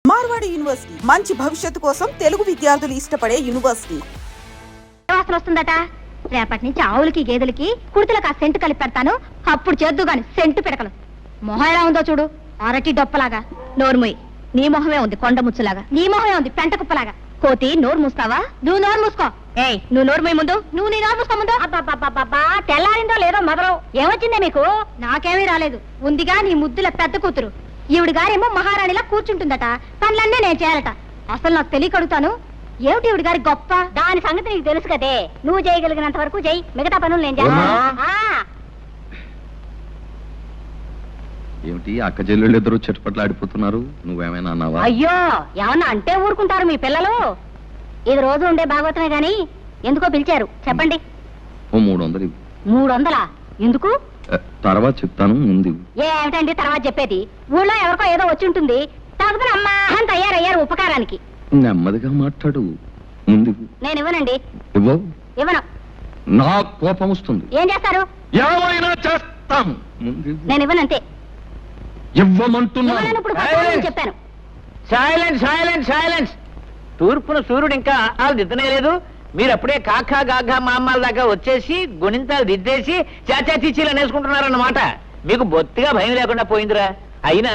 Marwadi university మంచి భవిష్యత్తు కోసం తెలుగు విద్యార్థులు ఇష్టపడే యూనివర్సిటీ. వాసన వస్తుందట. రేపటి నుంచి ఆవులకి గేదెలకి కుర్తులకు ఆ సెంటు కలిపి పెడతాను. అప్పుడు చేద్దు గాని సెంటు పిడకలు. మొహం ఎలా ఉందో చూడు, అరటి డొప్పలాగా. నోరుమూయి. నీ మొహమే ఉంది కొండ ముచ్చులాగా. నీ మొహమే ఉంది పెంట కుప్పలాగా. కోతి నోరు మూస్తావా? నువ్వు నోరు మూసుకో. ఏయ్ నువ్వు నోరుమూయి ముందు. నువ్వు నీ నోరు మూసుకో ముందు. అబ్బా తెల్లారిందో లేదో మొదలు. ఏమొచ్చిందే మీకు? నాకేమీ రాలేదు. ఉందిగా నీ ముద్దుల పెద్ద కూతురు. ఈవిడ గారేమో మహారాణిలా కూర్చుంటుందట. పనులన్నీ నేను చేయాలట. అసలు నాకు తెలియకడుగుతాను, ఏమిటి ఈవిడ గారి గొప్ప? దాని సంగతి నీకు తెలుసు కదే. నువ్వు చేయగలిగినంత వరకు చెయ్యి, మిగతా పనులు నేను చేస్తాను. ఏమిటి అక్క చెల్లెళ్ళు ఇద్దరు చెట్టుపట్లు ఆడిపోతున్నారు? నువ్వేమైనా అన్నావా? అయ్యో ఏమన్నా అంటే ఊరుకుంటారు మీ పిల్లలు. ఇది రోజు ఉండే భాగవతమే గాని ఎందుకో పిలిచారు చెప్పండి. ఓ 300 ఇవ్వు. 300? ఎందుకు? తర్వాత చెప్తాను, ముందు. ఏమిటండి తర్వాత చెప్పేది? ఊళ్ళో ఎవరికో ఏదో వచ్చి ఉంటుంది. తప్పదు అమ్మా అని తయారయ్యారు ఉపకారానికి. నెమ్మదిగా మాట్లాడు, ముందు. నేను ఇవ్వనండి. ఇవ్వవు? ఇవ్వను. నా కోపం వస్తుంది. ఏం చేస్తారు? ఏమైనా చేస్తాను. నేను ఇవ్వనంతే. ఇవ్వమంటున్నాను. ఇప్పుడు చెప్పాను. Silence silence silence. తూర్పున సూర్యుడు ఇంకా దిద్దనే లేదు. మీరు అప్పుడే కాకా గాఘా మామాల దాకా వచ్చేసి గుణింతాలు దిద్దేసి చాచా చీచీలు అనేసుకుంటున్నారన్నమాట. మీకు బొత్తిగా భయం లేకుండా పోయిందిరా. అయినా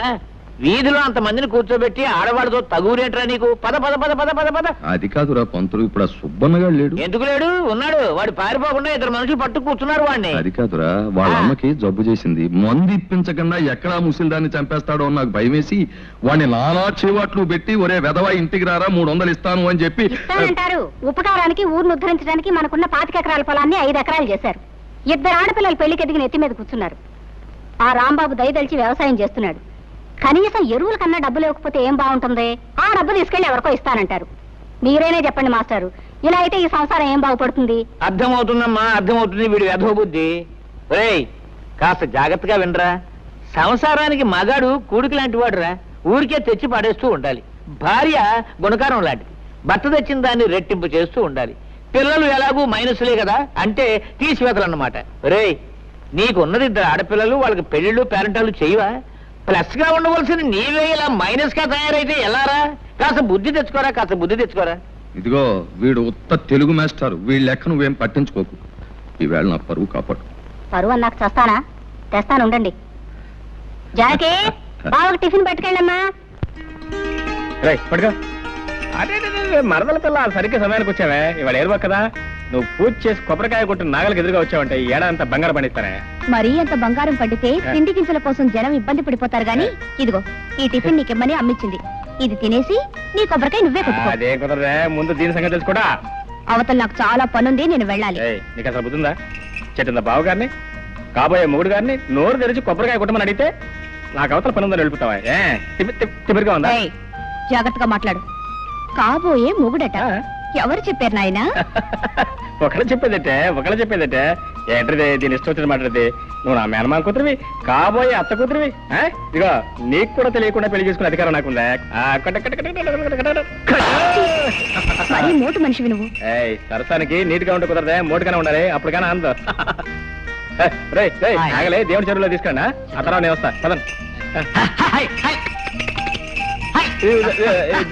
వీధిలో అంతమందిని కూర్చోబెట్టి ఆడవాడితో తగురేంట్రా నీకు? పద పద పద పద పద పద. అది కాదురా పంతులు, ఇప్పుడు ఆ సుబ్బన్నగాడు లేడు. ఎందుకు లేడు? ఉన్నాడు. వాడు పారిపోకుండా ఇద్దరు మనుషులు పట్టు కూర్చున్నారు వాడిని. అది కాదురా, వాళ్ళ అమ్మకి జబ్బు చేసింది. మందు ఇప్పించకుండా ఎక్కడా ముసిల్దాన్ని చంపేస్తాడో నాకు భయమేసి వాడిని నానా చేవాట్లు పెట్టి ఒరే వెధవా ఇంటికి రారా 300 ఇస్తాను అని చెప్పి. ఇస్తానంటారు. ఉపకారానికి ఊరిని ఉద్ధరించడానికి మనకున్న 25 ఎకరాల పొలాన్ని 5 ఎకరాలు చేశారు. 2 ఆడపిల్లలు పెళ్లికి ఎదిగిన ఎత్తి మీద కూర్చున్నారు. ఆ రాంబాబు దయదలిచి వ్యవసాయం చేస్తున్నాడు. కనీసం ఎరువుల కన్నా డబ్బులు ఇవ్వకపోతే ఏం బాగుంటుంది? ఆ డబ్బు తీసుకెళ్లి ఎవరికో ఇస్తానంటారు. మీరేనే చెప్పండి మాస్టారు, ఇలా అయితే ఈ సంసారం ఏం బాగుపడుతుంది? అర్థమవుతుందమ్మా, అర్థమవుతుంది వీడి వెధవ బుద్ధి. ఒరేయ్ కాస్త జాగ్రత్తగా వినరా. సంసారానికి మగాడు కూడికి లాంటి వాడురా. ఊరికే తెచ్చి పడేస్తూ ఉండాలి. భార్య గుణకారం లాంటిది. భర్త తెచ్చిన దాన్ని రెట్టింపు చేస్తూ ఉండాలి. పిల్లలు ఎలాగూ మైనస్లే కదా, అంటే తీసివేతలన్నమాట. ఒరేయ్ నీకున్నది 2 ఆడపిల్లలు, వాళ్ళకి పెళ్లిళ్ళు పేరెంటాలు చేయవా? ప్లస్ గా ఉండవలసిన నీవే ఇలా మైనస్ గా తయారైతే ఎలారా? కాస్త బుద్ధి తెచ్చుకోరా, కాస్త బుద్ధి తెచ్చుకోరా. ఇదిగో వీడు ఉత్త తెలుగు మాస్టారు, వీళ్ళ లెక్క నువ్వేం పట్టించుకోకు. ఈవేళ నా పరువు కాపాడు. పరువు అన్నాక చేస్తానా? తెస్తాను ఉండండి. జానకి బావకు టిఫిన్ పట్టుకెళ్ళమ్మా. పట్టుకో. అదే మరదల పిల్ల సరిగ్గా సమయానికి వచ్చావే. ఇవాళ ఏరువా కదా, నువ్వు పూజ చేసి కొబ్బరికాయ కొట్టిన నాగలికి ఎదురుగా వచ్చావంటే ఈ ఏడాదంతా బంగారం పండిస్తానే. మరీ అంత బంగారం పండితే తిండి గింజల కోసం జనం ఇబ్బంది పడిపోతారు గాని ఇదిగో ఈ టిఫిన్ నీకిమ్మని అమ్మిచ్చింది. ఇది తినేసి నీ కొబ్బరికాయ నువ్వే కొట్టుకో. అదే కుదరదే, ముందు దీని సంగతి తెలుసుకోడా. అవతల నాకు చాలా పనుంది, నేను వెళ్ళాలి. నీకు అసలు బుద్ధిందా? చెట్టిందా బావ గారిని, కాబోయే మొగుడు గారిని నోరు తెరిచి కొబ్బరికాయ కొట్టమని అడిగితే నాకు అవతల పని ఉందని వెళ్ళిపోతావా? తిమిరిగా ఉందా? జాగ్రత్తగా మాట్లాడు. కాబోయే మొగుడట. ఎవరు చెప్పారు నాయనా? ఒకళ్ళు చెప్పేదటే ఏంటది? దీని ఇష్టం వచ్చిన మాట్లాడితే నువ్వు నా మేనమామ కూతురివి, కాబోయే అత్త కూతురివి. ఇదిగో నీకు కూడా తెలియకుండా పెళ్లి చేసుకునే అధికారం నాకుందా? మోటు మనిషివి నువ్వు. సరసానికి నీట్గా ఉంటే కుదరదే, మోటుగానే ఉండాలి. అప్పటికైనా అందో. ఆగలే, దేవుడి చెరువులో తీసుకురా. ఆ తర్వాత నేను వస్తా. పదండి.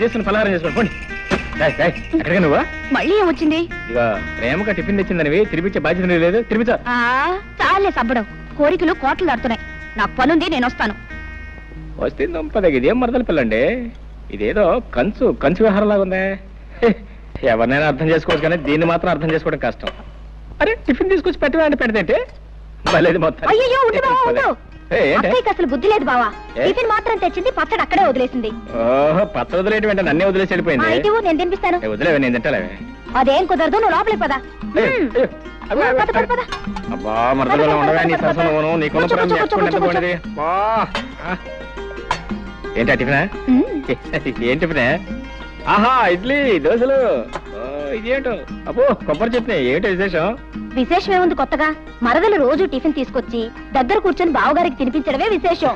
చేసుకుని పలహారం చేసుకోండి పోండి. ఎక్కడికి నువ్వు? మళ్ళీ ఏమొచ్చింది? ఇక ప్రేమగా టిఫిన్ తెచ్చిందనివి తినిపించే బాధ్యత లేదు. తినిపించా. చాలే సబ్బడం. కోరికలు కోట్లు దాడుతున్నాయి. నాకు పనుంది, నేను వస్తాను. వస్తే దంపదకి ఇదేం మరదల పిల్లండి, ఇదేదో కంచు వ్యవహారంలాగా ఉందే. ఎవరినైనా అర్థం చేసుకోవచ్చు కానీ దీన్ని మాత్రం అర్థం చేసుకోవడం కష్టం. అరే టిఫిన్ తీసుకొచ్చి పెట్టినా పెడితే మళ్ళీ మొత్తం. అయ్యో అసలు బుద్ధి లేదు బావా. టిఫిన్ మాత్రం తెచ్చింది, పచ్చడి అక్కడే వదిలేసింది. ఓహో, పచ్చడి వదిలేయటం అంటే నన్నే వదిలేసి వెళ్ళిపోయింది. నేను తినిపిస్తాను. వదిలేవే, నేను తింటాలేవే. అదేం కుదరదు, నువ్వు లోపలికి పదా. అబ్బా మరదలో ఉండవే నీ సరసను. నీకున్న ప్రేమ ఎంత బాగుండేది. ఏంటి టిఫినా? ఏం టిఫినే? ఆహా ఇడ్లీ దోశలు. ఇదేంటో అబ్బో కొబ్బరి చట్నీ. ఏంటో విశేషం? విశేషం ఏముంది కొత్తగా? మరదలు రోజు టిఫిన్ తీసుకొచ్చి దగ్గర కూర్చొని బావగారికి తినిపించడమే విశేషం.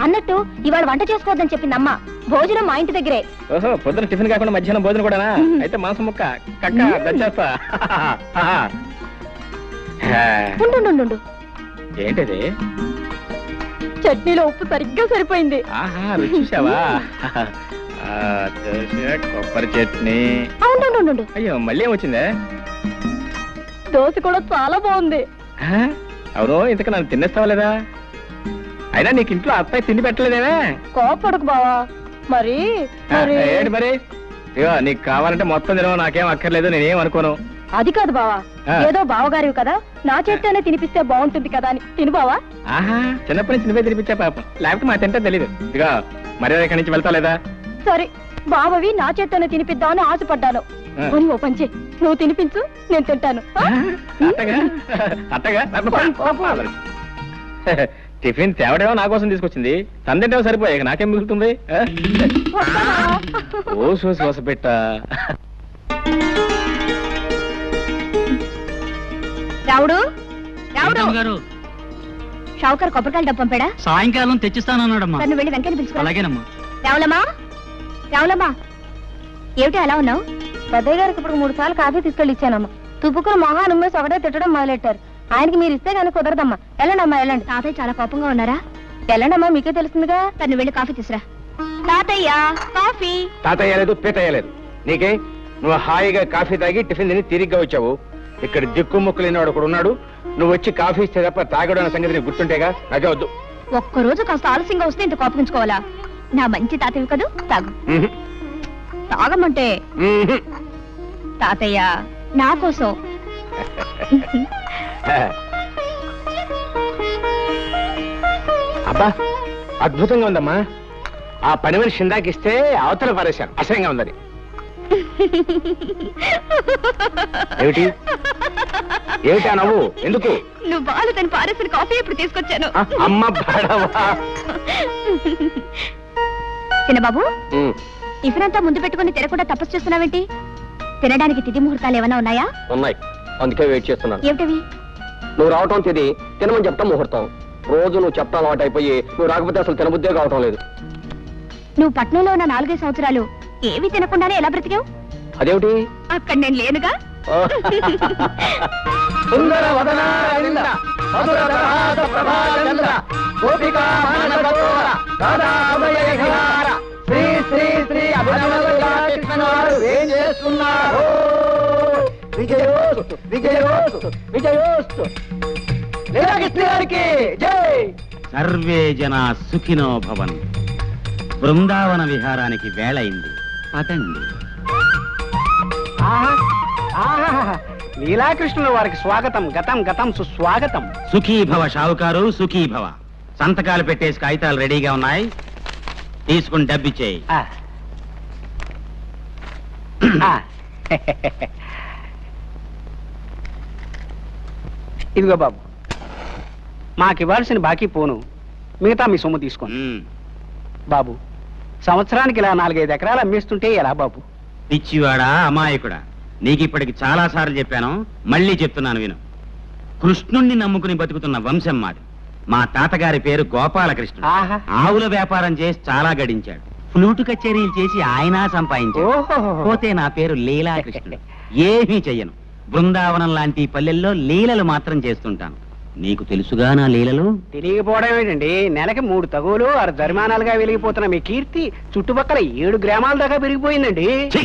అన్నట్టు ఇవాళ వంట చేసుకోవద్దని చెప్పింది అమ్మ. భోజనం మా ఇంటి దగ్గరే. ఓహో, పొద్దున టిఫిన్ కాకుండా మధ్యాహ్నం భోజనం కూడానా? అయితే మాంసం ముక్క కక్క దంచేస్తా. ఉండు. ఏంటిది? చట్నీలో ఉప్పు సరిగ్గా సరిపోయింది. ఆహా, రుచి చూసావా? దోశ, కొబ్బరి చట్నీ. ఉండు. అయ్యో, మళ్ళీ ఏమొచ్చిందే? దోశ కూడా చాలా బాగుంది. అవును, ఇంతకు నన్ను తినేస్తావా లేదా? అయినా నీకు ఇంట్లో అత్తయ్య తిండి పెట్టలేదేమే? కోపడకు బావా. మరి ఏంటి మరి? ఇగో నీకు కావాలంటే మొత్తం తినవు, నాకేం అక్కర్లేదు, నేనేం అనుకోను. అది కాదు బావా, ఏదో బావగారివి కదా, నా చేత్తోనే తినిపిస్తే బాగుంటుంది కదా అని తిను బావా. ఆహా, చిన్నప్పటి నుంచి నువ్వే తినిపించా పాపం, లేకపోతే మా తింటే తెలీదు. ఇదిగా మరి ఇక్కడి నుంచి వెళ్తా లేదా? సరే, బావవి నా చేత్తోనే తినిపిద్దామని ఆశపడ్డాను. మరి ఓ పంచే, నువ్వు తినిపించు, నేను తింటాను. అట్టగా టిఫిన్ తేవడేమో నా కోసం తీసుకొచ్చింది, తందింటేమో సరిపోయాక నాకేం మిగులుతుంది? ఓ శ్వాస పెట్ట. రావుడు గారు, షావుకర్ కొబ్బరికాయలు డబ్బు పంపాడా? సాయంకాలం తెచ్చిస్తానన్నాడమ్మా. నన్ను వెళ్ళి వెంకని పిలుచుకో. అలాగేనమ్మా. రావులమ్మా, ఏమిటి అలా ఉన్నావు? పెద్దయ్య గారికి ఇప్పుడు 3 సార్లు కాఫీ తీసుకెళ్ళి ఇచ్చానమ్మా. తుప్పుకుని మొహాన్ని ఉమ్మేసి ఒకటే తిట్టడం మొదలెట్టారు. ఆయనకి మీరు ఇస్తే కానీ కుదరదమ్మా. వెళ్ళండమ్మా, వెళ్ళండి. తాతయ్య చాలా కోపంగా ఉన్నారా? వెళ్ళండమ్మా, మీకే తెలుస్తుందిగా. తను వెళ్ళి కాఫీ తీసురా. తాతయ్య, కాఫీ. తాతయ్య లేదు, పీతయ్య లేదు. నీకే? నువ్వు హాయిగా కాఫీ తాగి టిఫిన్ తిని తిరిగ్గా వచ్చావు. ఇక్కడ దిక్కు ముక్కు లేనివాడు ఒకడు ఉన్నాడు. నువ్వు వచ్చి కాఫీ ఇస్తే తప్ప తాగడం అనే సంగతి నీకు గుర్తుంటేగా. నాకే వద్దు. ఒక్కరోజు కాస్త ఆలస్యంగా వస్తే ఇంత కోపగించుకోవాలా? నా మంచి తాతయ్య కదూ, తాగు. తాగమంటే తాతయ్య నా కోసం. అబ్బా, అద్భుతంగా ఉందమ్మా. ఆ పని మనిషి ఇందాకిస్తే అవతల పారేశాను, అసహ్యంగా ఉందని. ఏమిటి ఏమిటా నవ్వు? ఎందుకు? నువ్వు బాలు తను పారేసిన కాఫీ ఇప్పుడు తీసుకొచ్చాను. అమ్మ బడవా. చిన్నబాబు, టిఫిన్ అంతా ముందు పెట్టుకుని తినకుండా తపస్సు చేస్తున్నావేంటి? తినడానికి తిథి ముహూర్తాలు ఏమైనా ఉన్నాయా? ఉన్నాయి, అందుకే వెయిట్ చేస్తున్నాను. ఏమిటవి? నువ్వు రావటం తిది, తినమని చెప్తాం ముహూర్తం. రోజు నువ్వు చెప్తా అలవాటు అయిపోయి నువ్వు రాకపోతే అసలు తినబుద్దే కావటం లేదు. నువ్వు పట్నంలో ఉన్న 4 సంవత్సరాలు ఏవి తినకుండానే ఎలా బ్రతికావు? అదేమిటి? అక్కడ నేను లేనుగా. సర్వే జనా సుఖినో భవన్. బృందావన విహారానికి వేళైంది, పదండి. లీలాకృష్ణుల వారికి స్వాగతం. గతం గతం సుస్వాగతం. సుఖీభవ షావుకారు, సుఖీభవ. సంతకాలు పెట్టేసి కాగితాలు రెడీగా ఉన్నాయి, తీసుకుని డబ్బిచ్చేయి. ఇదిగో బాబు, మాకివ్వాల్సిన బాకీ పోను, మిగతా మీ సొమ్ము తీసుకోండి. బాబు, సంవత్సరానికి ఇలా 4-5 ఎకరాలు అమ్మేస్తుంటే ఎలా బాబు? పిచ్చివాడా, అమాయకుడా, నీకు ఇప్పటికి చాలా సార్లు చెప్పాను, మళ్ళీ చెప్తున్నాను విను. కృష్ణుణ్ణి నమ్ముకుని బతుకుతున్న వంశం మాది. మా తాతగారి పేరు గోపాలకృష్ణుడు. ఆహా. ఆవుల వ్యాపారం చేసి చాలా గడించాడు. ఫ్లూటు కచేరీలు చేసి ఆయన సంపాదించాడు. ఓహో. పోతే నా పేరు లీలాకృష్ణుడు. ఏమీ చెయ్యను. బృందావనం లాంటి పల్లెల్లో లీలలు మాత్రం చేస్తుంటాను. నీకు తెలుసుగా నా లీలలు? తెలియకపోవడం ఏంటండి, నెలకి 3 తగులు 6 జరిమానాలుగా వెలిగిపోతున్న మీ కీర్తి చుట్టుపక్కల 7 గ్రామాల దాకా పెరిగిపోయిందండి. ఛీ!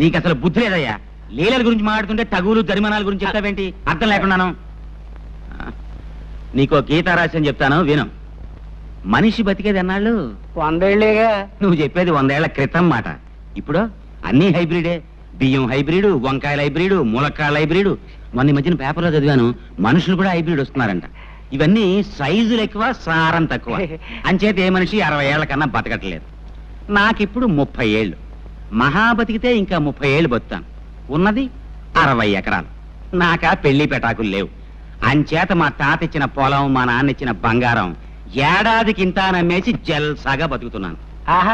నీకు అసలు బుద్ధి లేదయ్యా. లీలల గురించి మాట్లాడుతుంటే తగులు జరిమానాల గురించి చెప్తావేంటి? అర్థం లేకున్నాను. నీకో గీతారాశ్యం చెప్తాను విను. మనిషి బతికేది అన్నాళ్ళు 100 ఏళ్లేగా. నువ్వు చెప్పేది 100 ఏళ్ల క్రితం మాట. ఇప్పుడు అన్ని హైబ్రిడే. బియ్యం హైబ్రిడ్, వంకాయల హైబ్రిడ్, ములక్కాయల హైబ్రిడ్. మొన్న మధ్యన పేపర్లో చదివాను, మనుషులు కూడా హైబ్రిడ్ వస్తున్నారంట. ఇవన్నీ సైజులు ఎక్కువ, సారం తక్కువ. అంచేత ఏ మనిషి 60 ఏళ్ల కన్నా బతకట్లేదు. నాకిప్పుడు 30 ఏళ్ళు. మహా బతికితే ఇంకా 30 ఏళ్ళు బతుకుతాను. ఉన్నది 60 ఎకరాలు. నాకా పెళ్లి పెటాకులు లేవు. అంచేత మా తాత ఇచ్చిన పొలం, మా నాన్న ఇచ్చిన బంగారం ఏడాదికి ఇంత నమ్మేసి జల్సాగా బతుకుతున్నాను. ఆహా,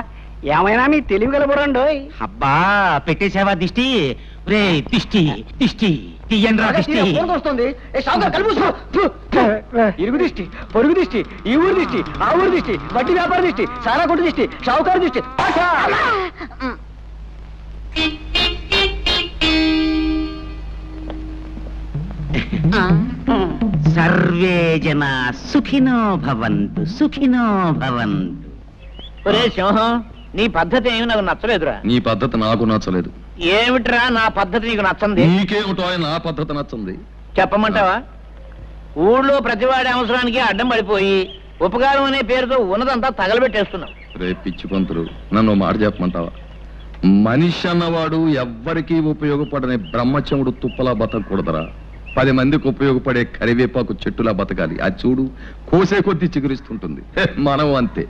ఏమైనా మీ తెలివి గలబడండి. అబ్బా, పెట్టేసావా దిష్టి? రే దిష్టి దిష్టి. తీయండి రా దిష్టి. వస్తుంది ఇరుగు దిష్టి, పొరుగు దిష్టి, ఈ ఊరు దిష్టి, ఆ ఊరు దిష్టి, వడ్డీ వ్యాపార దిష్టి, సారా కొట్టు దిష్టి, షావుకారు దిష్టి. సర్వే జన సుఖినో భవంతు, సుఖినో భవంతు. ఒరే సింహం, నీ పద్ధతి ఏమి నాకు నచ్చలేదురా. నీ పద్ధతి నాకు నచ్చలేదు. ఏమిట్రా నా పద్ధతి నీకు నచ్చంది? నీకేమిటో నా పద్ధతి నచ్చింది. చెప్పమంటావా? ఊళ్ళో ప్రతివాడి అవసరానికి అడ్డం పడిపోయి ఉపకారం అనే పేరుతో ఉన్నదంతా తగలబెట్టేస్తున్నావు. రే పిచ్చి పంతులు, నన్ను మాట చెప్పమంటావా? మనిషి అన్నవాడు ఎవ్వరికీ ఉపయోగపడని బ్రహ్మచముడు తుప్పలా బతకూడదరా. 10 మందికి ఉపయోగపడే కరివేపాకు చెట్టులా బతకాలి. అది చూడు, కోసే కొద్దీ చిగురిస్తుంటుంది. మనం అంతే.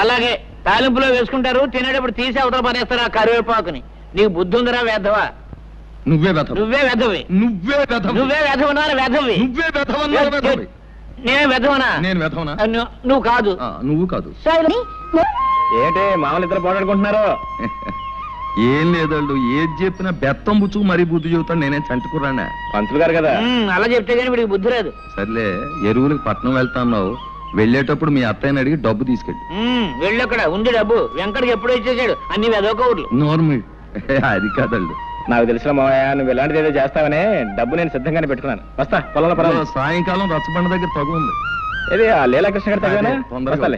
అలాగే తాలింపులో వేసుకుంటారు, తినేటప్పుడు తీసి అవతల పనేస్తారు ఆ కరివేపాకుని. నీకు బుద్ధి ఉందిరా వేధవా? నువ్వే వెధవ. నువ్వే వెధవి. నువ్వే వెధవ. నువ్వే వెధవనా? వెధవి. నువ్వే వెధవన్నా వెధవి. నేనే వెధవనా? నేను వెధవనా? నువ్వు కాదు. నువ్వు కాదు. ఏంటి మామూలు ఇద్దరు పోటాడుకుంటున్నారు? ఏం లేదండు, ఏది చెప్పినా బెత్తం బుచ్చు మరీ బుద్ధి చెబుతాడు. నేనేం చంటుకురానా? పంతులు గారు కదా. అలా చెప్తే కానీ వీడికి బుద్ధి లేదు. సర్లే, ఎరువులకు పట్నం వెళ్తాన్నావు, వెళ్ళేటప్పుడు మీ అత్తయ్యని అడిగి డబ్బు తీసుకెళ్ళి. వెళ్ళక్కడ ఉంది డబ్బు. వెంకటకి ఎప్పుడో ఇచ్చేసాడు అన్ని వెదవ ఊర్లు. నోర్మి. అది కాదండు. నాకు తెలిసిన మావయ్య, నువ్వు ఇలాంటిది ఏదో చేస్తావనే డబ్బు నేను సిద్ధంగానే పెట్టుకున్నాను. వస్తా పొలంలో పర్వాలేదు. సాయంకాలం రచ్చబండ దగ్గర తగు ఉంది. ఏది ఆ లీలాకృష్ణ గారి తగ్గనా? తొందరగా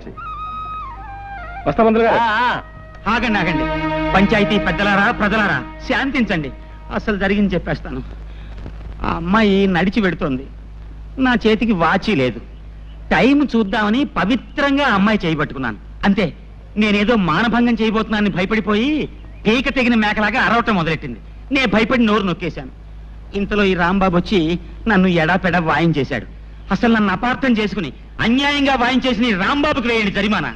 వస్తా పంతులు గారు. ఆగండి ఆగండి, పంచాయతీ పెద్దలారా ప్రజలారా శాంతించండి. అసలు జరిగింది చెప్పేస్తాను. ఆ అమ్మాయి నడిచి పెడుతోంది, నా చేతికి వాచి లేదు. టైం చూద్దామని పవిత్రంగా అమ్మాయి చేయబట్టుకున్నాను. అంతే, నేనేదో మానభంగం చేయబోతున్నానని భయపడిపోయి పీక తెగిన మేకలాగా అరవటం మొదలెట్టింది. నేను భయపడి నోరు నొక్కేశాను. ఇంతలో ఈ రాంబాబు వచ్చి నన్ను ఎడాపెడా వాయించేశాడు. అసలు నన్ను అపార్థం చేసుకుని అన్యాయంగా వాయించేసిన ఈ రాంబాబుకి వేయండి జరిమానా.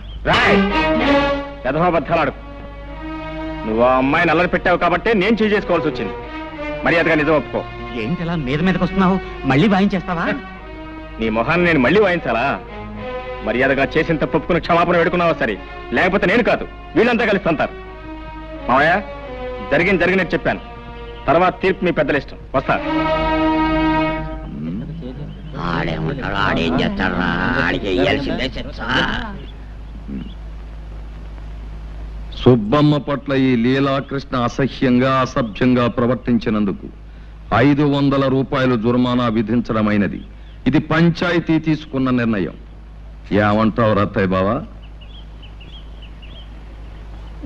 యథాబద్ధాలాడు. నువ్వు ఆ అమ్మాయిని అల్లరి పెట్టావు కాబట్టి నేను చేసుకోవాల్సి వచ్చింది. మర్యాదగా నిజం ఒప్పుకో. ఏంటి అలా మీద మీదకి వస్తున్నావు? మళ్ళీ వాయించేస్తావా? నీ మొహాన్ని నేను మళ్ళీ వాయించాలా? మర్యాదగా చేసిన తప్పు ఒప్పుకుని క్షమాపణ వేడుకున్నావా సరే, లేకపోతే నేను కాదు వీళ్ళంతా కలిసి అంటారు. మావయ్య, జరిగినట్టు చెప్పాను. తర్వాత తీర్పు మీ పెద్దల ఇష్టం. వస్తా. సుబ్బమ్మ పట్ల ఈ లీలాకృష్ణ అసహ్యంగా అసభ్యంగా ప్రవర్తించినందుకు 500 రూపాయలు జుర్మానా విధించడమైనది. ఇది పంచాయతీ తీసుకున్న నిర్ణయం. ఏమంటావు రత్తయ్య బావా?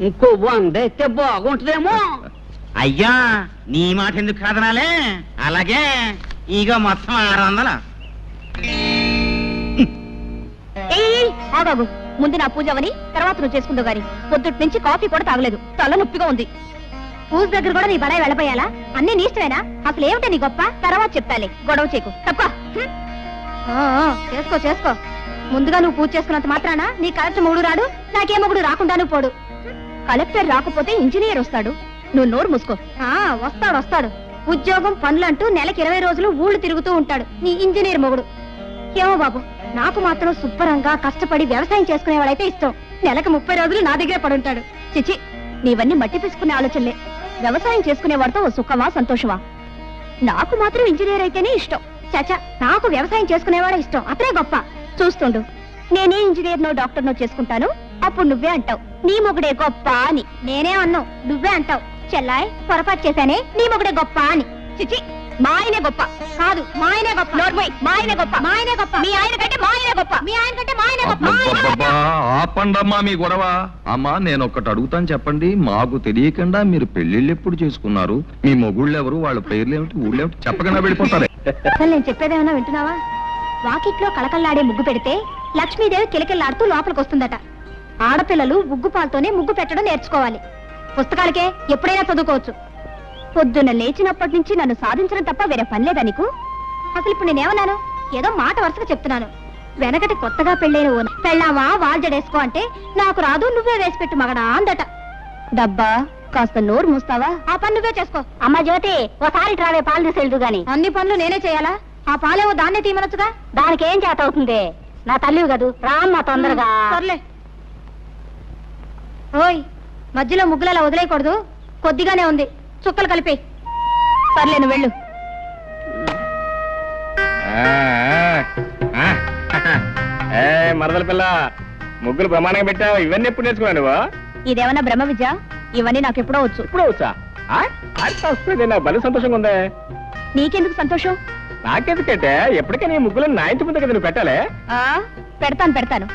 ఇంకో 100 అయితే బాగుంటుందేమో. అయ్యా, నీ మాట ఎందుకు కాదనాలే? అలాగే ఇక మొత్తం 600. ఆగాగు, ముందు నా పూజ అవని తర్వాత నువ్వు చేసుకుందావు గాని పొద్దుటి నుంచి కాఫీ కూడా తాగలేదు. తల నొప్పిగా ఉంది. పూజ దగ్గర కూడా నీ బడాయి వెళ్ళబోయాలా? అన్నీ నీ ఇష్టమేనా? అసలు ఏమిటా నీ గొప్ప? తర్వాత చెప్తాలే, గొడవ చేకు తప్ప. చేసుకో చేసుకో. ముందుగా నువ్వు పూజ చేసుకున్నంత మాత్రాన నీ కలెక్టర్ మొగుడు రాడు, నాకే మొగుడు రాకుండాను పోడు. కలెక్టర్ రాకపోతే ఇంజనీర్ వస్తాడు. నువ్వు నోరు మూసుకో. వస్తాడు. ఉద్యోగం పనులంటూ నెలకి 20 రోజులు ఊళ్ళు తిరుగుతూ ఉంటాడు నీ ఇంజనీర్ మొగుడు. ఏమో బాబు, నాకు మాత్రం శుభ్రంగా కష్టపడి వ్యవసాయం చేసుకునేవాడైతే ఇష్టం. నెలకు 30 రోజులు నా దగ్గరే పడుంటాడు. చిచి, నీవన్నీ మట్టి తీసుకునే ఆలోచనలే. వ్యవసాయం చేసుకునేవాడితో ఓ సుఖమా సంతోషమా? నాకు మాత్రం ఇంజనీర్ అయితేనే ఇష్టం. చాచా, నాకు వ్యవసాయం చేసుకునేవాడే ఇష్టం. అతనే గొప్ప. చూస్తుండు, నేనే ఇంజనీర్నో డాక్టర్నో చేసుకుంటాను, అప్పుడు నువ్వే అంటావు నీ మొగుడే గొప్ప అని. నేనే అన్నావు, నువ్వే అంటావు చెల్లాయ్ పొరపాటు చేశానే, నీ మొగుడే గొప్ప అని. చిచి, మా ఆయనే గొప్ప కాదు, మా ఆయనే గొప్ప. నోర్మోయ్, మా ఆయనే గొప్ప, మా ఆయనే గొప్ప. మీ ఆయన కంటే మా ఆయనే గొప్ప, మీ ఆయన కంటే మా ఆయనే గొప్ప. అబ్బబ్బబ్బా, ఆపండమ్మా మీ గొడవ. అమ్మా, నేను ఒక్కటి అడుగుతాను చెప్పండి. మాకు తెలియకుండా మీరు పెళ్లిళ్ళు ఎప్పుడు చేసుకున్నారు? మీ మొగుళ్ళు ఎవరు? వాళ్ళ పేర్లు ఏమిటి, ఊళ్ళో ఏమిటి చెప్పకుండా వెళ్ళిపోతారే. అసలు నేను చెప్పేదేమన్నా వింటున్నావా? వాకిట్లో కళకళ్లాడే ముగ్గు పెడితే లక్ష్మీదేవి కిలకిల్లాడుతూ లోపలికి వస్తుందట. ఆడపిల్లలు ముగ్గు పాలతోనే ముగ్గు పెట్టడం నేర్చుకోవాలి. పుస్తకాలకే ఎప్పుడైనా చదువుకోవచ్చు. పొద్దున్న లేచినప్పటి నుంచి నన్ను సాధించడం తప్ప వేరే పని లేదా నీకు? అసలు ఇప్పుడు నేనేమన్నాను? ఏదో మాట వరుసగా చెప్తున్నాను. వెనకటి కొత్తగా పెళ్ళైన పెళ్ళావా వాల్జడేసుకో అంటే నాకు రాదు, నువ్వే వేసి పెట్టు మగడా అందట. డబ్బా, కాస్త నోరు మూస్తావా? ఆ పని నువ్వే చేసుకో. అమ్మ జ్యోతి, ఓసారి ట్రావే పాలు తీసుకెళ్దు గాని. అన్ని పనులు నేనే చేయాలా? ఆ పాలేవో దాన్నే తీయమనొచ్చుగా. దానికి ఏం చేత అవుతుంది? నా తల్లివి కదూ, రామ్మా తొందరగా. సర్లే. ఓయ్, మధ్యలో ముగ్గులలా వదిలేయకూడదు, కొద్దిగానే ఉంది, చుక్కలు కలిపి. సర్లే, నువ్వు వెళ్ళు. మరదల పిల్ల ముగ్గులు ప్రమాణంగా పెట్టావు. ఇవన్నీ ఎప్పుడు నేర్చుకున్నావు నువ్వు? ఇదేమన్నా బ్రహ్మ విద్య? ఇవన్నీ నాకు ఎప్పుడో వచ్చు. ఇప్పుడు వచ్చా? వస్తుంది, నాకు భలే సంతోషంగా ఉంది. నీకెందుకు సంతోషం? నాకెందుకంటే ఎప్పటికీ నీ ముగ్గులు నా ఇంటి ముందు కదా నువ్వు పెట్టాలి. పెడతాను.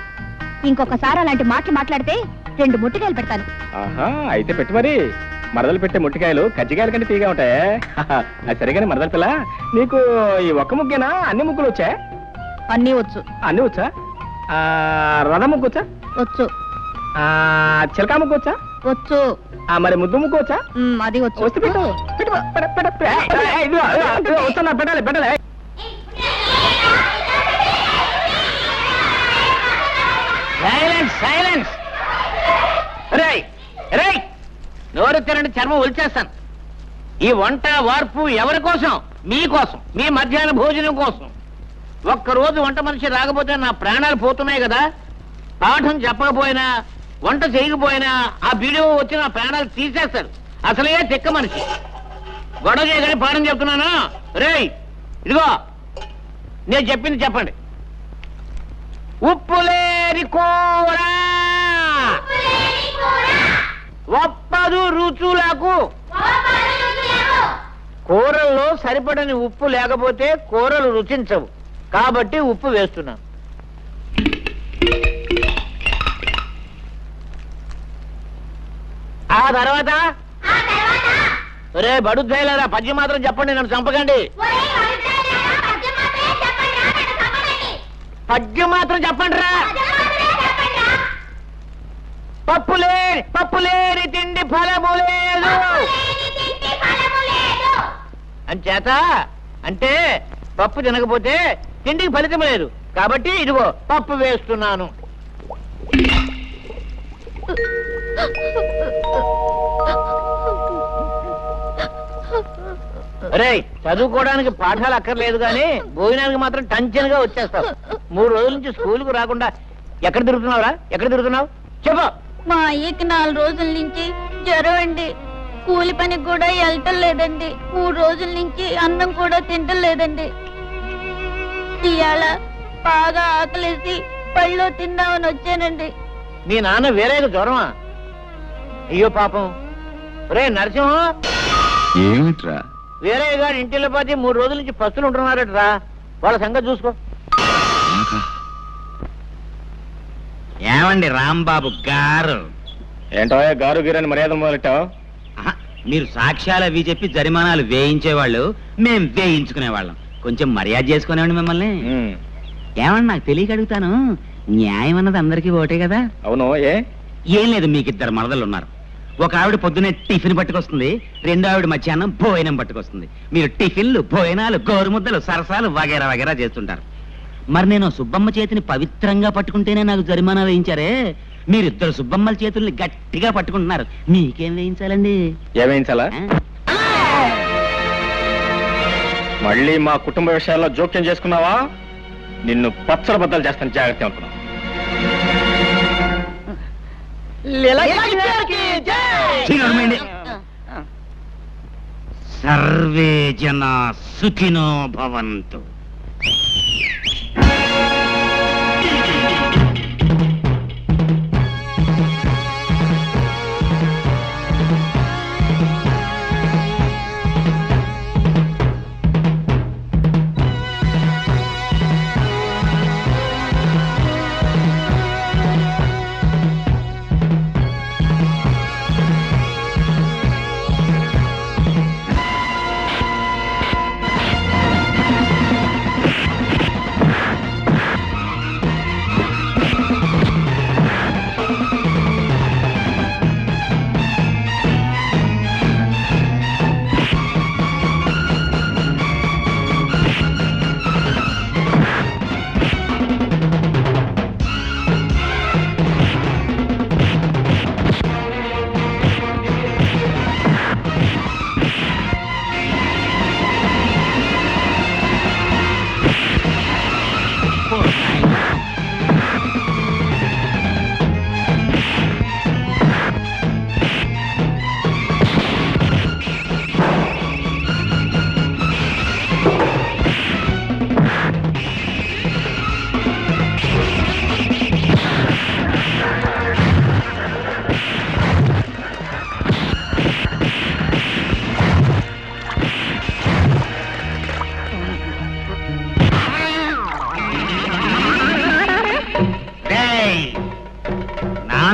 ఇంకొకసారి అలాంటి మాటలు మాట్లాడితే 2 ముట్టికాయలు పెడతాను. ఆహా, అయితే పెట్టు మరి. మరదలు పెట్టే ముట్టికాయలు కజ్జికాయల కంటే తీగా ఉంటాయి. అది సరిగానే మరదల పిల్ల, నీకు ఈ ఒక్క ముగ్గేనా అన్ని ముగ్గులు వచ్చా? అన్నీ వచ్చు. అన్ని వచ్చా? రథ ముగ్గు వచ్చా? వచ్చు. చిలకా ముగ్గు వచ్చా? వచ్చు. మరి ముద్దు ముగ్గు వచ్చా? అది వచ్చు. వస్తే పెట్టు. వస్తున్నా, పెట్టాలి. సైలెన్స్. నోరు తిరండి, చర్మం ఒలిచేస్తాను. ఈ వంట వార్పు ఎవరి కోసం? మీకోసం, మీ మధ్యాహ్న భోజనం కోసం. ఒక్కరోజు వంట మనిషి రాకపోతే నా ప్రాణాలు పోతున్నాయి కదా. పాఠం చెప్పకపోయినా, వంట చేయకపోయినా ఆ వీడియో వచ్చి నా ప్రాణాలు తీసేస్తాడు. అసలే తిక్క మనిషి. గొడవ చేయగానే పాఠం చెప్తున్నాను. రేయ్, ఇదిగో నేను చెప్పింది చెప్పండి. ఉప్పులేని కూర ఒప్పదు రుచులకు. కూరల్లో సరిపడని ఉప్పు లేకపోతే కూరలు రుచించవు. కాబట్టి ఉప్పు వేస్తున్నాను. ఆ తర్వాత రే బడుద్దాయిలారా, పద్యం మాత్రం చెప్పండి, నన్ను చంపకండి. పద్యం మాత్రం చెప్పండి రా. పప్పులేని తిండి ఫలము లేదు అంచేత, అంటే పప్పు తినకపోతే తిండికి ఫలితం లేదు. కాబట్టి ఇదిగో పప్పు వేస్తున్నాను. రే, చదువుకోవడానికి పాఠాలు అక్కర్లేదు కానీ భోజనానికి మాత్రం టెన్షన్గా వచ్చేస్తావు. 3 రోజుల నుంచి స్కూల్కు రాకుండా ఎక్కడ తిరుగుతున్నావు? చెప్పు. మా అయ్యకి 4 రోజుల నుంచి జ్వరం అండి. కూలి పనికి కూడా వెళ్ళటం లేదండి. 3 రోజుల నుంచి అన్నం కూడా తింటం లేదండి. ఇవాళ బాగా ఆకలేసి పళ్ళు తిందామని వచ్చానండి. మీ నాన్న వేరేగా జ్వరమా? అయ్యో పాపం. రే నరసింహం, ఏమిట్రా? వేరే గారి ఇంటిలో పోతే 3 రోజుల నుంచి పస్తులు ఉంటున్నారట్రా. వాళ్ళ సంగతి చూసుకో. ఏమండి రాంబాబు గారు? ఏంటో గారు గీరని మర్యాద మొదలెట్టావు? మీరు సాక్ష్యాలు అవి చెప్పి జరిమానాలు వేయించేవాళ్ళు, మేం వేయించుకునేవాళ్ళం. కొంచెం మర్యాద చేసుకునేవాడి మిమ్మల్ని. ఏమన్నా నాకు తెలియక అడుగుతాను, న్యాయం అన్నది అందరికీ ఓటే కదా? అవును. ఏం లేదు, మీకు 2 మరదలు ఉన్నారు. ఒక ఆవిడ పొద్దునే టిఫిన్ పట్టుకొస్తుంది, 2వ ఆవిడ మధ్యాహ్నం భోజనం పట్టుకొస్తుంది. మీరు టిఫిన్లు, భోజనాలు, గోరుముద్దలు, సరసాలు వగేరా వగేరా చేస్తుంటారు. మరి నేను సుబ్బమ్మ చేతిని పవిత్రంగా పట్టుకుంటేనే నాకు జరిమానా వేయించారే. మీరిద్దరు సుబ్బమ్మల చేతుల్ని గట్టిగా పట్టుకుంటున్నారు, మీకేం వేయించాలండి? ఏం వేయించాలా? మళ్ళీ మా కుటుంబ విషయాల్లో జోక్యం చేసుకున్నావా నిన్ను పచ్చల బద్దలు చేస్తాను, జాగ్రత్త అనుకున్నా. సర్వే జనా సుఖినో భవంతు.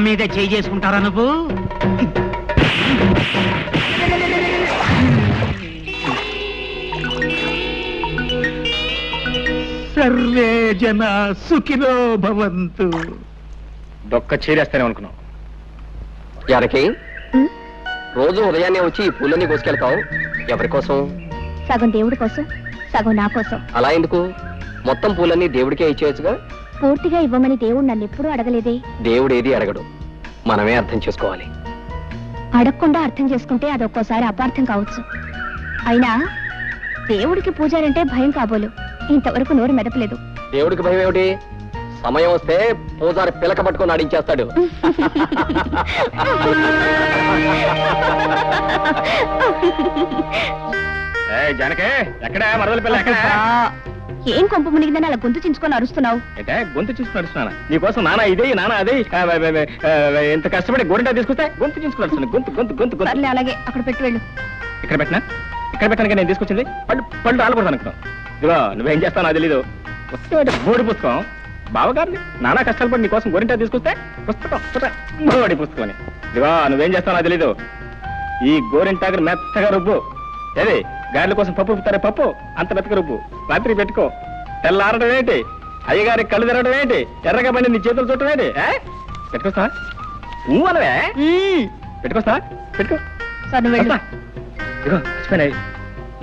మీద చేయి చేసుకుంటారా నువ్వు? సర్వే జన సుఖినో భవంతు. దొక్క చీరేస్తానే అనుకున్నావు. జానకి, రోజు ఉదయాన్నే వచ్చి ఈ పూలన్నీ కోసుకెళ్తావు. ఎవరి కోసం? సగం దేవుడి కోసం, సగం నా కోసం. అలా ఎందుకు? మొత్తం పూలన్నీ దేవుడికే ఇచ్చేయచ్చుగా. పూర్తిగా ఇవ్వమని దేవుడు నన్ను ఎప్పుడూ అడగలేదే. దేవుడు ఏది అడగడు, మనమే అర్థం చేసుకోవాలి. అడగకుండా అర్థం చేసుకుంటే అదొక్కోసారి అపార్థం కావచ్చు. అయినా దేవుడికి పూజారంటే భయం కాబోలు. ఇంతవరకు నోరు మెదపలేదు. దేవుడికి భయం ఏమిటి? సమయం వస్తే పూజారి పిలక పట్టుకొని ఆడించేస్తాడు. జానకే, ఎక్కడ మరదల పిల్ల ఎక్కడ? ఏం కొంప మునిగిందని అలా గొంతు చించుకొని అరుస్తున్నావు? అంటే గొంతు చూసుకుని నడుస్తున్నాను నీకోసం. నానా ఇదే నానా అదే ఎంత కష్టపడి గోరింటా తీసుకొస్తే గొంతు చూసుకుని నడుస్తున్నాను. గొంతు గొంతు గొంతు గొంతు. సర్లే, అలాగే అక్కడ పెట్టి వెళ్ళు. ఇక్కడ పెట్టినా? ఇక్కడ పెట్టడానికి నేను తీసుకొచ్చింది పళ్ళు రాలకూడదు అనుకున్నాను. ఇదిగో నువ్వేం చేస్తావు నాకు తెలీదు. బోడి పుస్తకం బావగారిని నానా కష్టాలు పడి నీకోసం గోరింటా తీసుకొస్తే పుస్తకం బోడి పుస్తకం అని. ఇదిగో నువ్వేం చేస్తావు నాకు తెలీదు. ఈ గోరింటాకు మెత్తగా రుబ్బు. ఏది గారెల కోసం పప్పు ఉప్పుతారే పప్పు అంత మెత్తగా రుబ్బు. రాత్రి పెట్టుకో. తెల్లారడం ఏంటి? అయ్యగారికి కళ్ళు తిరగడం ఏంటి? ఎర్రగా పడి నీ చేతులు చుట్టం ఏంటి? పెట్టుకొస్తా నువ్వు అనవే. పెట్టుకొస్తా పెట్టుకో. ఇదిగో మర్చిపోయినాయి,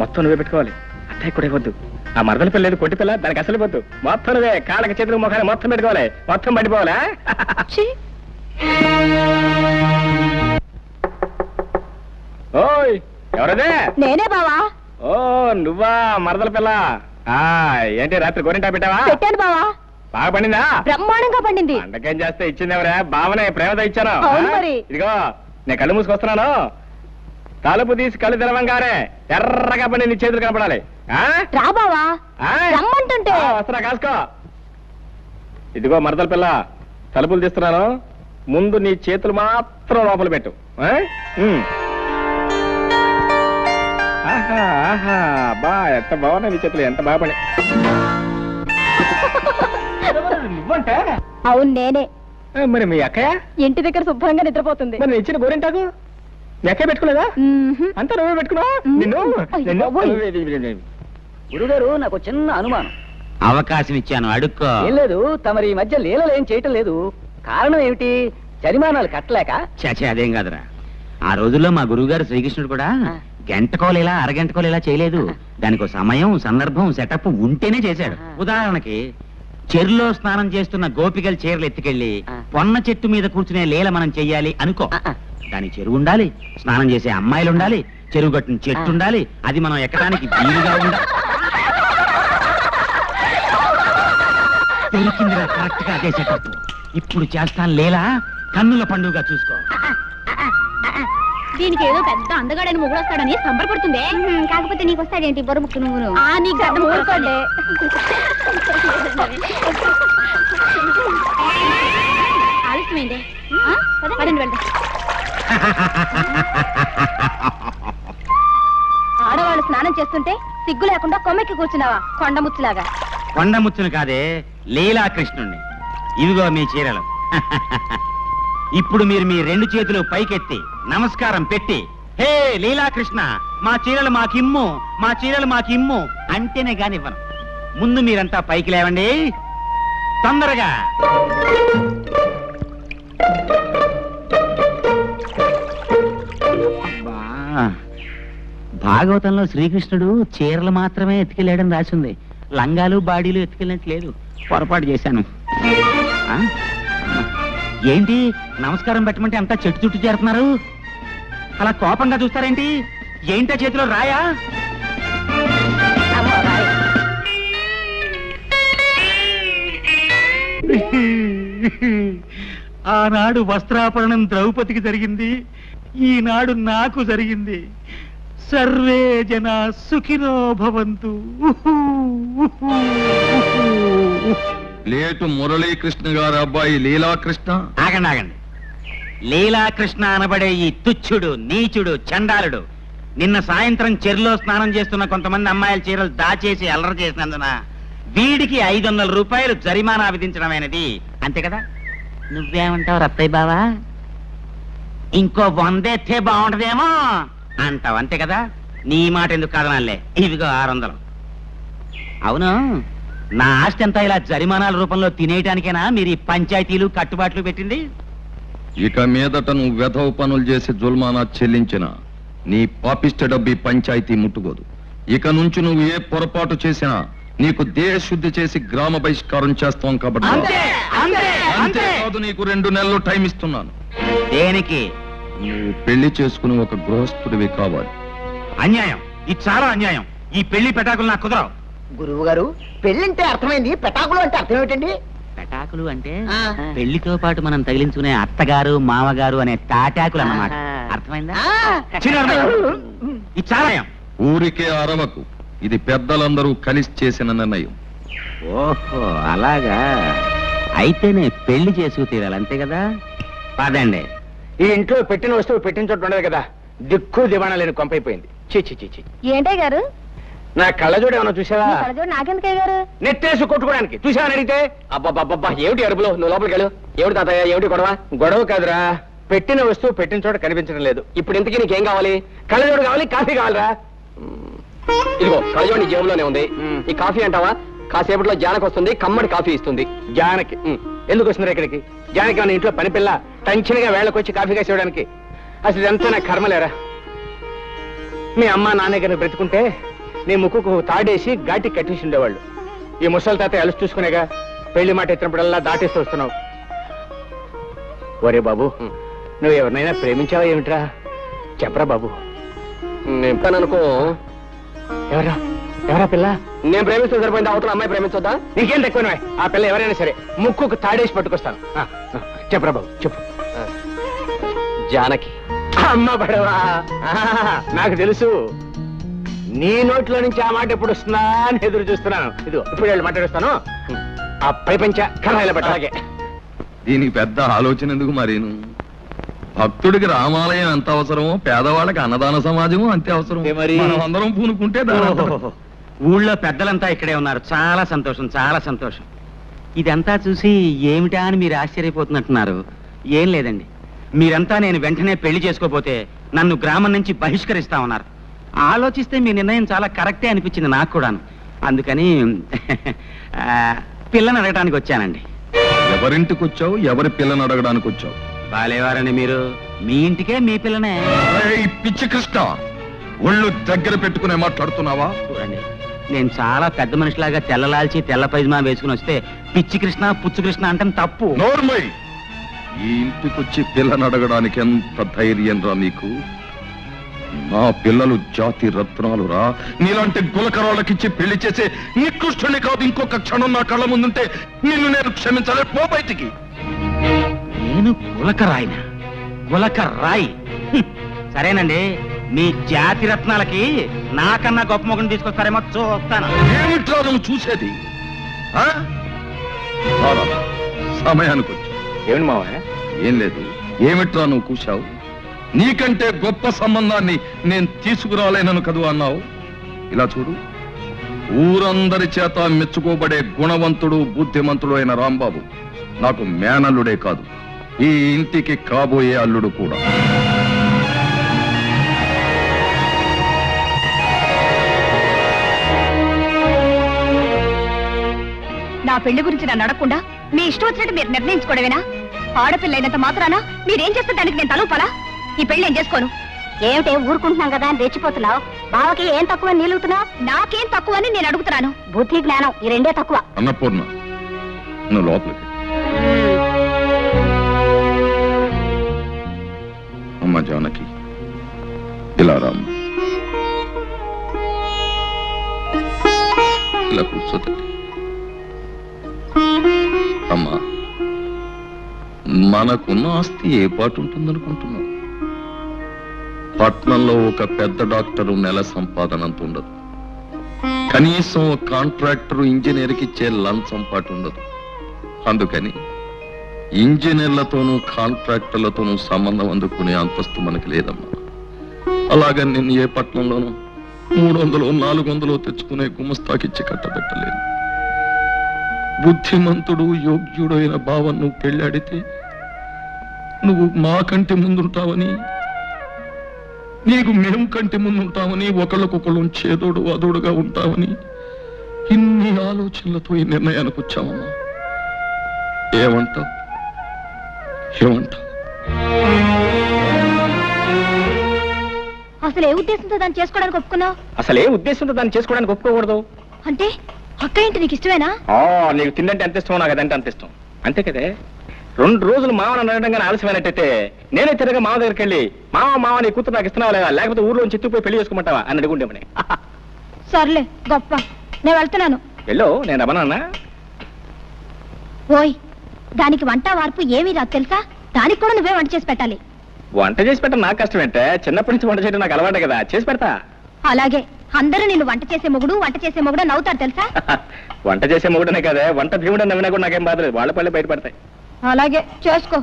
మొత్తం నువ్వే పెట్టుకోవాలి. అత్తయ్య కూడా ఇవ్వద్దు. ఆ మరదల పిల్ల లేదు, కొట్టి పిల్ల, దానికి అసలు ఇవ్వద్దు. మొత్తం నువ్వే కాళ్ళకి చేతులకు మొఖాన్ని మొత్తం పెట్టుకోవాలి. మొత్తం పడిపోవాలా? ఓయ్ ఎవరదే? నేనే బావా. ఓ నువ్వా మరదల పిల్ల? ఏంటి రాత్రి గోరింటా పెట్టావా? పెట్టాను బావా. బాగా పండిందా? బ్రహ్మాండంగా పండింది. అండకేం చేస్తే ఇచ్చింది ఎవరా? బావనే ప్రేమతో ఇచ్చాను. అవును మరి. ఇదిగో నేను కళ్ళు మూసుకొస్తున్నాను. తలుపు తీసి కళ్ళు తెరవంగానే ఎర్రగా పడి నీ చేతులు కనపడాలి. రా బావా, రమ్మంటుంటే. వస్తున్నా, కాసుకో. ఇదిగో మరదల పిల్ల, తలుపులు తీస్తున్నాను. ముందు నీ చేతులు మాత్రం లోపల పెట్టు. ఆహా ఆహా, బా ఎంత బాగున్నాయి నీ చేతులు, ఎంత బాగా పడి. నువ్వంటే? అవును నేనే. మరి మీ అక్కయ్య ఇంటి దగ్గర శుభ్రంగా నిద్రపోతుంది. మరి నేను ఇచ్చిన గోరింటాకు మీ అక్కయ్య పెట్టుకోలేదా? అంతా నువ్వే పెట్టుకున్నావా? గురుగారు, నాకు చిన్న అనుమానం. అవకాశం ఇచ్చాను, అడుక్కో. ఏం లేదు, తమరి ఈ మధ్య లీలలు ఏం చేయటం లేదు. కారణం ఏమిటి? జరిమానాలు కట్టలేక? చచ్చే అదేం కాదురా. ఆ రోజుల్లో మా గురువుగారు శ్రీకృష్ణుడు కూడా గంటకోలేలా అరగంటకోలేలా చేయలేదు. దానికి సమయం, సందర్భం, సెటప్ ఉంటేనే చేశాడు. ఉదాహరణకి చెరులో స్నానం చేస్తున్న గోపికల చీరలు ఎత్తుకెళ్ళి పొన్న చెట్టు మీద కూర్చునే లీల మనం చెయ్యాలి అనుకో. దానికి చెరువు ఉండాలి, స్నానం చేసే అమ్మాయిలు ఉండాలి, చెరువు గట్టున చెట్టు ఉండాలి, అది మనం ఎక్కడానికి వీలుగా ఉండాలి. దొరికిందిరా కరెక్ట్ గా అదే సెటప్. ఇప్పుడు చేస్తాను లీలా, కన్నుల పండుగ చూసుకో. దీనికి ఏదో పెద్ద అందగాడని మొగుడొస్తాడని సంబరపడుతుంది. కాకపోతే నీకు వస్తాడేంటి బొరుముక్కు నువ్వు? ఆలస్యమైందే, పదండి వెళ్దాం. ఆడవాళ్ళు స్నానం చేస్తుంటే సిగ్గు లేకుండా కొమ్మెక్కి కూర్చున్నావా కొండముచ్చులాగా? కొండముచ్చును కాదే, లీలాకృష్ణుణ్ణి. ఇవిగో మీ చీరలు. ఇప్పుడు మీరు మీ రెండు చేతులు పైకెత్తి నమస్కారం పెట్టి, హే లీలాకృష్ణ, మా చీరలు మాకిమ్ము, మా చీరలు మాకిమ్ము అంటేనే కానివ్వను. ముందు మీరంతా పైకి లేవండి, తొందరగా. భాగవతంలో శ్రీకృష్ణుడు చీరలు మాత్రమే ఎత్తుకెళ్ళాడని రాసింది. లంగాలు బాడీలు ఎత్తుకెళ్ళినట్లేదు. పొరపాటు చేశాను. ఏంటి నమస్కారం పెట్టమంటే అంతా చెట్టు చుట్టూ చేరుతున్నారు? అలా కోపంగా చూస్తారేంటి? ఏంటా చేతిలో రాయా? ఆనాడు వస్త్రాపరణం ద్రౌపదికి జరిగింది, ఈనాడు నాకు జరిగింది. సర్వే జన సుఖినో భవంతు. లేటు మురళీకృష్ణ గారు అబ్బాయి లీలాకృష్ణ. ఆగండి ఆగండి. లీలాకృష్ణ అనబడే ఈ తుచ్చుడు, నీచుడు, చండాలుడు నిన్న సాయంత్రం చెరులో స్నానం చేస్తున్న కొంతమంది అమ్మాయిల చీరలు దాచేసి అల్లరి చేసినందున వీడికి 500 రూపాయలు జరిమానా విధించడమైనది. అంతే కదా? నువ్వేమంటావు రత్తయ్య బావా? ఇంకో 100 ఎత్తే బాగుంటదేమో అంటావు, అంతే కదా? నీ మాట ఎందుకు కాదనాలే, ఇవిగో 600. అవును, నా ఆస్తి అంతా ఇలా జరిమానాల రూపంలో తినేయటానికేనా మీరు ఈ పంచాయతీలు కట్టుబాట్లు పెట్టింది? ఇక మీదట నువ్వు వెధవ పనులు చేసి జుల్మానా చెల్లించిన నీ పాపిష్ట డబ్బి పంచాయతీ ముట్టుకోదు. ఇక నుంచి నువ్వు ఏ పొరపాటు చేసినా నీకు దేశశుద్ధి చేసి గ్రామ బహిష్కారం చేస్తాం కాబట్టి అంతేకాదు, నీకు 2 నెలలు టైం ఇస్తున్నాను. దేనికి? నువ్వు పెళ్లి చేసుకుని ఒక గృహస్థుడివి కావాలి. అన్యాయం, ఇది చాలా అన్యాయం. ఈ పెళ్లి పెటాకులు నాకు కుదరవు. గురువు గారు, పెళ్ళంటే అర్థమైంది, పెటాకులు అంటే అర్థం ఏమిటండి? పెటాకులు అంటే పెళ్లితో పాటు మనం తగిలించుకునే అత్తగారు మామగారు అనే తాటాకులు అన్నమాట. అర్థమైందా? ఇది చాలా ఊరికే అరవకు, ఇది పెద్దలందరూ కలిసి చేసిన నిర్ణయం. ఓహో అలాగా, అయితేనే పెళ్లి చేసుకు తీరాలి, అంతే కదా? పదండి. ఈ ఇంట్లో పెట్టిన వస్తువు పెట్టిన చోట ఉండదు కదా, దిక్కు దివాణా లేని కొంపైపోయింది. చీ. ఏంటే గారు? నా కళ్ళజోడు ఏమన్నా చూసావా? నాకెందుకే గారు? నెట్టేసి కొట్టుకోవడానికి చూసావని అడిగితే అబ్బబ్బబ్బబ్బా ఏమిటి అరుపులో? నువ్వు లోపలికి వెళ్ళు. ఏమిటి తాతయ్య, ఏమిటి గొడవ? గొడవ కాదురా, పెట్టిన వస్తువు పెట్టిన చోట కనిపించడం లేదు. ఇప్పుడు ఇంతకీ నీకేం కావాలి? కళ్ళజోడు కావాలి, కాఫీ కావాలరా? ఇదిగో కళ్ళజోడు నీ జేబులోనే ఉంది. ఈ కాఫీ అంటావా? కాసేపట్లో జానకి వస్తుంది, కమ్మడి కాఫీ ఇస్తుంది. జానకి ఎందుకు వస్తున్నారు ఇక్కడికి? జానకి మన ఇంట్లో పని పిల్ల టెన్షన్గా వేళకొచ్చి కాఫీ కాసి ఇవ్వడానికి. అసలు ఇదంతా నా కర్మలేరా. మీ అమ్మ నాన్న గారిని బ్రతుకుంటే నీ ముక్కుకు తాడేసి ఘాటి కట్టేసి ఉండేవాళ్ళు. ఈ ముసలి తాత అలుసు చూసుకునేగా పెళ్లి మాట ఎత్తినప్పుడల్లా దాటేస్తూ వస్తున్నావు. ఒరే బాబు, నువ్వు ఎవరినైనా ప్రేమించావా ఏమిట్రా? చెప్పరా బాబు. నేను అనుకో. ఎవరా పిల్ల? నేను ప్రేమిస్తే సరిపోయింది, అవతల అమ్మాయి ప్రేమించొద్దా? నీకేం తక్కువ. ఆ పిల్ల ఎవరైనా సరే ముక్కుకు తాడేసి పట్టుకొస్తాను. చెప్పరా బాబు, చెప్పు. జానకి. అమ్మ పడవా, నాకు తెలుసు. నీ నోట్లో నుంచి ఆ మాట ఎప్పుడు వస్తుందా అని ఎదురు చూస్తున్నాను. ఇదిగో ఇప్పుడు వెళ్ళి మాట్లాడుస్తాను. ఆ ప్రపంచ కర్రాయిల పట్ట. అలాగే. దీనికి పెద్ద ఆలోచన ఎందుకు మరీను? భక్తుడికి రామాలయం ఎంత అవసరమో పేదవాళ్ళకి అన్నదాన సమాజము అంతే అవసరం. మనం అందరం పూనుకుంటే ఊళ్ళో పెద్దలంతా ఇక్కడే ఉన్నారు. చాలా సంతోషం, చాలా సంతోషం. ఇదంతా చూసి ఏమిటా అని మీరు ఆశ్చర్యపోతున్నట్టున్నారు. ఏం లేదండి, మీరంతా నేను వెంటనే పెళ్లి చేసుకోపోతే నన్ను గ్రామం నుంచి బహిష్కరిస్తా ఉన్నారు. ఆలోచిస్తే మీ నిర్ణయం చాలా కరెక్టే అనిపించింది నాకు కూడాను. అందుకని పిల్లని అడగడానికి వచ్చానండి. ఎవరింటికి వచ్చావు? ఎవరి పిల్లని అడగడానికి వచ్చావు? బాలేవారని మీరు, మీ ఇంటికే మీ పిల్లనే. పిచ్చి కృష్ణ, ఒళ్ళు దగ్గర పెట్టుకునే మాట్లాడుతున్నావా? చూడండి, నేను చాలా పెద్ద మనిషిలాగా తెల్లలాల్చి తెల్ల పైజమా వేసుకుని వస్తే పిచ్చి కృష్ణ పుచ్చు కృష్ణ అంటే తప్పు. నోర్మై, ఈ ఇంటికొచ్చి పిల్లని అడగడానికి ఎంత ధైర్యం రా నీకు? నా పిల్లలు జాతి రత్నాలు రా. నీలాంటి గులకరాళ్ళకిచ్చి పెళ్లి చేసే నికృష్టుని కాదు. ఇంకొక క్షణం నా కళ్ళ ముందుంటే నిన్ను నేను క్షమించలే. పో బయటికి. నేను గులకరాయినా? గులకరాయి? సరేనండి, మీ జాతి రత్నాలకి నాకన్నా గొప్ప మొగుని తీసుకొస్తారేమో చూస్తాను. ఏమిట్రా నువ్వు చూసేది? సమయానికి వచ్చి ఏమిటి మావా? ఏం లేదు. ఏమిట్రా నువ్వు కూర్చావు? నీకంటే గొప్ప సంబంధాన్ని నేను తీసుకురాలేనను కదూ అన్నావు. ఇలా చూడు, ఊరందరి చేత మెచ్చుకోబడే గుణవంతుడు బుద్ధిమంతుడు అయిన రాంబాబు నాకు మేనల్లుడే కాదు, ఈ ఇంటికి కాబోయే అల్లుడు కూడా. నా పెళ్లి గురించి నన్ను అడగకుండా మీ ఇష్టం వచ్చినట్టు మీరు నిర్ణయించుకోవడమేనా? ఆడపిల్లైనంత మాత్రాన మీరేం చేస్తే దానికి నేను తలూపాలా? ఈ పెళ్లి నేను చేసుకోను. ఏమిటే ఊరుకుంటున్నాం కదా అని రెచ్చిపోతున్నావు? బావకి ఏం తక్కువ నిలుగుతున్నావు? నాకేం తక్కువ అని నేను అడుగుతున్నాను. బుద్ధి జ్ఞానం ఈ రెండే తక్కువ. అన్నపూర్ణ, నువ్వు లోపలికి. అమ్మ జానకి, ఇలా రామ్మ. ఇలా కూర్చోదండి. అమ్మా, మనకున్న ఆస్తి ఏ పాటు ఉంటుందనుకుంటున్నావు? పట్నంలో ఒక పెద్ద డాక్టరు నెల సంపాదన అంత ఉండదు. కనీసం ఒక కాంట్రాక్టరు ఇంజనీర్కి ఇచ్చే లంచం పాటు ఉండదు. అందుకని ఇంజనీర్లతోనూ కాంట్రాక్టర్లతోనూ సంబంధం అందుకునే అంతస్తు మనకి లేదమ్మా. అలాగని నేను ఏ పట్నంలోనూ 300 400 తెచ్చుకునే గుమస్తాకిచ్చి కట్టబెట్టలేదు. బుద్ధిమంతుడు యోగ్యుడైన భావం నువ్వు పెళ్ళాడితే నువ్వు మా కంటి ముందుంటావని, నీకు మేము కంటి ముందుంటామని, ఒకళ్ళకొకళ్ళు చేదోడు అదోడుగా ఉంటామని ఇన్ని ఆలోచనలతో ఈ నిర్ణయానికి వచ్చామమ్మా. ఏమంటావు? అసలు ఏ ఉద్దేశంతో దాన్ని చేసుకోవడానికి ఒప్పుకున్నావు? అసలు ఏ ఉద్దేశంతో దాన్ని చేసుకోవడానికి ఒప్పుకోకూడదు అంటే అక్క ఏంటి నీకు ఇష్టమేనా? నీకు తిండంటే ఎంత ఇష్టమో నాకు అదంటే అంత ఇష్టం. అంతే కదే. 2 రోజులు మామని అనడంగానే ఆలస్యమైనట్టయితే నేనే తిరగా మామ దగ్గరికి వెళ్ళి మామ నీ కూతురు నాకు ఇస్తున్నావా లేదా, లేకపోతే ఊర్లో చెట్టుకుపోయి పెళ్లి చేసుకోమంటావా అని అడుగుండేమని. సర్లే గొప్ప, నేను వెళ్తున్నాను. వెళ్ళు, నేను రమణన్నా. ఓయ్, దానికి వంట వార్పు ఏమీ రాదు తెలుసా? దానికి కూడా నువ్వే వంట చేసి పెట్టాలి. వంట చేసి పెట్టడం నాకు కష్టం ఏంటే, చిన్నప్పటి నుంచి వంట చేయడం నాకు అలవాటే కదా, చేసి పెడతా. అలాగే అందరూ నిన్ను వంట చేసే మొగుడు నవ్వుతారు తెలుసా? వంట చేసే మొగుడనే కదా, వంట భీముడు నవ్వినా కూడా నాకేం బాధలేదు, వాళ్ళ పల్లె బయటపడతాయి. అలాగే చేసుకో.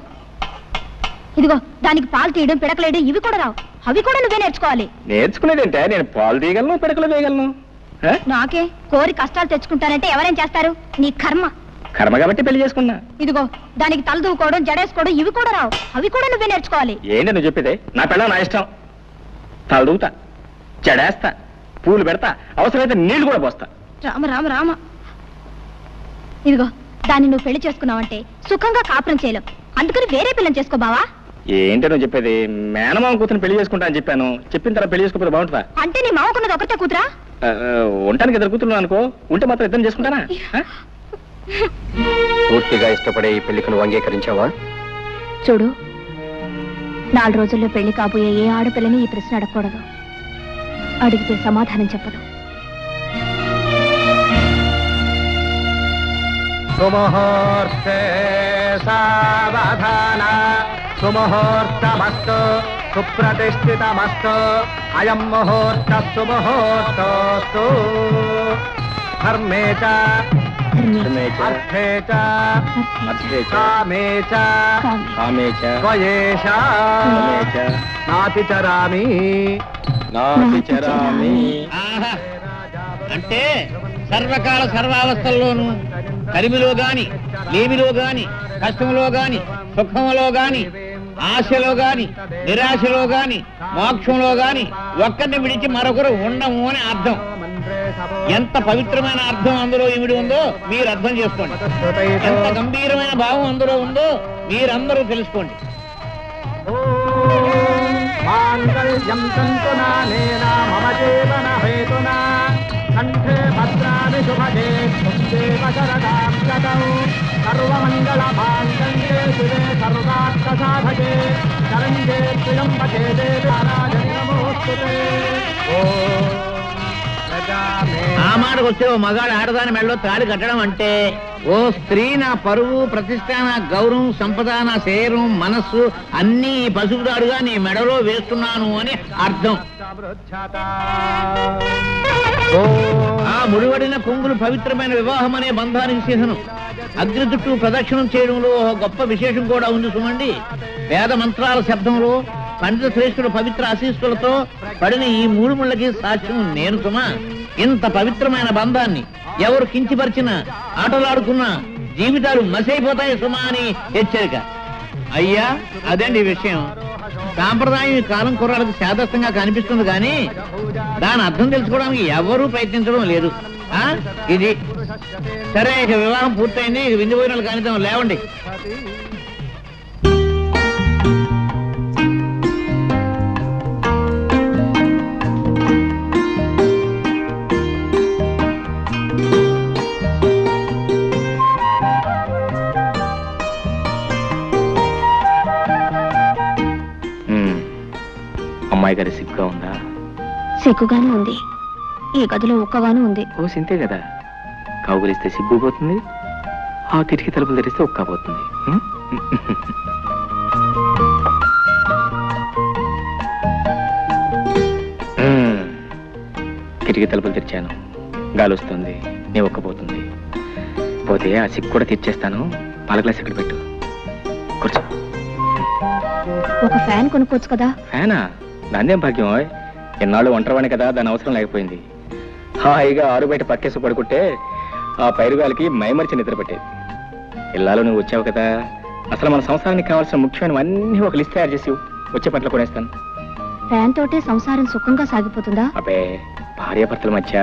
ఇదిగో దానికి పాలు తీయడం, పిడకలేయడం ఇవి కూడా రావు, అవి కూడా నువ్వే నేర్చుకోవాలి. నేర్చుకునేదంటే నేను పాలు తీయగలను, పిడకలు వేయగలను. నాకే కోరి కష్టాలు తెచ్చుకుంటానంటే ఎవరేం చేస్తారు? నీ కర్మ. కర్మ కాబట్టి పెళ్లి చేసుకున్నా. ఇదిగో దానికి తల దూకోవడం, జడేసుకోవడం ఇవి కూడా రావు, అవి కూడా నువ్వే నేర్చుకోవాలి. ఏంటి నువ్వు చెప్పేది? నా పిల్ల నా ఇష్టం. తల దూతా, జడేస్తా, పూలు పెడతా, అవసరమైతే నీళ్లు కూడా పోస్తా. రామ రామ రామ. ఇదిగో దాన్ని నువ్వు పెళ్లి చేసుకున్నావంటే సుఖంగా కాపురం చేయలేవు, అందుకని వేరే పిల్లని చేసుకో బావా. ఏంటి నువ్వు చెప్పేది? మేనమామ కూతురు పెళ్లి చేసుకుంటా అని చెప్పాను, చెప్పిన తర్వాత పెళ్లి చేసుకోకపోతే బాగుంటుందా? అంటే నీ మామకున్నది ఒకటే కూతురా? ఉండటానికి 2 కూతురు అనుకో, ఉంటే మాత్రం ఇద్దరు చేసుకుంటానా? పూర్తిగా ఇష్టపడే ఈ పెళ్లికి నువ్వు అంగీకరించావా? చూడు, 4 రోజుల్లో పెళ్లి కాబోయే ఏ ఆడపిల్లని ఈ ప్రశ్న అడగకూడదు. అడిగితే సమాధానం చెప్పదు. సుముహూర్తే సావధాన, సుముహూర్తమస్తు, సుప్రతిష్ఠితమస్తు, అయం ముహూర్త సుముహూర్తోస్తు. ధర్మే చ అర్థే చ కామే చ త్వయేష నాతిచరామి. అంటే సర్వకాల సర్వావస్థల్లోనూ కలిమిలో గాని, లేమిలో గాని, కష్టంలో గాని, సుఖంలో గాని, ఆశలో గాని, నిరాశలో గాని, మోక్షంలో గాని ఒక్కరిని విడిచి మరొకరు ఉండము అని అర్థం. ఎంత పవిత్రమైన అర్థం అందులో ఇమిడి ఉందో మీరు అర్థం చేసుకోండి. ఎంత గంభీరమైన భావం అందులో ఉందో మీరందరూ తెలుసుకోండి. మాంగళ్యం తంతునానేన మమ జీవన హేతునా, కంఠే భద్రాని శుభగే దేవ శరదాం శతం. సర్వమంగళ మాంగళ్యే శివే సర్వార్థ సాధకే, శరణ్యే త్ర్యంబకే దేవి నారాయణి నమోస్తుతే. ఆ మాటకు వస్తే ఓ మగాడు ఆడదాని మెడలో తాళి కట్టడం అంటే, ఓ స్త్రీ నా పరువు, ప్రతిష్ట, నా గౌరవం, సంపద, నా శరీరం, మనస్సు అన్నీ ఈ పసుపుదారుగా నీ మెడలో వేస్తున్నాను అని అర్థం. ఆ ముడివడిన కొంగులు పవిత్రమైన వివాహం అనే బంధానికి చిహ్నం. అగ్ని చుట్టూ ప్రదక్షిణం చేయడంలో ఒక గొప్ప విశేషం కూడా ఉంది సుమండి. వేద మంత్రాల శబ్దంలో పండిత శ్రేష్ఠుడు పవిత్ర ఆశీస్సులతో పడిన ఈ 3 ముళ్ళకి సాక్ష్యం నేను సుమా. ఇంత పవిత్రమైన బంధాన్ని ఎవరు కించిపరిచినా, ఆటలాడుకున్నా జీవితాలు మసైపోతాయి సుమా అని హెచ్చరిక. అయ్యా అదండి విషయం. సాంప్రదాయం ఈ కాలం కుర్రాళ్ళకి శాదస్తంగా కనిపిస్తుంది కానీ దాని అర్థం తెలుసుకోవడానికి ఎవరూ ప్రయత్నించడం లేదు. ఇది సరే, ఇక వివాహం పూర్తయింది, ఇక విందు భోజనాలు కానిద్దాం, లేవండి. అమ్మాయి గారి సిగ్గుగా ఉందా? సిగ్గుగానే ఉంది, ఈ గదిలో ఒక్కగాను ఉంది. ఓ సింతే కదా, కౌగులిస్తే సిగ్గు పోతుంది, ఆ కిటికీ తలుపులు తెరిస్తే ఒక్క పోతుంది. కిటికీ తలుపులు తెరిచాను, గాలి వస్తుంది, నీ ఒక్కపోతుంది. పోతే ఆ సిగ్గు కూడా తెచ్చేస్తాను. పాల గ్లాస్ ఇక్కడ పెట్టు, కూర్చో. ఒక ఫ్యాన్ కొనుక్కోవచ్చు కదా? ఫ్యానా? దాన్నేం భాగ్యం. ఎన్నాళ్ళు ఒంటరివాణి కదా, దాని అవసరం లేకపోయింది. హాయిగా ఆరు బయట పక్కేసి పడుకుంటే ఆ పైరుగాలికి మైమరిచి నిద్ర పట్టేది. ఇల్లాలో నువ్వు వచ్చావు కదా, అసలు మన సంసారానికి కావాల్సిన ముఖ్యమైనవన్నీ ఒక లిస్ట్ తయారు చేసి వచ్చే పట్ల కొనేస్తాను. ఫ్యాన్ తోటే సంసారం సుఖంగా సాగిపోతుందా? అబ్బే, భార్యాభర్తల మధ్య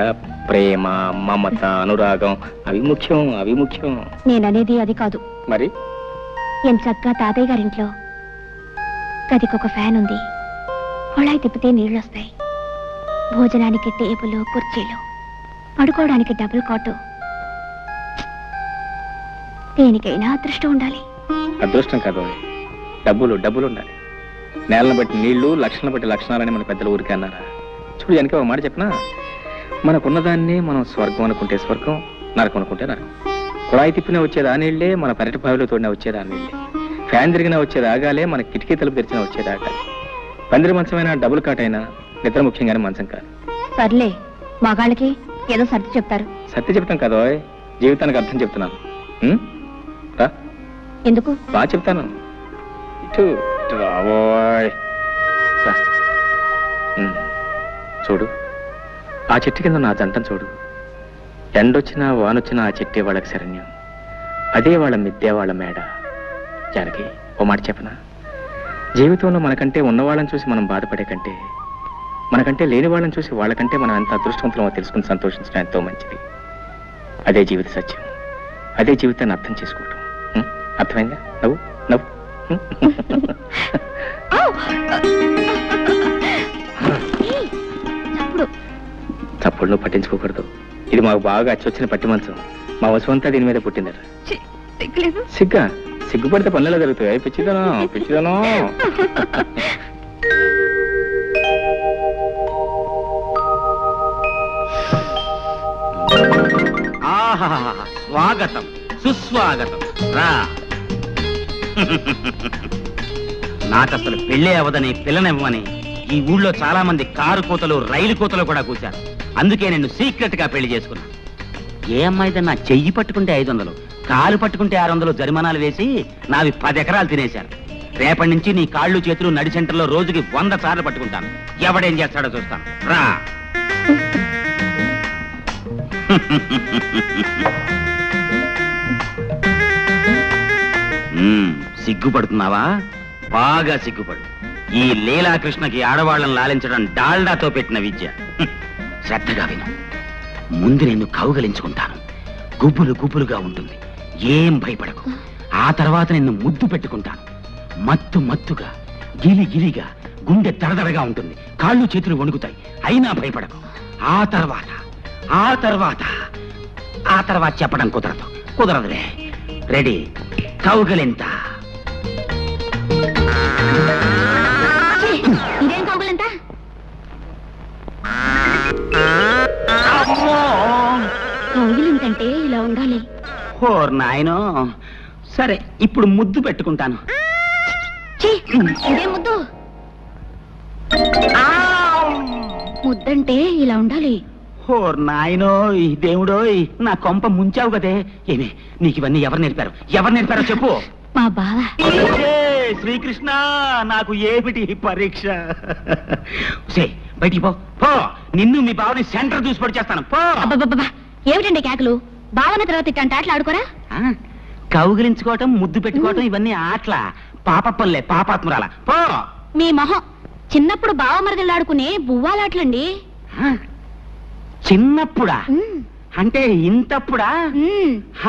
ప్రేమ, మమత, అనురాగం అవి ముఖ్యం. నేననేది అది కాదు. మరి ఏం చక్కగా తాతయ్య గారింట్లో గదికొక ఫ్యాన్ ఉంది, కొళాయి తిప్పితే నీళ్ళొస్తాయి, భోజనానికి టేబుల్, కుర్చీలు, పడుకోవడానికి డబుల్ కాటు. దేనికైనా అదృష్టం ఉండాలి. అదృష్టం కాదు, డబ్బులు ఉండాలి. నేలను బట్టి నీళ్లు, లక్షణం బట్టి లక్షణాలని మన పెద్దలు ఊరికే అన్నారా? చూడు, వెనక ఒక మాట చెప్పనా, మనకున్నదాన్ని మనం స్వర్గం అనుకుంటే స్వర్గం, నరకం అనుకుంటే నరకం. కుళాయి తిప్పినా వచ్చేది ఆ నీళ్లే, మన పెరటి బావిలో తోడినా వచ్చేది ఆ నీళ్లే. ఫ్యాన్ తిరిగినా వచ్చేది ఆగాలే, మన కిటికీ తలుపు తెరిచినా వచ్చేది ఆగాలి. పందిరి మంచమైనా డబుల్ కాటైనా నిద్ర ముఖ్యంగానే మంచం కాదు. సర్లే, మగాళ్ళకి ఏదో సర్ది చెప్తారు. సత్య చెప్తాం కదా, జీవితానికి అర్థం చెప్తున్నాను. రా, ఎందుకు? బాగా చెప్తాను. ఇటు రావోయ్. చూడు, ఆ చెట్టు కింద నా జంటను చూడు. ఎండొచ్చినా వానొచ్చినా ఆ చెట్టే వాళ్ళకి శరణ్యం, అదే వాళ్ళ మిద్దే, వాళ్ళ మేడ. జానకి, ఓ మాట చెప్పనా, జీవితంలో మనకంటే ఉన్నవాళ్ళని చూసి మనం బాధపడే కంటే, మనకంటే లేని వాళ్ళని చూసి వాళ్ళకంటే మనం ఎంత అదృష్టవంతులమో తెలుసుకుని సంతోషించడం ఎంతో మంచిది. అదే జీవిత సత్యం, అదే జీవితాన్ని అర్థం చేసుకోవటం. అర్థమైందా? నవ్వు. చప్పుడు నువ్వు పట్టించుకోకూడదు. ఇది మాకు బాగా అచ్చొచ్చిన పట్టి మంచం. మా వసువంతా దీని మీద పుట్టిందట. సిగ్గుపడితే పనులలో జరుగుతాయి. పిచ్చిదనం. స్వాగతం, సుస్వాగతం. రా. నాకసలు పెళ్ళే అవదని, పిల్లనివ్వని ఈ ఊళ్ళో చాలా మంది కారు కోతలు, రైలు కోతలు కూడా కూర్చారు. అందుకే నేను సీక్రెట్ గా పెళ్లి చేసుకున్నా. ఏ అమ్మాయితో నా చెయ్యి పట్టుకుంటే 500, కాలు పట్టుకుంటే 600 జరిమానాలు వేసి నావి 10 ఎకరాలు తినేశారు. రేపటి నుంచి నీ కాళ్ళు చేతులు నడి సెంటర్లో రోజుకి 100 సార్లు పట్టుకుంటాను. ఎవడేం చేస్తాడో చూస్తాను. రా. సిగ్గుపడుతున్నావా? బాగా సిగ్గుపడు. ఈ లీలాకృష్ణకి ఆడవాళ్ళని లాలించడం డాల్డాతో పెట్టిన విద్య. శ్రద్ధగా విను. ముందు నేను కౌగలించుకుంటాను. గుబ్బులుగా ఉంటుంది. ఏం భయపడకు. ఆ తర్వాత నిన్ను ముద్దు పెట్టుకుంటాను. మత్తుగా, గిలిగా, గుండె దడదడగా ఉంటుంది. కాళ్ళు చేతులు వణుకుతాయి. అయినా భయపడకు. ఆ తర్వాత చెప్పడం కుదరదులే. రెడీ? కౌగలింత. ఇదేం కౌగులంతా? కౌగులింతంటే ఇలా ఉండాలి. ఓర్ నాయనో. సరే, ఇప్పుడు ముద్దు పెట్టుకుంటాను. ఇదే ముద్దు? ముద్దంటే ఇలా ఉండాలి. ఓర్ నాయనో, ఈ దేవుడోయ్, నా కొంప ముంచావు కదే. ఏమే, నీకు ఇవన్నీ ఎవరు నేర్పారో చెప్పు. మా బావ. శ్రీకృష్ణ, నాకు ఏమిటి పరీక్ష? బయటికి పో. నిన్ను మీ బావని సెంటర్ చూసి పడి చేస్తాను. పో. ఏమిటండి కేకలు? బావన తర్వాత ఇట్లాంటి ఆటలు ఆడుకోరా? కౌగిలించుకోవటం, ముద్దు పెట్టుకోవటం ఇవన్నీ ఆటల. పాపప్పలే, పాపాత్మురాల. పో. మీ మొహం. చిన్నప్పుడు బావ మరదలు ఆడుకునే బువ్వాలాటలండి. చిన్నప్పుడా? అంటే ఇంతప్పుడా?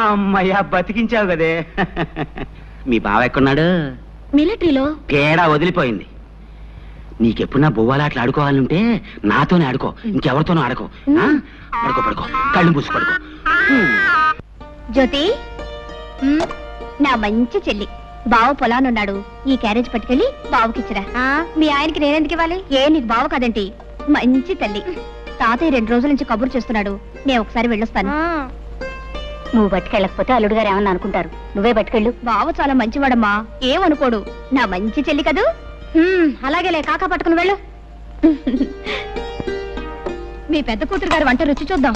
అమ్మయ్యా, బతికించావు కదే. మీ బావ ఎక్కడున్నాడు? మిలిటరీలో. తేడా వదిలిపోయింది. నీకెప్పుడన్నా బొవ్వాలాట్లు ఆడుకోవాలంటే నాతోనే ఆడుకో, ఇంకెవరితోనూ ఆడుకో. పడుకో, కళ్ళు మూసి పడుకో. జ్యోతి, నా మంచి చెల్లి. బావ పొలానున్నాడు. ఈ క్యారేజ్ పట్టుకెళ్ళి బావకిచ్చిరా. మీ ఆయనకి నేనెందుకు ఇవ్వాలి? నీకు బావ కదంటి. మంచి తల్లి. తాతయ్య 2 రోజుల నుంచి కబురు చేస్తున్నాడు. నేను ఒకసారి వెళ్ళొస్తాను. నువ్వు పట్టుకెళ్ళకపోతే అల్లుడు గారు ఏమన్నా అనుకుంటారు. నువ్వే పట్టుకెళ్ళు. బావ చాలా మంచివాడమ్మా, ఏమనుకోడు. నా మంచి చెల్లి కదూ. అలాగేలే, కాకా పట్టుకుని వెళ్ళు. మీ పెద్ద కూతురు గారు వంట రుచి చూద్దాం.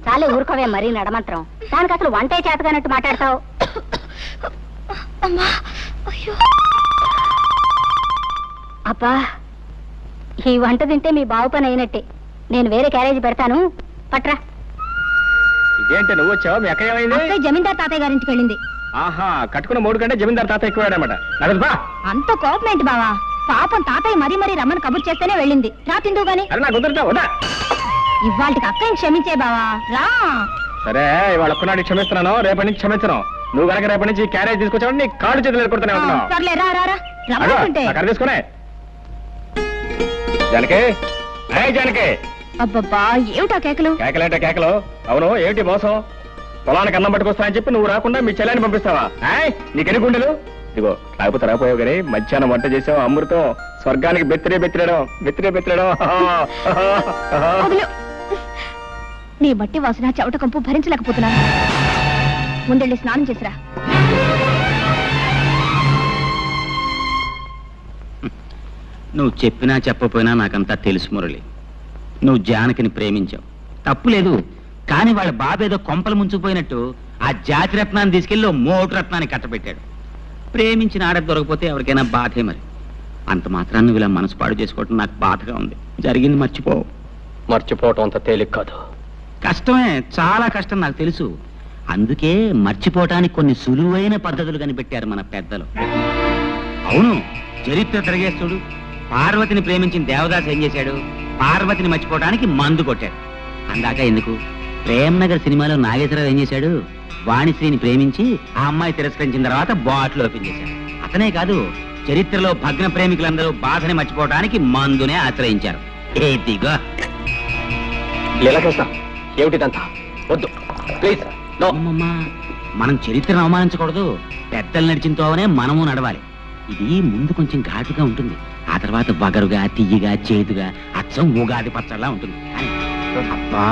చాలే, ఊరుకోవే మరీ నడమంత్రం. దానికి అసలు వంటే చేతగానట్టు మాట్లాడతావు. అబ్బా, ఈ వంట తింటే మీ బావు పని అయినట్టే. నేను వేరే క్యారేజీ పెడతాను, పట్రా. ఇదేంటి నువ్వు వచ్చావు? మీ అక్క ఏమైంది? అక్కయ్య జమీందార్ తాతయ్య గారింటికి వెళ్ళింది. ఆహా, కట్టుకున్న మూడు కంటే జమీందార్ తాత ఎక్కువాడనమాట. బా అంత కోపం ఏంటి బావా? పాపం తాతయ్య మరీ రమ్మని కబుర్ చేస్తేనే వెళ్ళింది. రా తిందువు గాని. అరే నాకు కుదరతా వదా. ఇవాళకి అక్కయ్యని క్షమించే బావా, రా. సరే, ఇవాళ ఒక్కనాడు క్షమిస్తున్నాను, రేపటి నుంచి క్షమించను. నువ్వు కనుక రేపటి నుంచి క్యారేజ్ తీసుకొచ్చావు నీ కాళ్ళు చేతులు ఎదుర్కొడుతూనే ఉంటున్నావు. సర్లే, రా రా రా. రమ్మంటుంటే. కర్ర తీసుకునే జానకి. జానకి, అబ్బబ్బా, ఏమిటా కేకలు? కేకలేంటే కేకలు? అవును, ఏమిటి మోసం? పొలానికి అన్నం పట్టుకొస్తానని చెప్పి నువ్వు రాకుండా మీ చెల్లాన్ని పంపిస్తావా? నీకెన్ని గుండెలు? ఇదిగో లేకపోతే రాపోయావు కానీ మధ్యాహ్నం వంట చేసావు అమృతం. స్వర్గానికి బెత్తిరేయడం. నీ మట్టి వాసన చెవట కంపు భరించలేకపోతున్నాను. ముందెళ్ళి స్నానం చేసిరా. నువ్వు చెప్పినా చెప్పపోయినా నాకంతా తెలుసు మురళి. నువ్వు జానకిని ప్రేమించావు, తప్పు లేదు. కానీ వాళ్ళ బాబేదో కొంపలు ముంచుకుపోయినట్టు ఆ జాతి రత్నాన్ని తీసుకెళ్ళి మోటు రత్నాన్ని కట్టబెట్టాడు. ప్రేమించిన ఆడ దొరకపోతే ఎవరికైనా బాధే. మరి అంత మాత్రాన్ని నువ్వు ఇలా మనసు పాడు చేసుకోవటం నాకు బాధగా ఉంది. జరిగింది మర్చిపోవు. మర్చిపోవటం అంత తేలిక కాదు. కష్టమే, చాలా కష్టం నాకు తెలుసు. అందుకే మర్చిపోవటానికి కొన్ని సులువైన పద్ధతులు కనిపెట్టారు మన పెద్దలు. అవును, చరిత్ర తిరగేస్తుడు. పార్వతిని ప్రేమించిన దేవదాస్ ఏం చేశాడు? పార్వతిని మర్చిపోవడానికి మందు కొట్టాడు. అందాక ఎందుకు, ప్రేమ్నగర్ సినిమాలో నాగేశ్వరరావు ఏం చేశాడు? వాణిశ్రీని ప్రేమించి ఆ అమ్మాయి తిరస్కరించిన తర్వాత బాటిల్ ఓపెన్ చేశాడు. అతనే కాదు, చరిత్రలో భగ్న ప్రేమికులందరూ బాధని మర్చిపోవడానికి మందునే ఆశ్రయించారు. ఏదిగో లీలాకృష్ణ, ఏమిటిదంతా? వద్దు ప్లీజ్. మనం చరిత్రను అవమానించకూడదు. పెద్దలు నడిచిన తోవనే మనము నడవాలి. ఇది ముందు కొంచెం ఘాటుగా ఉంటుంది, ఆ తర్వాత బగరుగా తియ్యగా చేదుగా అచ్చం ఉగాది పచ్చడిలా ఉంటుంది. అబ్బా,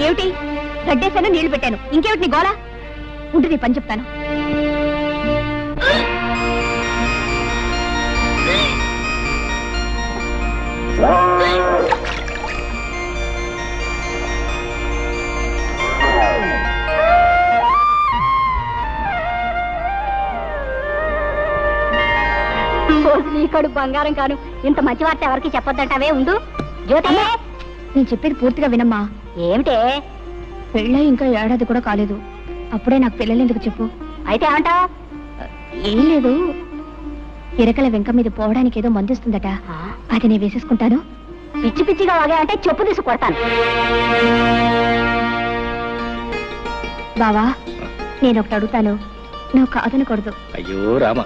ఏమిటి? గడ్డేశాను, నీళ్లు పెట్టాను. ఇంకేమిటి నీ గోళ? ఉంటే నీ పని చెప్తాను. నీకడు బంగారం కాను. ఇంత మంచి వార్త ఎవరికి చెప్పొద్దంటావే. ఉండు జ్యోతి, నేను చెప్పేది పూర్తిగా వినమ్మా. ఏమిటే? పెళ్ళై ఇంకా ఏడాది కూడా కాలేదు, అప్పుడే నాకు పిల్లలు ఎందుకు చెప్పు. అయితే ఏమంటావు? ఏం లేదు, ఇరకల వెంక మీద పోవడానికి ఏదో మందిస్తుందట, అది నేను వేసేసుకుంటాను. పిచ్చి పిచ్చిగా వాగా అంటే చెప్పు తీసి కొడతాను. బావా, నేను ఒకటి అడుగుతాను, నువ్వు కాదనకూడదు. అయ్యో రామ,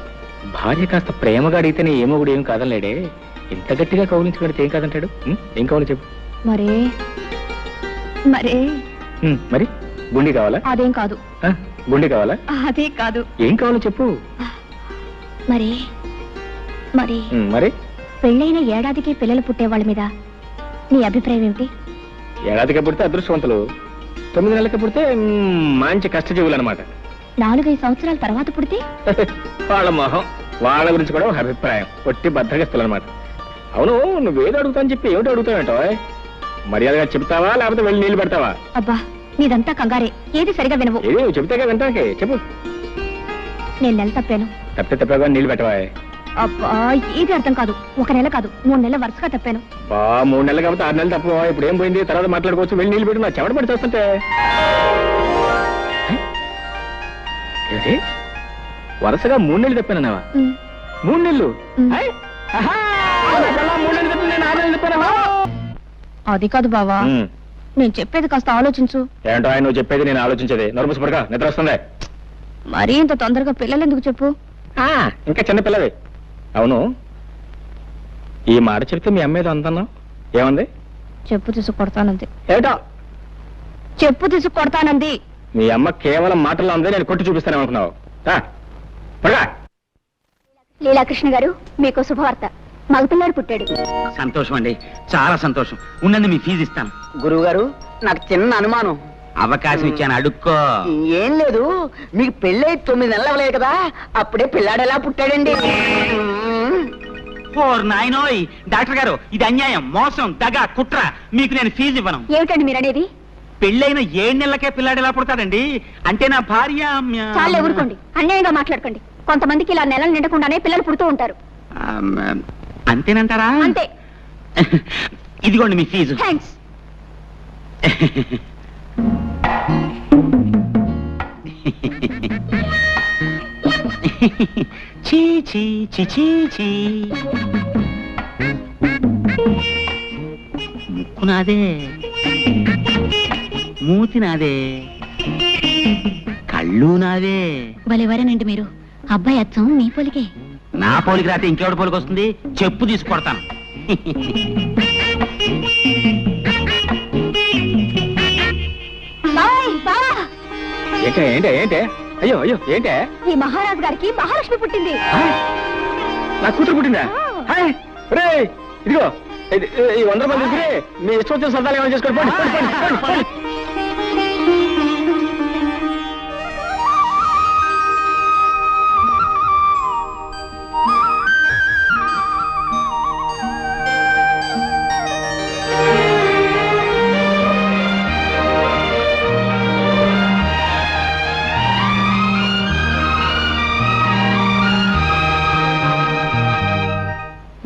భార్య కాస్త ప్రేమగా అడిగితేనే ఏమో కూడా ఏం కాదనలేడే. ఇంత గట్టిగా కౌలించుకుంటే ఏం కాదంటాడు? ఏం కావాలి చెప్పు. మరే మరే మరి గుండి కావాలా? అదేం కాదు. గుండి కావాలా? అదే కాదు. ఏం కావాలో చెప్పు. మరి మరి మరి పెళ్ళైన ఏడాదికి పిల్లలు పుట్టే వాళ్ళ మీద నీ అభిప్రాయం ఏమిటి? ఏడాదికి పుడితే అదృష్టవంతులు, 9 నెలలకి పుడితే మంచి కష్టజీవులు అనమాట. 4-5 సంవత్సరాల తర్వాత పుడితే వాళ్ళ మొహం, వాళ్ళ గురించి కూడా ఒక అభిప్రాయం. ఒట్టి బద్దగస్తులు అనమాట. అవును, నువ్వేదో అడుగుతావని చెప్పి ఏమిటి అడుగుతావేంటో? మర్యాదగా చెప్తావా లేకపోతే వెళ్ళి నీళ్ళు పెడతావా? అబ్బా, నీదంతా కంగారే, ఏది సరిగా వినవు. ఏది నువ్వు చెప్తాగా వింటాకే చెప్పు. నేను నెల తప్పాను. తప్పగా నీళ్ళు పెట్టవా? అబ్బా, ఏది అర్థం కాదు. 1 నెల కాదు, 3 నెలల వరుసగా తప్పాను. 3 నెలలు కాబట్టి 6 నెలలు తప్ప. ఇప్పుడు ఏం పోయింది, తర్వాత మాట్లాడుకోవచ్చు. వెళ్ళి నీళ్ళు పెట్టు. నా చెమట పడి చేస్తుంటే ఏంటి వరుసగా 3 నెలలు తప్పానన్నావా? 3 నెలలు? 3 నెలలు తప్పి నేను 6 నెలలు తప్పానా? అది కాదు బావా, నేను చెప్పేది కాస్త ఆలోచించు. ఏంటో ఆయన నువ్వు చెప్పేది నేను ఆలోచించేది. నోరుమూసి పడక, నిద్ర వస్తుంది. మరీ ఇంత తొందరగా పిల్లలు ఎందుకు చెప్పు. ఇంకా చిన్న పిల్లవి. అవును, ఈ మాట చెప్తే మీ అమ్మేదో అంతన్నావు, ఏమంది? చెప్పు తీసు కొడతానంది. ఏటో చెప్పు తీసు కొడతానంది. మీ అమ్మ కేవలం మాటల్లో ఉంది, నేను కొట్టి చూపిస్తాను అనుకున్నావు. లీలాకృష్ణ గారు, మీకు శుభవార్త. మగపిల్లాడు పుట్టాడు. సంతోషం అండి, చాలా సంతోషం. ఉండండి, మీ ఫీజు ఇస్తాను. గురువు గారు, నాకు చిన్న అనుమానం. అవకాశం ఇచ్చాను, అడుక్కో. ఏం లేదు, మీకు పెళ్ళై 9 నెలలు అవ్వలేదు కదా, అప్పుడే పిల్లాడు ఎలా పుట్టాడండి? ఓర్ నాయనోయ్, డాక్టర్ గారు, ఇది అన్యాయం, మోసం, దగ, కుట్ర. మీకు నేను ఫీజు ఇవ్వను. ఏమిటండి మీరు అనేది? పెళ్ళైన 7 నెలలకే పిల్లాడు ఎలా పుడతాడండి? అంటే నా భార్య. చాలా ఊరుకోండి, అన్యాయంగా మాట్లాడకండి. కొంతమందికి ఇలా నెలలు నిండకుండానే పిల్లలు పుడుతూ ఉంటారు. అంతేనంటారా? అంతే. ఇదిగోండి మీ ఫీజు. థ్యాంక్స్. చీ చీ చీ చీ చీ. ముక్కు నాదే, మూతి నాదే, కళ్ళు నాదే. భలేవారేనండి మీరు. అబ్బాయి అచ్చం మీ పోలికే. నా పోలికి రాతే ఇంకెవడి పోలికి వస్తుంది? చెప్పు తీసుకొడతాను. ఏంటే ఏంటే ఏంటే? అయ్యో అయ్యో ఏంటే? ఈ మహారాజు గారికి మహాలక్ష్మి పుట్టింది. నా కూతురు పుట్టిందా? హాయ్ రే, ఇదిగో ఈ 100 రూపాయలు తీసుకుని మీ ఇష్టం వచ్చిన సరదాలు ఏమైనా చేసుకోండి. పోండి, పోండి, పోండి, పోండి, పోండి.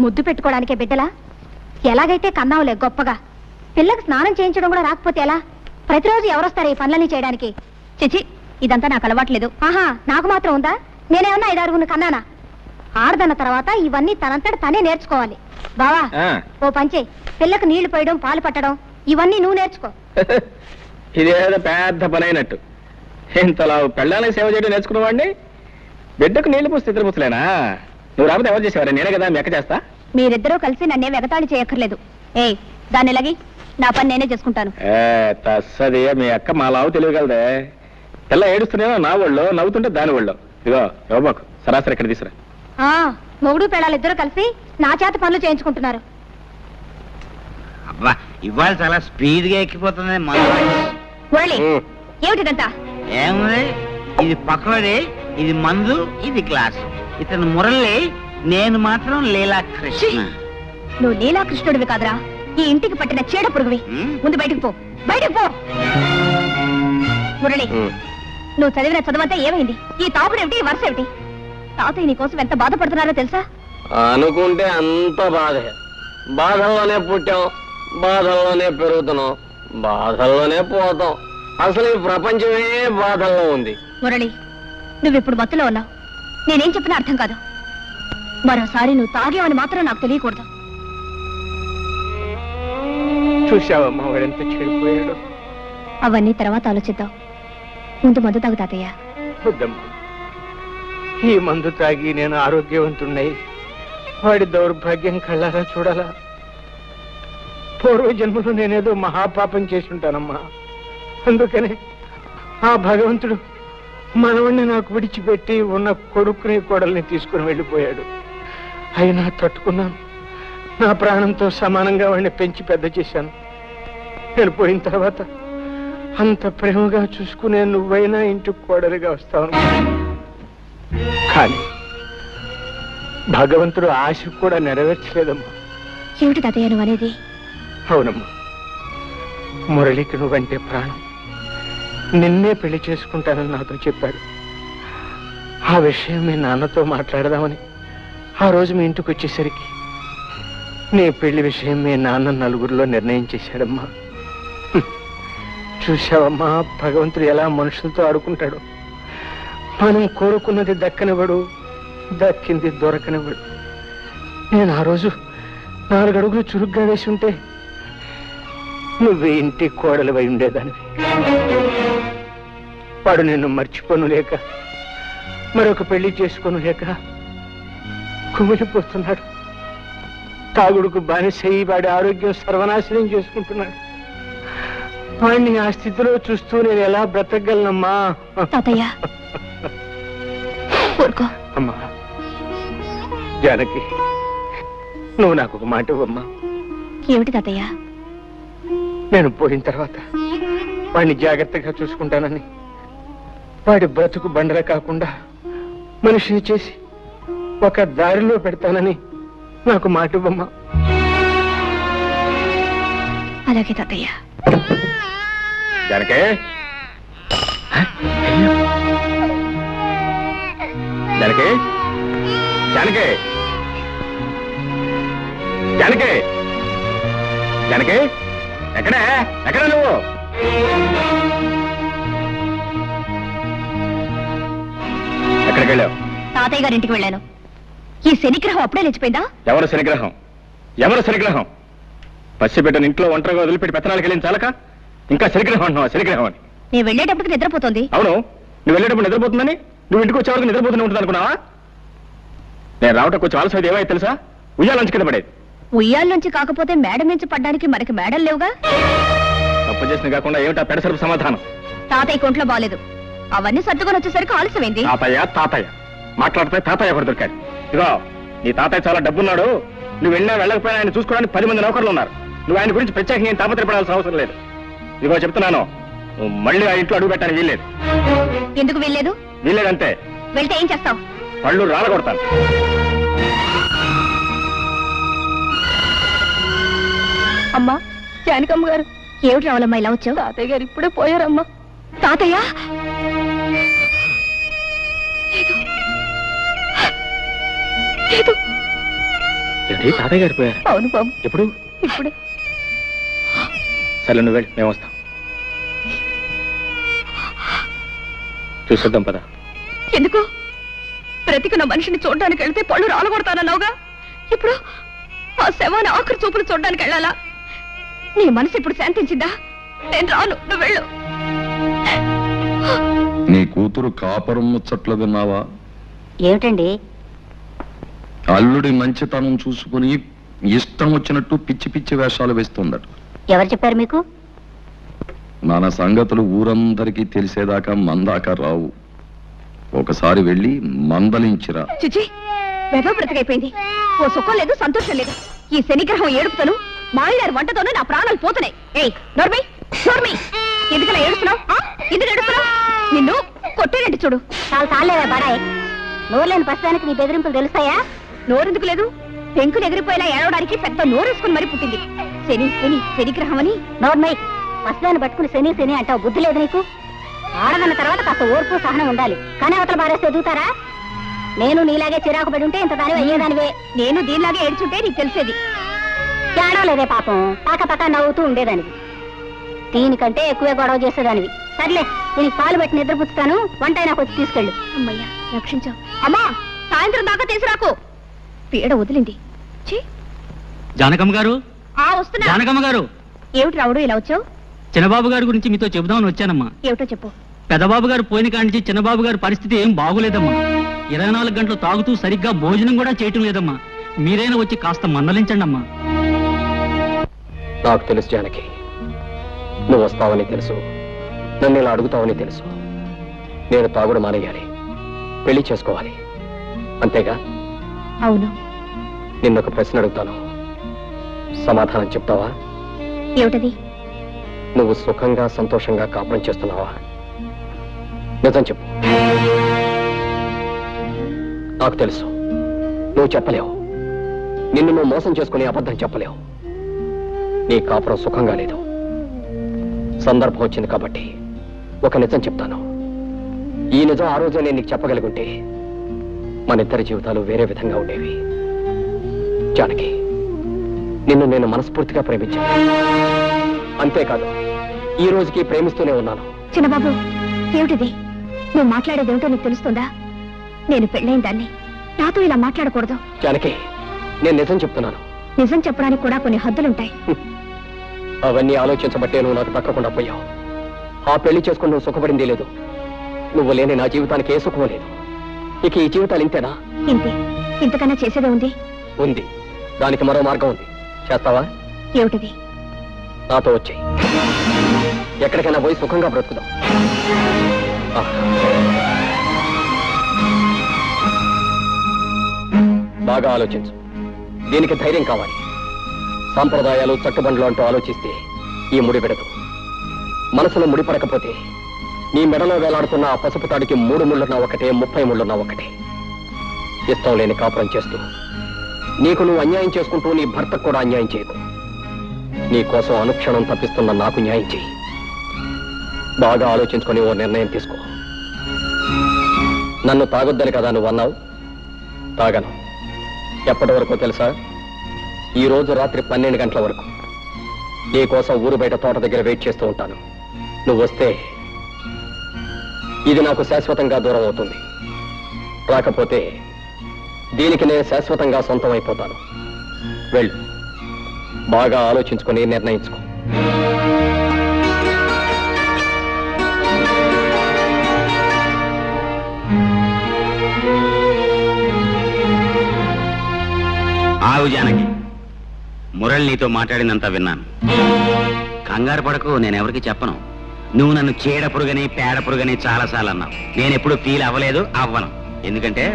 ముద్దు పెట్టుకోవడానికే బిడ్డలా? ఎలాగైతే కన్నావులే గొప్పగా. పిల్లకి స్నానం చేయించడం కూడా రాకపోతే ఎలా? ప్రతిరోజు ఎవరొస్తారు ఈ పనులన్నీ చేయడానికి? చిచి, ఇదంతా నాకు అలవాట్లేదు. ఆహా, నాకు మాత్రం ఉందా? నేనేమన్నా 5-6 కన్నానా? ఆడదన్న తర్వాత ఇవన్నీ తనంతట తనే నేర్చుకోవాలి. బావా, ఓ పంచే, పిల్లకు నీళ్లు పోయడం, పాలు పట్టడం ఇవన్నీ నువ్వు నేర్చుకో. ఇదేదో పెద్ద పని అయినట్టు. ఇంతలా పెళ్ళానికి సేవ చేయడం నేర్చుకున్నవాడిని బిడ్డకు నీళ్లు పోస్తే ఇద్దరు పుస్తలేనా? నువ్వు రాకపోతే ఎవరు చేసేవారు? నేనే కదా మెక్క చేస్తా. మీరిద్దరూ కలిసి నన్నే వెగతాళి చేయక్కర్లేదు. ఏయ్, దాన్ని ఎలాగి నా పని నేనే చేసుకుంటాను. తస్సది, మీ అక్క మా లావు తెలియగలదే. పిల్ల ఏడుస్తున్నానో నా ఒళ్ళో, నవ్వుతుంటే దాని ఒళ్ళో. ఇదిగో యోబాకు సరాసరి ఇక్కడ తీసురా. మొగుడు పెళ్ళాలు ఇద్దరు కలిసి నా చేత పనులు చేయించుకుంటున్నారు. అబ్బా, ఇవాళ చాలా స్పీడ్ గా ఎక్కిపోతుంది. మురళి, ఏమిటిదంతా? ఏముంది, ఇది పకోడీ, ఇది మందు, ఇది గ్లాసు. ఇతను మురళి, నేను మాత్రం లీలాకృష్ణ. నువ్వు లీలాకృష్ణుడివి కాదురా, ఈ ఇంటికి పట్టిన చీడ పురుగువి. ముందు బయటికి పో, బయటికి పో. మురళి, నువ్వు చదివిన చదువంతా ఏమైంది? ఈ తాపుడేమిటి, ఈ వరుస ఏమిటి? తాతయ్య నీకోసం ఎంత బాధపడుతున్నారో తెలుసా? అనుకుంటే అంత బాధే. బాధల్లోనే పుట్టాం, బాధల్లోనే పెరుగుతున్నాం, బాధల్లోనే పోతాం. అసలు ఈ ప్రపంచమే బాధల్లో ఉంది. మురళి, నువ్విప్పుడు మత్తులో ఉన్నావు. నేనేం చెప్పినా అర్థం కాదు. మరోసారి నువ్వు తాగేవని మాత్రం నాకు తెలియకూడదు. చూసావమ్మా వాడెంత చెడిపోయాడు. అవన్నీ తర్వాత ఆలోచిద్దాం. ముందు మందు తాగు తాతయ్య. వద్దమ్మా, ఈ మందు తాగి నేను ఆరోగ్యవంతున్నై వాడి దౌర్భాగ్యం కళ్ళారా చూడాలా? పూర్వ జన్మలో నేనేదో మహాపాపం చేసి ఉంటానమ్మా. అందుకనే ఆ భగవంతుడు మనవణ్ణి నాకు విడిచిపెట్టి ఉన్న కొడుకుని కోడల్ని తీసుకుని వెళ్ళిపోయాడు. అయినా తట్టుకున్నాను. నా ప్రాణంతో సమానంగా వాడిని పెంచి పెద్ద చేశాను. నేను పోయిన తర్వాత అంత ప్రేమగా చూసుకునే నువ్వైనా ఇంటికి కోడలిగా వస్తావు. కానీ భగవంతుడు ఆశ కూడా నెరవేర్చలేదమ్మా. ఏమిటి తాతయ్య నువ్వు అనేది? అవునమ్మా, మురళికి నువ్వంటే ప్రాణం. నిన్నే పెళ్లి చేసుకుంటానని నాతో చెప్పాడు. ఆ విషయం మీ నాన్నతో మాట్లాడదామని ఆ రోజు మీ ఇంటికి వచ్చేసరికి నీ పెళ్లి విషయం మీ నాన్న నలుగురిలో నిర్ణయం చేశాడమ్మా. చూశావమ్మా, భగవంతుడు ఎలా మనుషులతో ఆడుకుంటాడు. మనం కోరుకున్నది దక్కనివ్వడు, దక్కింది దొరకనివ్వడు. నేను ఆ రోజు 4 అడుగులు చురుగ్గా వేసి ఉంటే నువ్వు ఇంటి కోడలివై ఉండేదానివి. వాడు నిన్ను మర్చిపోను లేక, మరొక పెళ్లి చేసుకోను లేక కుమిలిపోతున్నాడు. తాగుడుకు బానిసయి వాడి ఆరోగ్యం సర్వనాశనం చేసుకుంటున్నాడు. వాడిని ఆ స్థితిలో చూస్తూ నేను ఎలా బ్రతకగలనమ్మా? తాతయ్య, అమ్మా జానకి, నువ్వు నాకు ఒక మాట ఇవ్వమ్మా. ఏమిటి తాతయ్య? నేను పోయిన తర్వాత వాడిని జాగ్రత్తగా చూసుకుంటానని, వాడి బ్రతుకు బండల కాకుండా మనిషిని చేసి ఒక దారిలో పెడతానని నాకు మాట ఇవ్వమ్మా. అలాగే తాతయ్య. జానకే, జానకే, జానకే, జానకి ఎక్కడే ఎక్కడ నువ్వు? ఎక్కడికి వెళ్ళావు? తాతయ్య గారింటికి వెళ్ళాను. ఈ శనిగ్రహం అప్పుడే లేచిపోయిందా? ఎవరు శనిగ్రహం? ఎవరు శనిగ్రహం? పసిబిడ్డను ఇంట్లో ఒంటరిగా వదిలిపెట్టి పెత్తనాలకు వెళ్ళిన చాలక ఇంకా శనిగ్రహం అంటున్నావా? శనిగ్రహం అని నేను వెళ్ళేటప్పటికి నిద్రపోతుంది. అవును, నువ్వు వెళ్ళేటప్పుడు నిద్రపోతుందని నువ్వు ఇంటికి వచ్చే వరకు నిద్రపోతూనే ఉంటుంది అనుకున్నావా? నేను రావటం కొంచెం ఆలస్యం ఏమైతే తెలుసా? ఉయ్యాలంచి కింద పడేది. ఉయ్యాల నుంచి కాకపోతే మేడ నుంచి పడ్డానికి మనకి మేడలు లేవుగా. తప్పు చేసిన కాకుండా ఏమిటా పెడసరుపు సమాధానం? తాతయ్య కొంట్లో బాలేదు, అవన్నీ సర్దుకొని వచ్చేసరికి ఆలస్యమైంది. తాతయ్య మాట్లాడితే తాతయ్య ఒకటి దొరికాడు. ఇదిగో నీ తాతయ్య చాలా డబ్బున్నాడు. నువ్వు వెళ్ళినా వెళ్ళకపోయినా ఆయన చూసుకోవడానికి 10 మంది నౌకర్లు ఉన్నారు. నువ్వు ఆయన గురించి ప్రత్యేకంగా ఏం తాపత్రపడాల్సిన అవసరం లేదు. ఇదిగో చెప్తున్నాను, నువ్వు మళ్ళీ ఆ ఇంట్లో అడుగు పెట్టడానికి వీల్లేదు. ఎందుకు వీల్లేదు? వీల్లేదంతే. వెళ్తే ఏం చేస్తావు? పళ్ళు రాలగొడతాను. అమ్మా, జానకమ్మ గారు. ఏమిటి రావాలమ్మా ఇలా వచ్చావు? తాతయ్య గారు ఇప్పుడే పోయారమ్మా. తాతయ్య? ఏంటి తాతయ్య గారు పోయారు? అవును బాబు. ఎప్పుడు? ఇప్పుడే. సరే నువ్వు వెళ్ళి, మేము వస్తాం. చూసొద్దాం పద. ఎందుకు? బ్రతికున్న మనిషిని చూడడానికి వెళ్తే పళ్ళు రాలగొడతానన్నావుగా. ఇప్పుడు ఆ శవాన్ని ఆఖరి చూపులు చూడడానికి వెళ్ళాలా? నీ మనసు ఇప్పుడు శాంతించిందా? నేను రాను, నువ్వు వెళ్ళు. నీ కూతురు కాపురం ముచ్చట్లు విన్నావా? ఏమిటండి? అల్లుడి మంచితనం చూసుకుని ఇష్టం వచ్చినట్టు పిచ్చి పిచ్చి వేషాలు వేస్తుందట. ఎవరు చెప్పారు మీకు? మన సంగతులు ఊరందరికీ తెలిసేదాకా మందాక రావు. ఒకసారి వెళ్ళి మందలించిరా. చిచి, వెధవ బ్రతికైపోయింది. ఓ సుఖం లేదు, సంతోషం లేదు. ఈ శనిగ్రహం ఏడుపుతను, మాయదారి వంటతోనూ నా ప్రాణాలు పోతున్నాయి. ఏయ్ నోర్మి, నోర్మి, ఎందుకలా ఏడుస్తున్నావు? ఎందుకు ఏడుస్తున్నావు? నిన్ను కొట్టేనండి చూడు. చాలా సాలేవా బడాయ్, నోరులేని ప్రస్తుతానికి నీ బెదిరింపులు తెలుస్తాయా? నోరెందుకు లేదు? పెంకులు ఎగిరిపోయేలా ఏడవడానికి పెద్ద నోరేసుకుని మరీ పుట్టింది. శని శని శనిగ్రహం అని. నోర్మై, ప్రస్తుతాన్ని పట్టుకుని శని శని అంటావు, బుద్ధి లేదు నీకు? ఆడదన్న తర్వాత కాస్త ఓర్పు సహనం ఉండాలి. కానీ అవతల బారేస్తే ఎదుగుతారా? నేను నీలాగే చిరాకు పడి ఉంటే ఇంత దానివి అయ్యేదానివే. నేను దీనిలాగే ఏడ్చుంటే నీకు తెలిసేది. ఏడవలేదే పాపం, పక్క నవ్వుతూ ఉండేదానివి. దీనికంటే ఎక్కువే గొడవ చేసేదానివి. సర్లే, దీనికి పాలు పెట్టి నిద్రపుచ్చుతాను, వంట నాకు వచ్చి తీసుకెళ్ళు. అమ్మయ్యా, రక్షించావు. అమ్మా, సాయంత్రం దాకా తీసుకురాకు. పీడ వదిలింది. జానకమ్మ గారు, వస్తున్నా. జానకమ్మ గారు. ఏమిటి రావుడు ఇలా వచ్చావు? చిన్నబాబు గారి గురించి మీతో చెబుదామని వచ్చానమ్మా. ఏమిటో చెప్పు. పెద్దబాబు గారు పోయిన కాడి నుంచి చిన్నబాబు గారి పరిస్థితి ఏం బాగులేదమ్మా. 24 గంటలు తాగుతూ సరిగ్గా భోజనం కూడా చేయటం లేదమ్మా. మీరైనా వచ్చి కాస్త మందలించండి అమ్మా. నాకు తెలుసు జానకి, నువ్వు వస్తావని తెలుసు, నన్ను ఇలా అడుగుతావని తెలుసు. నేను తాగుడు మానేయాలి, పెళ్లి చేసుకోవాలి, అంతేగా? అవును. నిన్నొక ప్రశ్న అడుగుతాను, సమాధానం చెప్తావా? ఏమిటది? నువ్వు సుఖంగా సంతోషంగా కాపురం చేస్తున్నావా? నిజం చెప్పు. నాకు తెలుసు నువ్వు చెప్పలేవు. నిన్ను నువ్వు మోసం చేసుకుని అబద్ధం చెప్పలేవు. నీ కాపురం సుఖంగా లేదు. సందర్భం వచ్చింది కాబట్టి ఒక నిజం చెప్తాను. ఈ నిజం ఆ రోజే నేను నీకు చెప్పగలుగుంటే మన ఇద్దరి జీవితాలు వేరే విధంగా ఉండేవి. జానకి, నిన్ను నేను మనస్ఫూర్తిగా ప్రేమించాను. అంతేకాదు, ఈ రోజుకి ప్రేమిస్తూనే ఉన్నాను. చిన్నబాబు, ఏమిటిది? నువ్వు మాట్లాడేదేమిటో నీకు తెలుస్తుందా? నేను పెళ్ళైన దాన్ని, నాతో ఇలా మాట్లాడకూడదు. జానకి, నేను నిజం చెప్తున్నాను. నిజం చెప్పడానికి కూడా కొన్ని హద్దులుంటాయి. అవన్నీ ఆలోచించబట్టే నువ్వు నాకు తక్కకుండా పోయావు. ఆ పెళ్లి చేసుకుని నువ్వు సుఖపడింది లేదు. నువ్వు లేని నా జీవితానికి ఏ సుఖం లేదు. ఇక ఈ జీవితాలు ఇంతేనా? ఇంతే. ఇంతకన్నా చేసేదే ఉంది? ఉంది. దానికి మరో మార్గం ఉంది. చేస్తావా? ఏమిటిది? నాతో వచ్చేయి. ఎక్కడికైనా పోయి సుఖంగా బ్రతుకుదాం. బాగా ఆలోచించు. దీనికి ధైర్యం కావాలి. సాంప్రదాయాలు చట్టుబండ్లు అంటూ ఆలోచిస్తే ఈ ముడి విడదు. మనసులో ముడిపడకపోతే నీ మెడలో వేలాడుతున్న ఆ పసుపు తాడికి 3 ముళ్ళున్నా ఒకటే, 30 ముళ్ళున్నా ఒకటే. ఇష్టం లేని కాపురం చేస్తూ నీకు నువ్వు అన్యాయం చేసుకుంటూ నీ భర్తకు కూడా అన్యాయం చేయకు. నీ కోసం అనుక్షణం తప్పిస్తున్న నాకు న్యాయం చేయి. బాగా ఆలోచించుకొని ఓ నిర్ణయం తీసుకో. నన్ను తాగొద్దని కదా నువ్వు అన్నావు. తాగను. ఎప్పటి వరకు తెలుసా? ఈ రోజు రాత్రి 12 గంటల వరకు. నీ కోసం ఊరు బయట తోట దగ్గర వెయిట్ చేస్తూ ఉంటాను. నువ్వు వస్తే ఇది నాకు శాశ్వతంగా దూరం అవుతుంది. రాకపోతే దీనికి నేను శాశ్వతంగా సొంతం అయిపోతాను. వెళ్ళు, బాగా ఆలోచించుకొని నిర్ణయించుకో. ఆగు జానకి, మురళి నీతో మాట్లాడినంత విన్నాను. కంగారు పడకు, నేనెవరికి చెప్పను. నువ్వు నన్ను చీడ పురుగని పేడ పురుగని చాలాసార్లు అన్నావు. నేనెప్పుడు ఫీల్ అవ్వలేదు, అవ్వను. ఎందుకంటే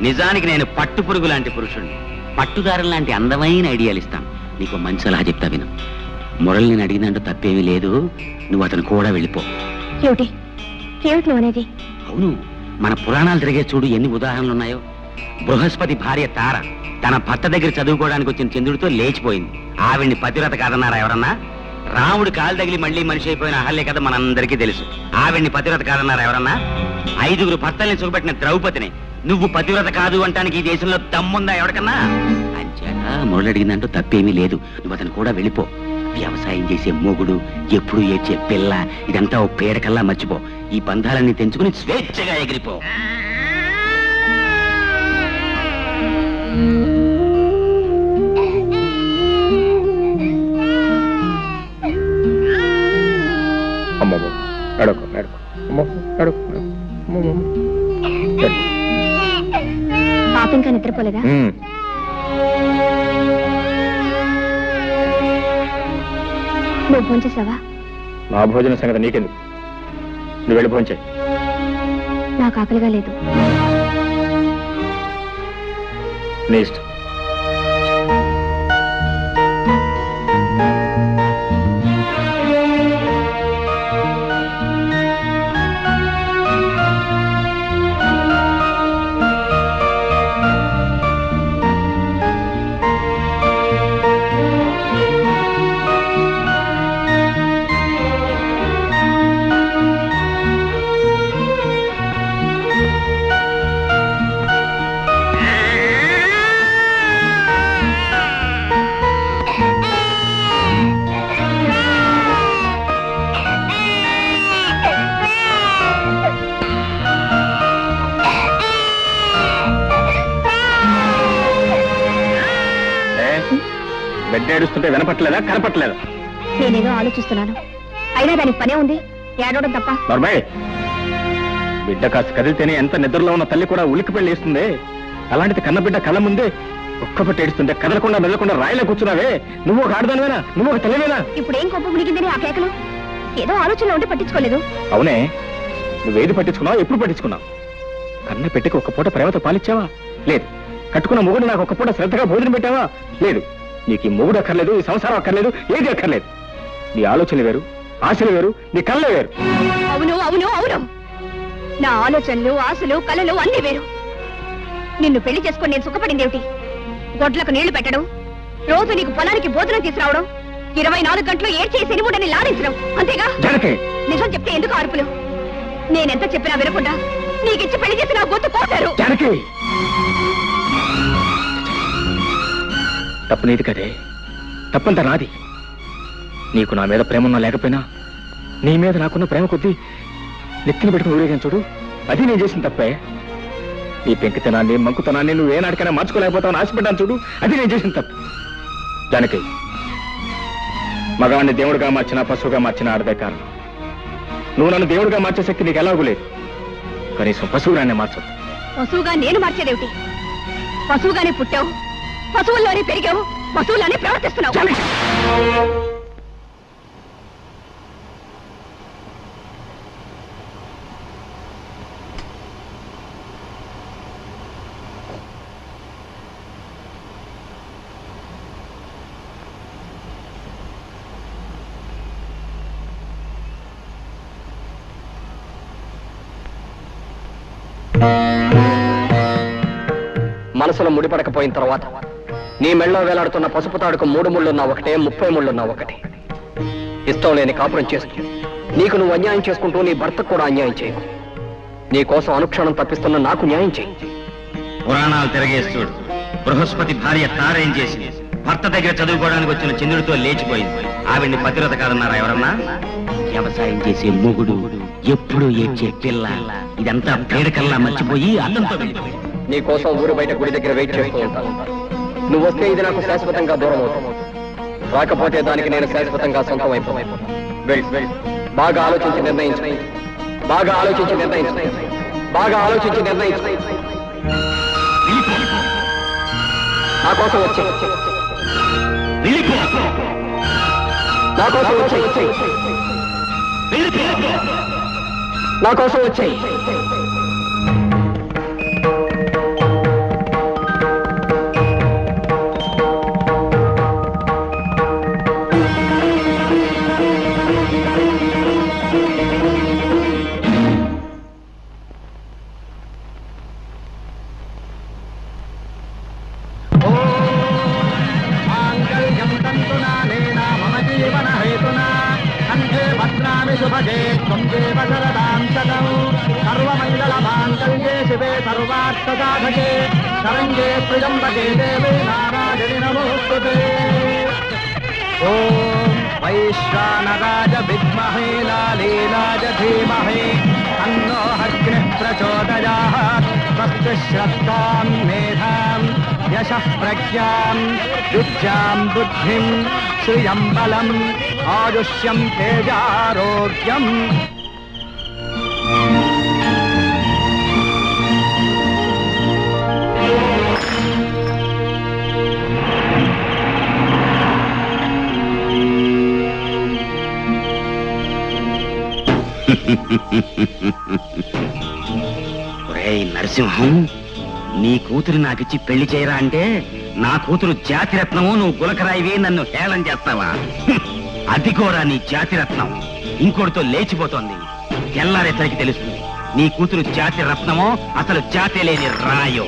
నిజానికి నేను పట్టు పురుగు లాంటి పురుషుణ్ణి. పట్టుదారులు లాంటి అందమైన ఐడియాలు ఇస్తాను. నీకు మంచి సలహా చెప్తా విను. మురళి నేను అడిగినంటూ తప్పేమీ లేదు. నువ్వు అతను కూడా వెళ్ళిపో. ఏమిటి ఏమిటి నువ్వు అనేది? అవును, మన పురాణాలు తిరిగే చూడు ఎన్ని ఉదాహరణలు ఉన్నాయో. బృహస్పతి భార్య తార తన భర్త దగ్గర చదువుకోవడానికి వచ్చిన చంద్రుడితో లేచిపోయింది. ఆవిడ్ని పతివ్రత కాదన్నారా ఎవరన్నా? రాముడు కాలు తగిలి మళ్ళీ మనిషి అయిపోయిన అహల్య కథ మనందరికీ తెలుసు. ఆవిడ్ని పతివ్రత కాదన్నారా ఎవరన్నా? 5 భర్తల్ని చూపెట్టిన ద్రౌపదిని నువ్వు పతివ్రత కాదు అంటానికి ఈ దేశంలో దమ్ముందా ఎవరికన్నా? అంచేత మురళి అడిగిందంటూ తప్పేమీ లేదు. నువ్వు అతను కూడా వెళ్ళిపో. వ్యవసాయం చేసే మొగుడు, ఎప్పుడు ఏడ్చే పిల్ల, ఇదంతా ఓ పేడకల్లా మర్చిపో. ఈ బంధాలన్నీ తెంచుకుని స్వేచ్ఛగా ఎగిరిపో. అమ్మమ్మ అడుగు అడుగు అమ్మ అడుగు. పాప ఇంకా నిద్రపోలేదా? నువ్వు ఫోన్ చేసావా? నా భోజన సంగతి నీకెందుకు? నువ్వు వెళ్ళి భోంచేయి. నాకు ఆకలిగా లేదు. నీ ఇష్టం. బిడ్డ ఏడుస్తుంటే వినపట్లేదా, కనపట్లేదా? నేనేదో ఆలోచిస్తున్నాను. అయినా దానికి పనే ఉంది, ఏడవడం తప్ప. నర్మయ్, బిడ్డ కాస్త కదిలితేనే ఎంత నిద్రలో ఉన్న తల్లి కూడా ఉలిక్కి పెళ్లి వేస్తుంది. అలాంటిది కన్న బిడ్డ కళ్ళ ముందే ఒక్కపట్టి ఏడుస్తుంటే కదలకుండా మెదలకుండా రాయిలా కూర్చున్నావే. నువ్వు ఒక ఆడదానివేనా? నువ్వు ఒక తల్లివేనా? ఇప్పుడు ఏం కోపం మునిగిందని ఆ కేకలు? ఏదో ఆలోచనలో ఉంటే పట్టించుకోలేదు. అవునే, నువ్వేది పట్టించుకున్నావు? ఎప్పుడు పట్టించుకున్నావు? కన్న పెట్టికి ఒక్క పూట ప్రేమతో పాలిచ్చావా? లేదు. కట్టుకున్న మొగుడు నాకు ఒక్క పూట శ్రద్ధగా భోజనం పెట్టావా? లేదు. నీకు ఈ మొగుడు అక్కర్లేదు, ఈ సంసారం అక్కర్లేదు, ఏది అక్కర్లేదు. నీ ఆలోచనలు వేరు, ఆశలు వేరు, నీ కళ్ళే వేరు. అవును అవును అవును, నా ఆలోచనలు, ఆశలు, కళలు అన్నీ వేరు. నిన్ను పెళ్లి చేసుకుని నేను సుఖపడిందేమిటి? గొడ్లకు నీళ్లు పెట్టడం, రోజు నీకు పొలానికి భోజనం తీసుకురావడం, 24 గంటలు ఏడ్చేసి ఎనిముడని లాడించడం, అంతేగా? నిజం చెప్తే ఎందుకు అరుపులు? నేనెంత చెప్పినా వినకుండా నీకిచ్చి పెళ్లి చేసి నా గొంతు కోసారు. తప్పు నీది కదే, తప్పంతా నాది. నీకు నా మీద ప్రేమ ఉన్నా లేకపోయినా నీ మీద నాకున్న ప్రేమ కొద్దీ నెత్తిని పెట్టుకుని ఊరేగాను చూడు, అది నేను చేసిన తప్పే. నీ పెంకితనాన్ని, మంకుతనాన్ని నువ్వు ఏనాటికైనా మార్చుకోలేకపోతావు ఆశపడ్డాను చూడు, అది నేను చేసిన తప్పు. దానికి మగవాడిని దేవుడిగా మార్చినా పశువుగా మార్చినా ఆడదే కారణం. నువ్వు నన్ను దేవుడిగా మార్చే శక్తి నీకు ఎలాగూ లేదు. కనీసం పశువుగానే మార్చదు. పశువుగా నేను మార్చేదేమిటి? పశువుగానే పుట్టావు, పశువుల్లోనే పెరిగావు, పశువుల్లోనే ప్రవర్తిస్తున్నావు. మనసులో ముడిపడకపోయిన తర్వాత నీ మెళ్ళో వేలాడుతున్న పసుపు తాడుకు 3 ముళ్ళున్నా ఒకటే, 30 ముళ్ళున్నా ఒకటే. ఇష్టం లేని కాపురం చేస్తూ నీకు నువ్వు అన్యాయం చేసుకుంటూ నీ భర్తకు కూడా అన్యాయం చేయవు. నీ కోసం అనుక్షణం తప్పిస్తున్న నాకు న్యాయం చేయి. పురాణాలు తిరగేసి చూడు, బృహస్పతి భార్య తారేం చేసింది, భర్త దగ్గర చదువుకోవడానికి వచ్చిన చంద్రుడితో లేచిపోయింది. ఆవిడ్ని పతివ్రత కాదన్నారా ఎవరన్నా? వ్యవసాయం చేసే మొగుడు, ఎప్పుడు ఏడ్చే పిల్ల, ఇదంతా పేడకల్లా మర్చిపోయి అతనితో వెళ్ళిపోయింది. నీ కోసం ఊరు బయట గుడి దగ్గర వెయిట్ చేస్తూ ఉంటాను. నువ్వు వస్తే ఇది నాకు శాశ్వతంగా దూరం అవుతుంది. రాకపోతే దానికి నేను శాశ్వతంగా సొంతం అయిపోతాను. బాగా ఆలోచించి నిర్ణయించు. బాగా ఆలోచించి నిర్ణయించు. బాగా ఆలోచించి నిర్ణయించు. నా కోసం వచ్చి నా కోసం వచ్చాయి. నా కోసం వచ్చాయి. శుభగే త్వం దేవ శరదాం శతం సర్వమంగళ మాంగళ్యే శివే సర్వార్థ సాధకే శరణ్యే త్ర్యంబకే దేవే నారాయణి నమోస్తుతే. ఓం వైశ్వానరాయ విద్మహే లాలీలాయ ధీమహి తన్నో అగ్నిః ప్రచోదయాత్. స్వస్తి శ్రద్ధాం మేధాం యశః ప్రజ్ఞాం విద్యాం బుద్ధిం శ్రియం బలం ఆయుష్యం తేజారోగ్యం. ఒరేయ్ నరసింహం, నీ కూతురు నాకిచ్చి పెళ్లి చేయరా అంటే నా కూతురు జాతిరత్నము, నువ్వు గులకరాయివి, నన్ను హేళన చేస్తావా? అది కూడా నీ జాతిరత్నం ఇంకోటితో లేచిపోతోంది. తెల్లారేసరికి తెలుస్తుంది నీ కూతురు జాతి రత్నమో అసలు జాతి లేని రాయో.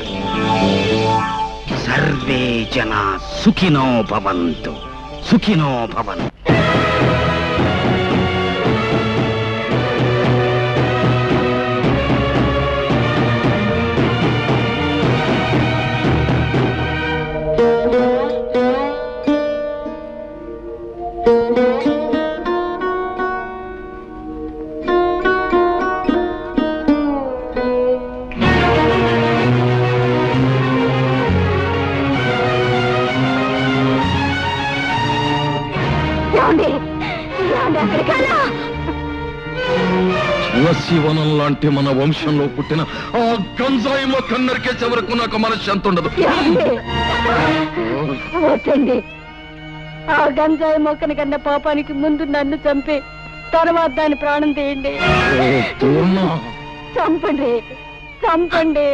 సర్వే జన సుఖినో భవంతు, సుఖినో భవంతు. తులసివనం లాంటి మన వంశంలో పుట్టిన ఆ గంజాయి మొక్క నరికేసే వరకు నాకు మనశ్శాంతి ఉండదు. వద్దండి, ఆ గంజాయి మొక్కని కన్నా పాపానికి ముందు నన్ను చంపి తర్వాత దాని ప్రాణం తీయండి. చంపండి, చంపండి.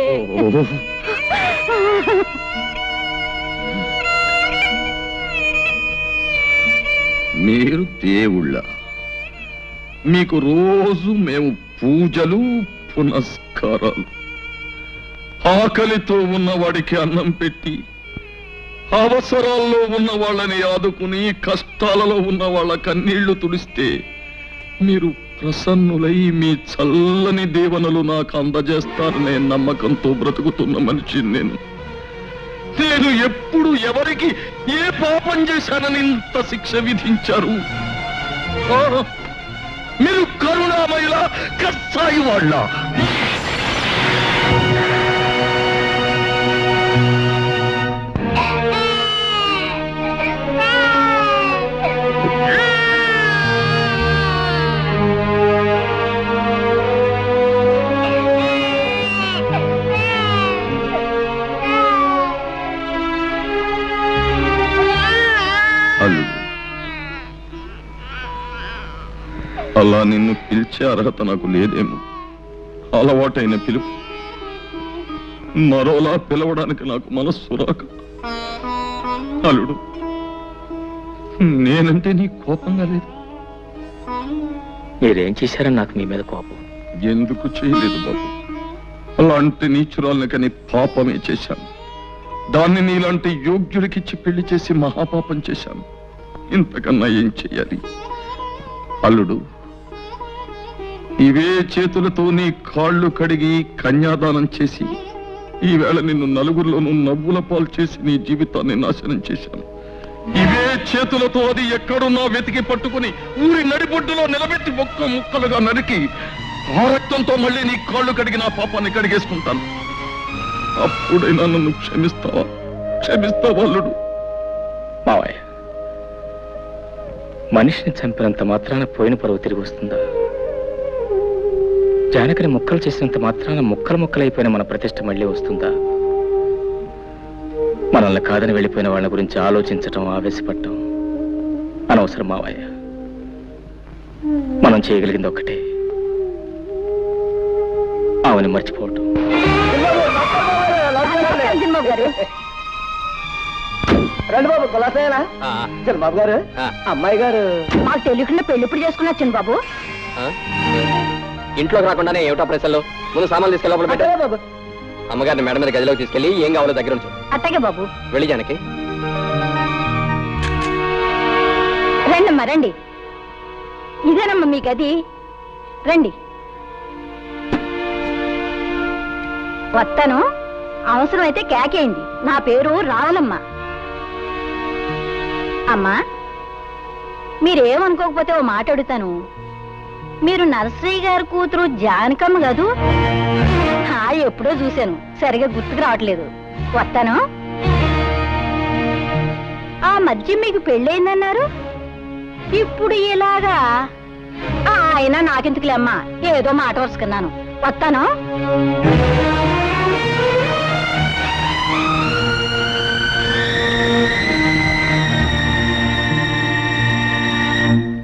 మీరు దేవుళ్ళ, మీకు రోజు మేము పూజలు పునస్కారాలు. ఆకలితో ఉన్నవాడికి అన్నం పెట్టి, అవసరాల్లో ఉన్న వాళ్ళని ఆదుకుని, కష్టాలలో ఉన్న వాళ్ళ కన్నీళ్లు తుడిస్తే మీరు ప్రసన్నులై మీ చల్లని దీవెనలు నాకు అందజేస్తారనే నమ్మకంతో బ్రతుకుతున్న మనిషిని నేను. నేను ఎప్పుడు ఎవరికి ఏ పాపం చేశానని ఇంత శిక్ష విధించారు? మీరు కరుణామయుల కసాయి వాళ్ళ. అలా నిన్ను పిలిచే అర్హత నాకు లేదేమో. అలవాటైన పిలుపు మరోలా పిలవడానికి నాకు మనస్సు రాక. అల్లుడు, నేనంటే నీ కోపంగా లేదు. మీరేం చేశారని నాకు మీ మీద కోపం? ఎందుకు చేయలేదు బాబు. అలాంటి నీచురాల్ని కని పాపమే చేశాను. దాన్ని నీలాంటి యోగ్యుడికిచ్చి పెళ్లి చేసి మహాపాపం చేశాను. ఇంతకన్నా ఏం చెయ్యాలి? అల్లుడు, ఇవే చేతులతో నీ కాళ్ళు కడిగి కన్యాదానం చేసి ఈవేళ నిన్ను నలుగురిలోనూ నవ్వుల పాలు చేసి నీ జీవితాన్ని నాశనం చేశాను. ఇవే చేతులతో అది ఎక్కడున్నా వెతికి పట్టుకుని ఊరి నడిబొడ్డులో నిలబెట్టి ఒక్క ముక్కలుగా నరికి ఆ రక్తంతో మళ్ళీ నీ కాళ్ళు కడిగి నా పాపాన్ని కడిగేసుకుంటాను. అప్పుడైనా నన్ను క్షమిస్తావా? అల్లుడు? మావయ్య, మనిషిని చంపినంత మాత్రాన పోయిన పరువు తిరిగి వస్తుందా? జానకిని ముక్కలు చేసినంత మాత్రాన ముక్కలైపోయిన మన ప్రతిష్ట మళ్ళీ వస్తుందా? మనల్ని కాదని వెళ్ళిపోయిన వాళ్ళ గురించి ఆలోచించటం, ఆవేశపడటం అనవసరం మావయ్య. మనం చేయగలిగింది ఒక్కటే, ఆమెను మర్చిపోవటం. రండి బాబు, కులాసేనా? చిన్నబాబు గారు, అమ్మాయి గారు మాకు తెలియకుండా పెళ్లి ఇప్పుడు చేసుకున్నా చిన్నబాబు. ఇంట్లోకి రాకుండానే ఏమిటా ప్రశ్నలు? ముందు సామాన్లు తీసుకెళ్ళి లోపల పెట్టు. బాబు అమ్మగారిని మేడం మీద గదిలోకి తీసుకెళ్ళి ఏం కావాలో దగ్గర ఉంచు. అట్టగే బాబు. వెళ్ళి జానకి. రండమ్మా రండి, ఇదేనమ్మా మీ గది, రండి. వస్తాను, అవసరమైతే కేకేయండి. నా పేరు రావులమ్మ. అమ్మా, మీరేమనుకోకపోతే ఓ మాట అడుగుతాను. మీరు నర్సరీ గారి కూతురు జానకమ్మ కదూ? ఎప్పుడో చూశాను, సరిగా గుర్తుకు రావట్లేదు. వస్తాను. ఆ మధ్య మీకు పెళ్ళయిందన్నారు, ఇప్పుడు ఇలాగా? అయినా నాకెందుకులే అమ్మా, ఏదో మాట వరుసుకున్నాను. వస్తాను.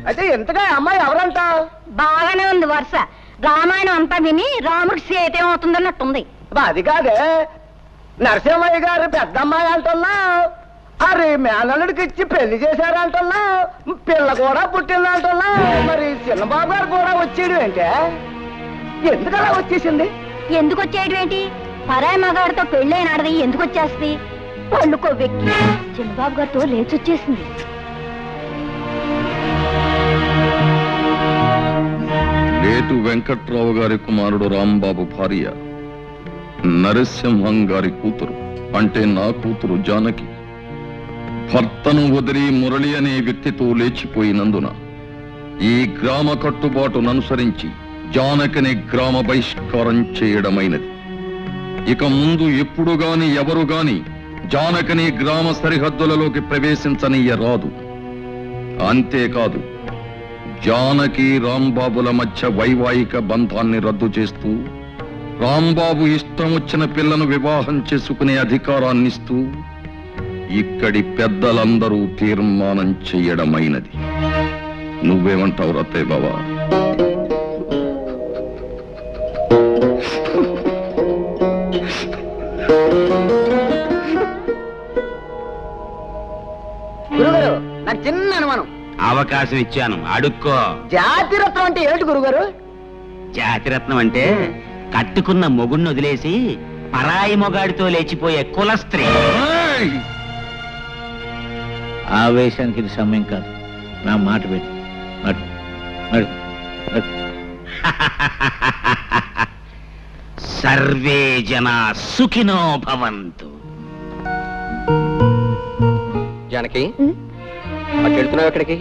అయితే ఎంతగా అమ్మాయి ఎవరంటా? బాగానే ఉంది వరుస. రామాయణం అంతా విని రాముడికి సీత ఏమవుతుందన్నట్టుంది. అది కాదే, నరసింహయ్య గారు పెద్దమ్మాయి అంటున్నా, అరే మేనల్లుడికి ఇచ్చి పెళ్లి చేశారంటున్నా, పిల్ల కూడా పుట్టిందంటున్నా, మరి చిన్నబాబు గారు కూడా వచ్చేయడం ఏంటే? ఎందుకలా వచ్చేసింది? ఎందుకు వచ్చేయడం ఏంటి? పరాయి మగాడితో పెళ్ళైనాడది ఎందుకు వచ్చేస్తుంది? పళ్ళు కొవ్వెక్కి చిన్నబాబు గారితో లేచి వచ్చేసింది. లేటు వెంకట్రావు గారి కుమారుడు రాంబాబు భార్య నరసింహం గారి కూతురు, అంటే నా కూతురు జానకి, భర్తను వదిలి మురళి అనే వ్యక్తితో లేచిపోయినందున ఈ గ్రామ కట్టుబాటును అనుసరించి జానకిని గ్రామ బహిష్కారం చేయడమైనది. ఇక ముందు ఎప్పుడు గాని ఎవరు గాని జానకిని గ్రామ సరిహద్దులలోకి ప్రవేశించనీయరాదు. అంతేకాదు, జానకి రాంబాబుల మధ్య వైవాహిక బంధాన్ని రద్దు చేస్తూ రాంబాబు ఇష్టం వచ్చిన పిల్లను వివాహం చేసుకునే అధికారాన్నిస్తూ ఇక్కడి పెద్దలందరూ తీర్మానం చెయ్యడమైనది. నువ్వేమంటావు రత్తయ్య బావా? గురుగారు, నాకు చిన్న అనుమానం. అవకాశం ఇచ్చాను, అడుక్కో. జాతిరత్నం అంటే ఏమిటి గురుగారు? జాతిరత్నం అంటే కట్టుకున్న మొగుణ్ణి వదిలేసి పరాయి మొగాడితో లేచిపోయే కుల స్త్రీ. ఆవేశానికి ఇది సమయం కాదు, నా మాట పెట్టు. సర్వే జనా సుఖినో భవంతు. జానకి, అటు వెళ్తున్నావు ఎక్కడికి?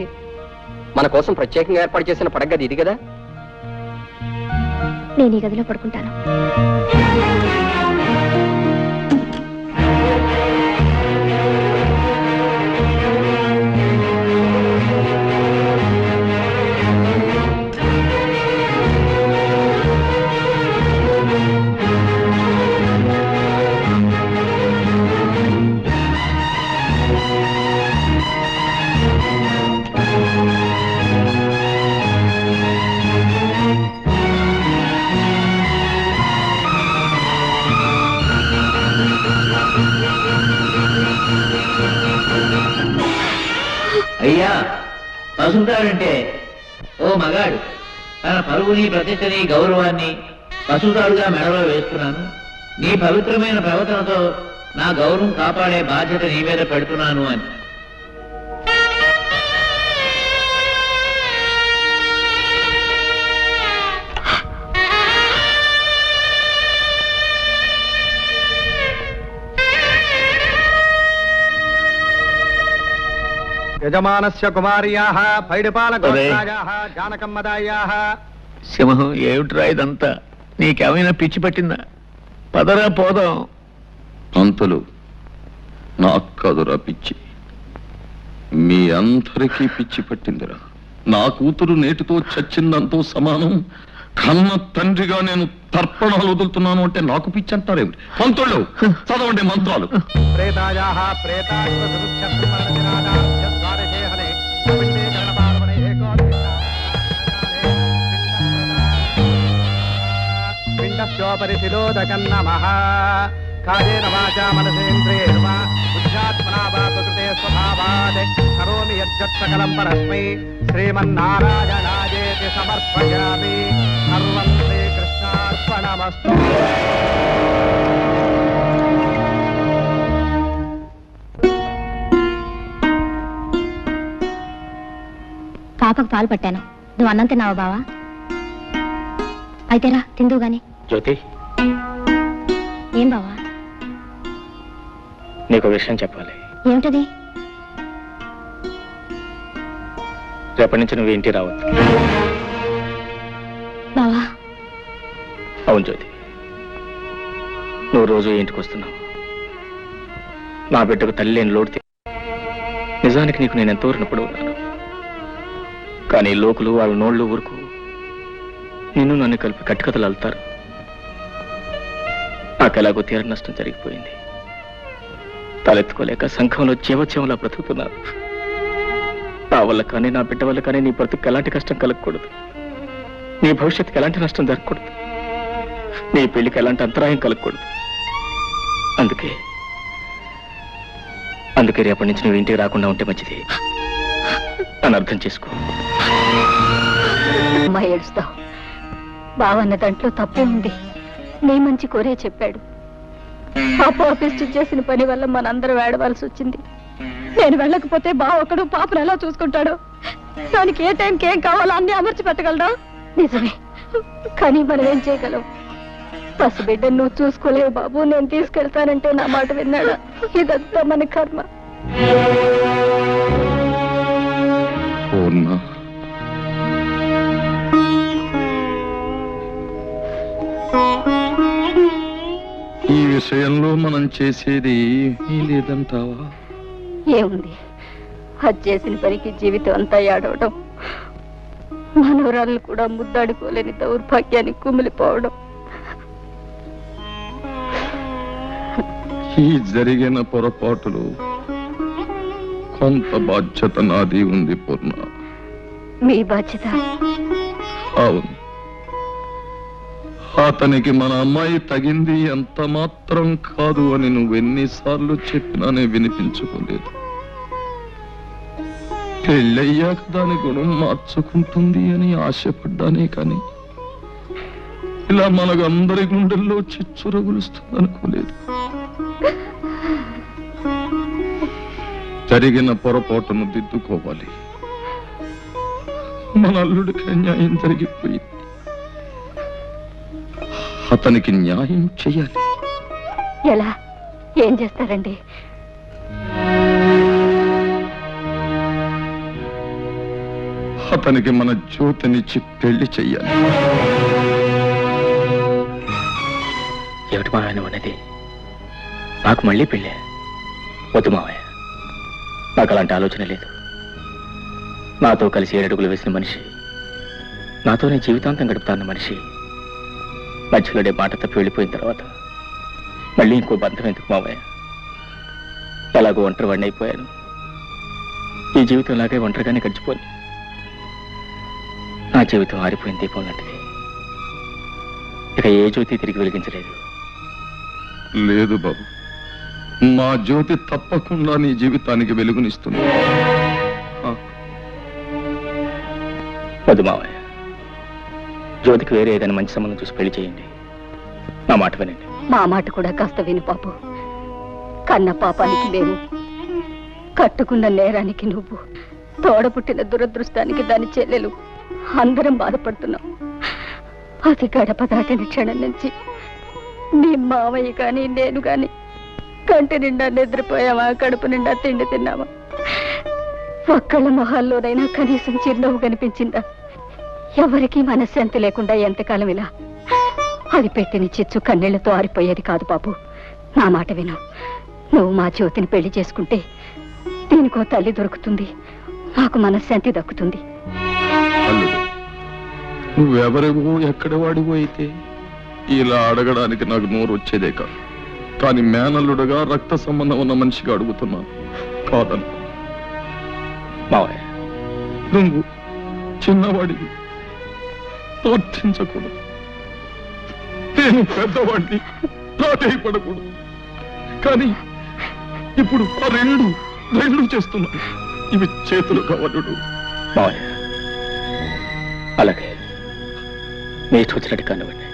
మన కోసం ప్రత్యేకంగా ఏర్పాటు చేసిన పడగది ఇది కదా? నేను ఈ గదిలో పడుకుంటాను. అయ్యా, పసుతాడంటే ఓ మగాడు తన పరువుని, ప్రతిష్టని, గౌరవాన్ని పసుతాడుగా మెడలో వేస్తున్నాను. నీ పవిత్రమైన ప్రవర్తనతో నా గౌరవం కాపాడే బాధ్యత నీ మీద పెడుతున్నాను అని. యజమానస్య కుమార్యాః పైడిపాల గోత్రాయాః జానకమ్మదాయాః. సింహం ఏమిట్రా ఇదంతా? నీకేమైనా పిచ్చి పట్టిందా? పదరా పోదాం. అంతలు నాకు కాదురా పిచ్చి, మీ అందరికీ పిచ్చి పట్టిందిరా. నా కూతురు నేటితో చచ్చిందంతో సమానం. కన్న తండ్రిగా నేను తర్పణాలు వదులుతున్నాను అంటే నాకు పిచ్చి అంటారేమిటి? పంతుళ్ళు చదవండి మంత్రాలు. ప్రేతాయాః ప్రేతాశ్వరుక్షత్రమరణినాదాద్వారశే హరే పిండే గణపార్వణే పిండస్యోపరి శిలోదకం నమః. కాయేన వాచా మనసేంద్రియేణ వా బుద్ధ్యాత్మనా వా ప్రకృతే స్వభావాద్ కరోమి యజ్జత్ సకలం పరస్మై శ్రీమన్నారాయణాయేతి సమర్పయామి. సర్వం శ్రీకృష్ణార్పణమస్తు. పాపకు పాలు పట్టాను. నువ్వు అన్నం తిన్నావా బావా? అయితేరా తిందువు గాని. జ్యోతి, ఏం బావా? నీకు విషయం చెప్పాలి. ఏమిటది? రేపటి నుంచి నువ్వు ఇంటికి రావద్దు. బావా అవును జ్యోతి, నువ్వు రోజు ఇంటికి వస్తున్నావు. నా బిడ్డకు తల్లి లేని లోటు నిజానికి నీకు నేను ఎంతో రుణపడి ఉన్నాను. కానీ లోకులు వాళ్ళ నోళ్ళు ఊరుకు నిన్ను నన్ను కలిపి కట్టుకథలు అల్లుతారు. నాకు ఎలాగో తీర నష్టం జరిగిపోయింది. తలెత్తుకోలేక సంఘంలో జీవోత్సవంలా బ్రతుకుతున్నాను. నా వల్ల కానీ నా బిడ్డ వల్ల కానీ నీ బ్రతుకు ఎలాంటి కష్టం కలగకూడదు. నీ భవిష్యత్తుకి ఎలాంటి నష్టం జరగకూడదు. నీ పెళ్లికి ఎలాంటి అంతరాయం కలగకూడదు. అందుకే రేపటి నుంచి నువ్వు ఇంటికి రాకుండా ఉంటే మంచిది అని అర్థం చేసుకో. అమ్మా ఏడుస్తావు. బావన్న దాంట్లో తప్పే ఉంది. నీ మంచి కోరే చెప్పాడు. పాపిష్టి చేసిన పని వల్ల మనందరూ వేడవలసి వచ్చింది. నేను వెళ్ళకపోతే బావ ఒకడు పాపను ఎలా చూసుకుంటాడు? దానికి ఏ టైంకి ఏం కావాలో అన్ని అమర్చి పెట్టగలరా? నిజమే, కానీ మనం ఏం చేయగలం? పసిబిడ్డ నువ్వు చూసుకోలేవు బాబు. నేను తీసుకెళ్తానంటే నా మాట విన్నాడా? ఇదంతా మన కర్మ. ఈ విషయంలో మనం చేసేది లేదంటావా? ఏముంది, అది చేసిన పనికి జీవితం అంతా ఏడవడం, మనవరాళ్ళు కూడా ముద్దాడుకోలేని దౌర్భాగ్యానికి కుమిలిపోవడం. ఈ జరిగిన పొరపాటులు కొంత బాధ్యత నాది ఉంది పూర్ణ. మీ బాధ్యత? అవును. అతనికి మన అమ్మాయి తగింది ఎంత మాత్రం కాదు అని నువ్వెన్నిసార్లు చెప్పినానే వినిపించుకోలేదు. పెళ్ళయ్యాక దాని గుణం మార్చుకుంటుంది అని ఆశపడ్డానే కానీ ఇలా మనకందరి గుండెల్లో చిచ్చు రగులుస్తుంది అనుకోలేదు. జరిగిన పొరపాటును దిద్దుకోవాలి. మన అల్లుడికి న్యాయం జరిగిపోయింది. అతనికి న్యాయం చెయ్యాలి. ఎలా? ఏం చేస్తారండి? అతనికి మన జ్యోతినిచ్చి పెళ్లి చెయ్యాలి. ఏమిటి మావయ్య అనేది? నాకు మళ్ళీ పెళ్ళే? వద్దు మావయ్య, నాకు అలాంటి ఆలోచన లేదు. నాతో కలిసి 7 అడుగులు వేసిన మనిషి, నాతోనే జీవితాంతం గడుపుతాన్న మనిషి మధ్యలోనే మాట తప్పి వెళ్ళిపోయిన తర్వాత మళ్ళీ ఇంకో బంధం ఎందుకు మావయ్య? ఎలాగో ఒంటరి వాడిని అయిపోయాను. ఈ జీవితం లాగే ఒంటరిగానే గడిచిపోయి నా జీవితం ఆరిపోయిన దీపం లాంటిది. ఇక ఏ జ్యోతి తిరిగి వెలిగించలేదు. లేదు బాబు, మా జ్యోతి తప్పకుండా నీ జీవితానికి వెలుగునిస్తుంది. వద్దు మావయ్య, జ్యోతికి వేరే ఏదైనా మంచి సంబంధం చూసి పెళ్లి చేయండి. నా మాట వినండి. మా మాట కూడా కాస్త విను పాపు. కన్న పాపానికి మేము, కట్టుకున్న నేరానికి నువ్వు, తోడపుట్టిన దురదృష్టానికి దాని చెల్లెలు అందరం బాధపడుతున్నాం. అది గడప దాటిన క్షణం నుంచి నీ మావయ్య కానీ నేను కానీ కంటి నిండా నిద్రపోయావా, కడుపు నిండా తిండి తిన్నావా? ఒక్కళ్ళ మొహాల్లోనైనా కనీసం చిరునవ్వు కనిపించిందా? ఎవరికీ మనశ్శాంతి లేకుండా ఎంతకాలం ఇలా? అది పెట్టిన చిచ్చు కన్నీళ్లతో ఆరిపోయేది కాదు బాబు. నా మాట విను. నువ్వు మా జ్యోతిని పెళ్లి చేసుకుంటే దీనికో తల్లి దొరుకుతుంది, మాకు మనశ్శాంతి దక్కుతుంది. అల్లుడు, నువ్వెవరివో ఎక్కడ వాడివో అయితే ఇలా అడగడానికి నాకు నోరు వచ్చేదే కాదు. కానీ మేనల్లుడుగా రక్త సంబంధం ఉన్న మనిషిగా అడుగుతున్నాను. కాదను మావయ్య, నువ్వు చిన్నవాడివి, ప్రార్థించకూడదు. నేను పెద్దవాడిని, ప్రాధేయపడకూడదు. కానీ ఇప్పుడు ఆ రెండు చేస్తున్నాను. ఇవి చేతులు కావలుడు. మావయ్య, అలాగే మీ చూసినట్టు కానివ్వండి.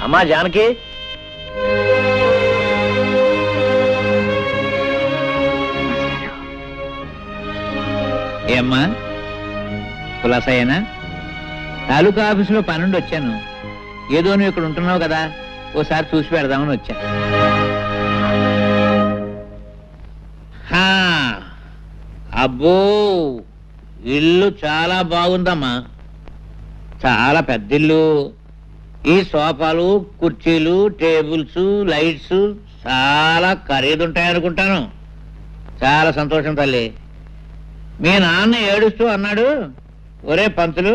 అమ్మా జానకి, ఏమ్మా కులాసయ్యనా? తాలూకా ఆఫీసులో పనుండి వచ్చాను. ఏదో నువ్వు ఇక్కడ ఉంటున్నావు కదా, ఓసారి చూసి పెడదామని వచ్చా. అబ్బో, ఇల్లు చాలా బాగుందమ్మా. చాలా పెద్ద ఇల్లు. ఈ సోఫాలు, కుర్చీలు, టేబుల్స్, లైట్స్ చాలా ఖరీదుంటాయనుకుంటాను. చాలా సంతోషం తల్లి. మీ నాన్న ఏడుస్తూ అన్నాడు, ఒరే పంతులు,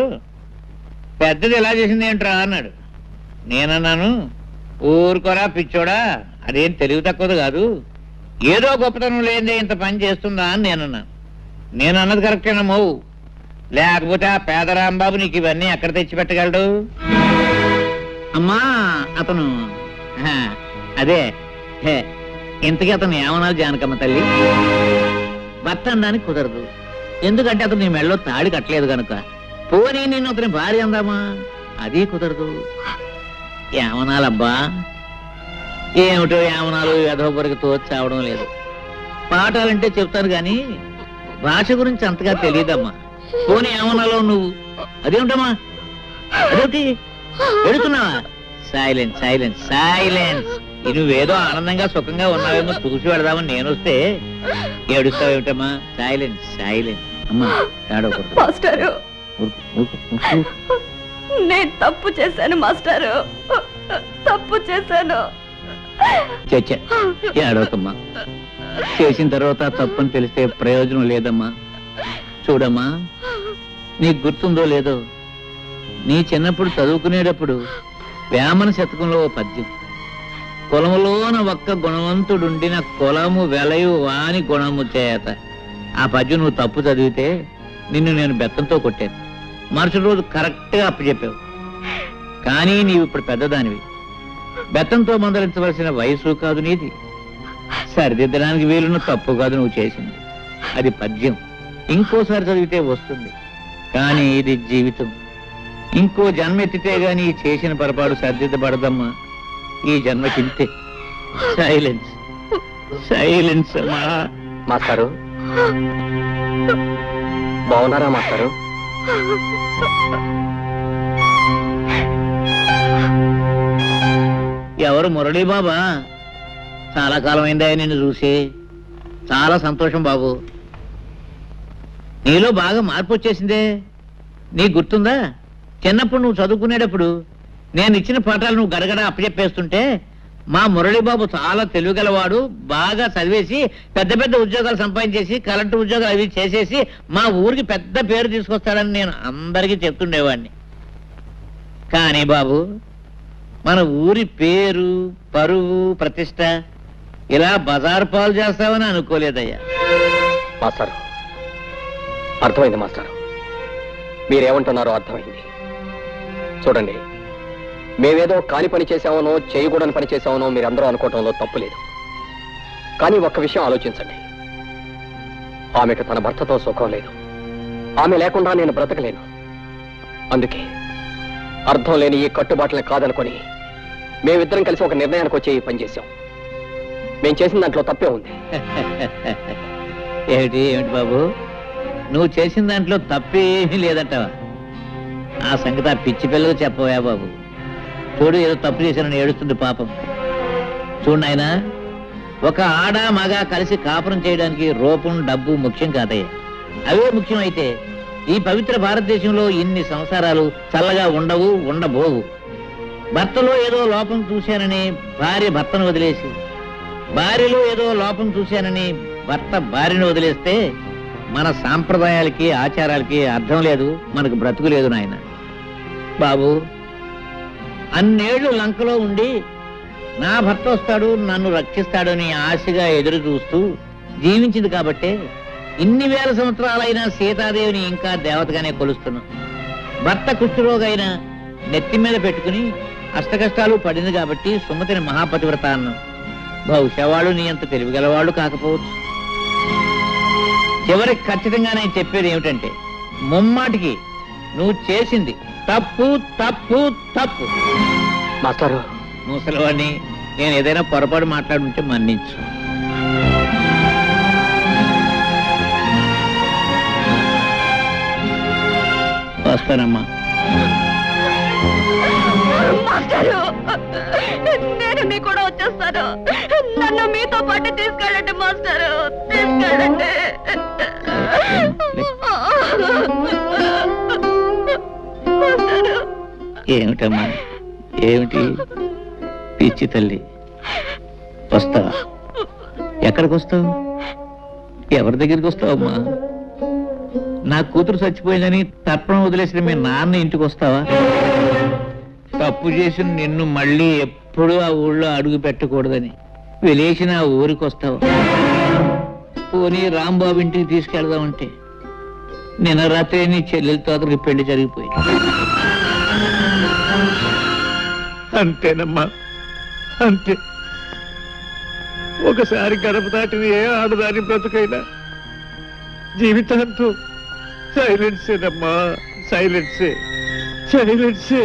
పెద్దది ఎలా చేసింది ఏంట్రా అన్నాడు. నేనన్నాను, ఊరుకోరా పిచ్చోడా, అదేం తెలివి తక్కువది కాదు, ఏదో గొప్పతనం లేదే ఇంత పని చేస్తుందా అని నేనన్నాను. నేను అన్నది కరెక్టేనమ్మో, లేకపోతే ఆ పేదరాంబాబు నీకు ఇవన్నీ ఎక్కడ తెచ్చిపెట్టగలడు? అమ్మా అతను అదే ఇంతకీ అతను ఏమన్నా జానకమ్మ తల్లి? భర్త అనడానికి కుదరదు, ఎందుకంటే అతను నీ మెళ్ళలో తాడి కట్టలేదు కనుక. పోనీ నేను అతని భార్య అందామా, అది కుదరదు. ఏమనాలబ్బా? ఏమిటో ఏమనాలు యథోపరికి తోచావడం లేదు. పాఠాలంటే చెప్తాను గాని భాష గురించి అంతగా తెలియదమ్మా. పోనీ ఏమనాలో నువ్వు? అదేమిటమ్మా, అదేమిటి ఎడుతున్నావా? Silence silence silence. నువ్వేదో ఆనందంగా సుఖంగా ఉన్నావేమో చూసి పెడదామని నేను వస్తే ఏడుస్తావేమిటమ్మా? Silence silence. అమ్మా ఏడవకూడదు. మాస్టారు, నేను తప్పు చేశాను మాస్టారు, తప్పు చేశాను. చచ్చ ఏడవకమ్మా. చేసిన తర్వాత తప్పని తెలిస్తే ప్రయోజనం లేదమ్మా. చూడమ్మా, నీకు గుర్తుందో లేదో, నీ చిన్నప్పుడు చదువుకునేటప్పుడు వేమన శతకంలో ఓ పద్యం, కులములోన ఒక్క గుణవంతుడుండిన కులము వెలయు వాని గుణము చేత. ఆ పద్యం నువ్వు తప్పు చదివితే నిన్ను నేను బెత్తంతో కొట్టాను. మరుసటి రోజు కరెక్ట్గా అప్పచెప్పావు. కానీ నీవు ఇప్పుడు పెద్దదానివి, బెత్తంతో మందలించవలసిన వయసు కాదు నీది. సరిదిద్దడానికి వీలున్న తప్పు కాదు నువ్వు చేసింది. అది పద్యం, ఇంకోసారి చదివితే వస్తుంది. కానీ ఇది జీవితం. ఇంకో జన్మ ఎత్తితే గాని చేసిన పొరపాటు సరిదిద్దబడదమ్మా. ఈ జన్మకింతే. సైలెన్స్ సైలెన్స్ అమ్మా. మాస్టారు బాగున్నారా మాస్టారు? ఎవరు? మురళీ బాబా? చాలా కాలం అయిందా నిన్ను చూసి. చాలా సంతోషం బాబు. నీలో బాగా మార్పు వచ్చేసిందే. నీకు గుర్తుందా, చిన్నప్పుడు నువ్వు చదువుకునేటప్పుడు నేను ఇచ్చిన పాఠాలు నువ్వు గడగడ అప్పచెప్పేస్తుంటే మా మురళీబాబు చాలా తెలివిగలవాడు, బాగా చదివేసి పెద్ద పెద్ద ఉద్యోగాలు సంపాదించేసి కలెక్టర్ ఉద్యోగాలు అవి చేసేసి మా ఊరికి పెద్ద పేరు తీసుకొస్తాడని నేను అందరికీ చెప్తుండేవాడిని. కానీ బాబు, మన ఊరి పేరు, పరువు, ప్రతిష్ట ఇలా బజారు పాలు చేస్తావని అనుకోలేదయ్యా. మాస్టారు అర్థమైంది మాస్టారు, మీరేమంటున్నారో అర్థమైంది. చూడండి, మేమేదో కాని పని చేశామనో చేయకూడని పని చేశామనో మీరందరూ అనుకోవటంలో తప్పు లేదు. కానీ ఒక్క విషయం ఆలోచించండి, ఆమెకు తన భర్తతో సుఖం లేదు. ఆమె లేకుండా నేను బ్రతకలేను. అందుకే అర్థం లేని ఈ కట్టుబాట్లను కాదనుకొని మేమిద్దరం కలిసి ఒక నిర్ణయానికి వచ్చి ఈ పని చేశాం. మేం చేసిన దాంట్లో తప్పే ఉంది. ఏమిటి బాబు, నువ్వు చేసిన దాంట్లో తప్పేమీ లేదంటావా? ఆ సంగతి ఆ పిచ్చి పిల్లలు చెప్పవా బాబు? చూడు, ఏదో తప్పు చేశానని ఏడుస్తుంది పాపం. చూడు నాయనా, ఒక ఆడ మగ కలిసి కాపురం చేయడానికి రూపం డబ్బు ముఖ్యం కాదయ్యా. అవే ముఖ్యం అయితే ఈ పవిత్ర భారతదేశంలో ఇన్ని సంసారాలు చల్లగా ఉండబోవు. భర్తలో ఏదో లోపం చూశానని భార్య భర్తను వదిలేసి, భార్యలో ఏదో లోపం చూశానని భర్త భార్యను వదిలేస్తే మన సాంప్రదాయాలకి ఆచారాలకి అర్థం లేదు, మనకు బ్రతుకు లేదు నాయన. బాబు, అన్నేళ్లు లంకలో ఉండి నా భర్త వస్తాడు నన్ను రక్షిస్తాడని ఆశగా ఎదురు చూస్తూ జీవించింది కాబట్టే ఇన్ని వేల సంవత్సరాలైనా సీతాదేవిని ఇంకా దేవతగానే కొలుస్తున్నాం. భర్త కుష్ఠరోగైన నెత్తి మీద పెట్టుకుని అష్టకష్టాలు పడింది కాబట్టి సుమతిని మహాపతివ్రత అన్నాం. బహుశా వాళ్ళు నీ అంత తెలివిగలవాళ్ళు కాకపోవచ్చు. చివరికి ఖచ్చితంగా నేను చెప్పేది ఏమిటంటే, ముమ్మాటికి నువ్వు చేసింది తప్పు తప్పు తప్పు. మాస్టారు, ముసలివాడిని, నేను ఏదైనా పొరపాటు మాట్లాడుంటే మన్నించు. వస్తానమ్మా. మాస్టారు, నేను మీ కూడా వచ్చేస్తాను. నన్ను మీతో పాటు తీసుకెళ్ళండి మాస్టారు, తీసుకెళ్ళండి. ఏమిటమ్మా, ఏమిటి పిచ్చి తల్లి? వస్తావా? ఎక్కడికి వస్తావు? ఎవరి దగ్గరికి వస్తావమ్మా? నా కూతురు చచ్చిపోయిందని తర్పణం వదిలేసిన మీ నాన్న ఇంటికి వస్తావా? తప్పు చేసిన నిన్ను మళ్ళీ ఎప్పుడూ ఆ ఊళ్ళో అడుగు పెట్టకూడదని వెలేసిన ఆ ఊరికి వస్తావా? పోనీ రాంబాబు ఇంటికి తీసుకెళ్దామంటే నిన్న రాత్రి నీ చెల్లెలతో అతనికి పెళ్లి జరిగిపోయి. అంతేనమ్మా, అంతే. ఒకసారి గడప దాటిన ఏ ఆడదాని బ్రతుకైనా జీవితాంతో సైలెన్సేనమ్మా, సైలెన్సే, సైలెన్సే.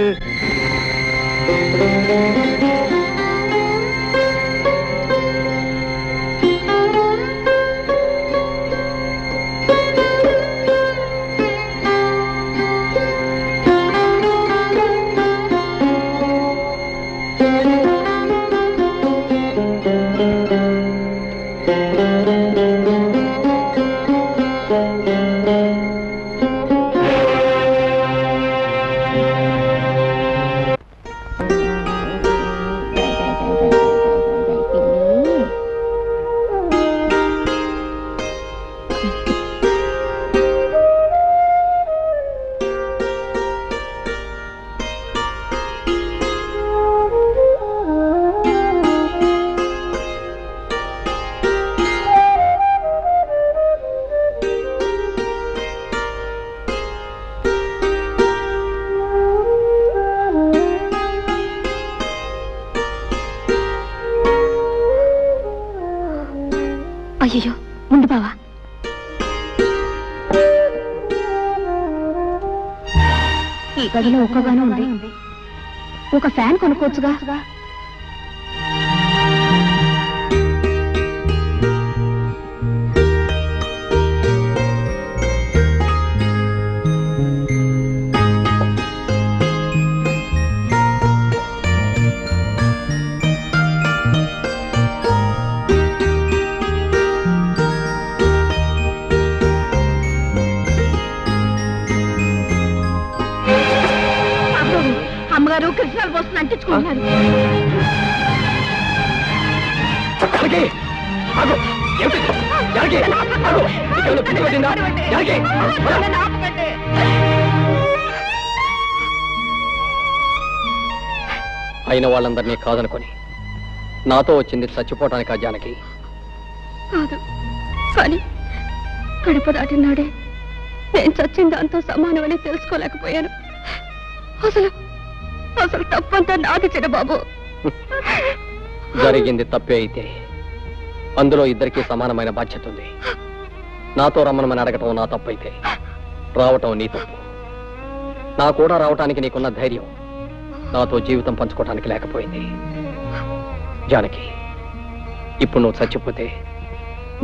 అయ్యో, ఉండు బావా. ఈ గదిలో ఒక్కగానే ఉంది, ఒక ఫ్యాన్ కొనుక్కోవచ్చుగా. అమ్మగారు కృష్ణాలు పోస్తున్న అంటించుకుంటున్నారు. అయిన వాళ్ళందరినీ కాదనుకొని నాతో వచ్చింది చచ్చిపోవటానికి ఆ జానకి కాదు. కానీ కడప దాటినాడే నేను చచ్చిన దాంతో సమానమని తెలుసుకోలేకపోయాను. అసలు అసలు తప్పంతా నాది చిన్నబాబు. జరిగింది తప్పే అయితే అందులో ఇద్దరికీ సమానమైన బాధ్యత ఉంది. నాతో రమ్మనమని అడగటం నా తప్పు అయితే రావటం నీ తప్పు. నా కూడా రావటానికి నీకున్న ధైర్యం నాతో జీవితం పంచుకోవడానికి లేకపోయింది. జానకి, ఇప్పుడు నువ్వు చచ్చిపోతే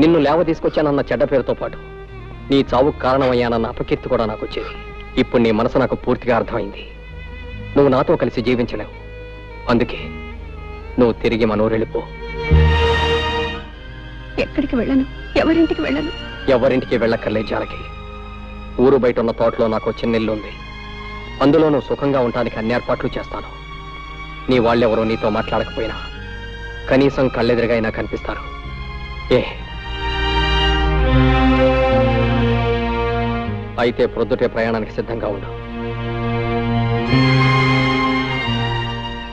నిన్ను లేవ తీసుకొచ్చానన్న చెడ్డ పేరుతో పాటు నీ చావుకు కారణమయ్యానన్న అపకీర్తి కూడా నాకు వచ్చేది. ఇప్పుడు నీ మనసు నాకు పూర్తిగా అర్థమైంది. నువ్వు నాతో కలిసి జీవించలేవు. అందుకే నువ్వు తిరిగి మనూరెళ్ళిపో. ఎక్కడికి వెళ్ళను, ఎవరింటికి వెళ్ళను. ఎవరింటికి వెళ్ళక్కర్లే జానకి. ఊరు బయట ఉన్న తోటలో నాకు చిన్న ఇల్లు ఉంది. అందులో నువ్వు సుఖంగా ఉండడానికి అన్ని ఏర్పాట్లు చేస్తాను. నీ వాళ్ళెవరో నీతో మాట్లాడకపోయినా కనీసం కళ్ళెదురుగా అయినా కనిపిస్తారు. అయితే ప్రొద్దుటే ప్రయాణానికి సిద్ధంగా ఉండు.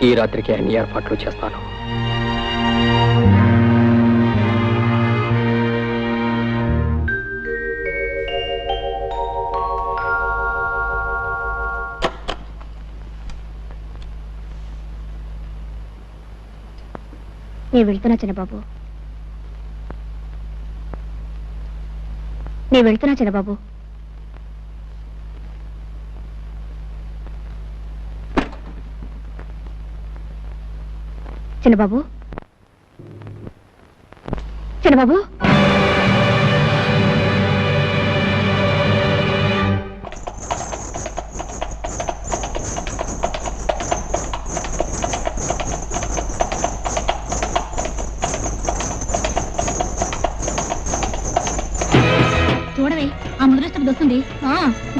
ఈ రాత్రికి అన్ని ఏర్పాట్లు చేస్తాను. నేను వెళ్తున్నా చిన్నబాబు, నేను వెళ్తున్నా చిన్నబాబు. చిన్నబాబు, చిన్నబాబు, చూడవే ఆ ముదృష్టికి వస్తుంది.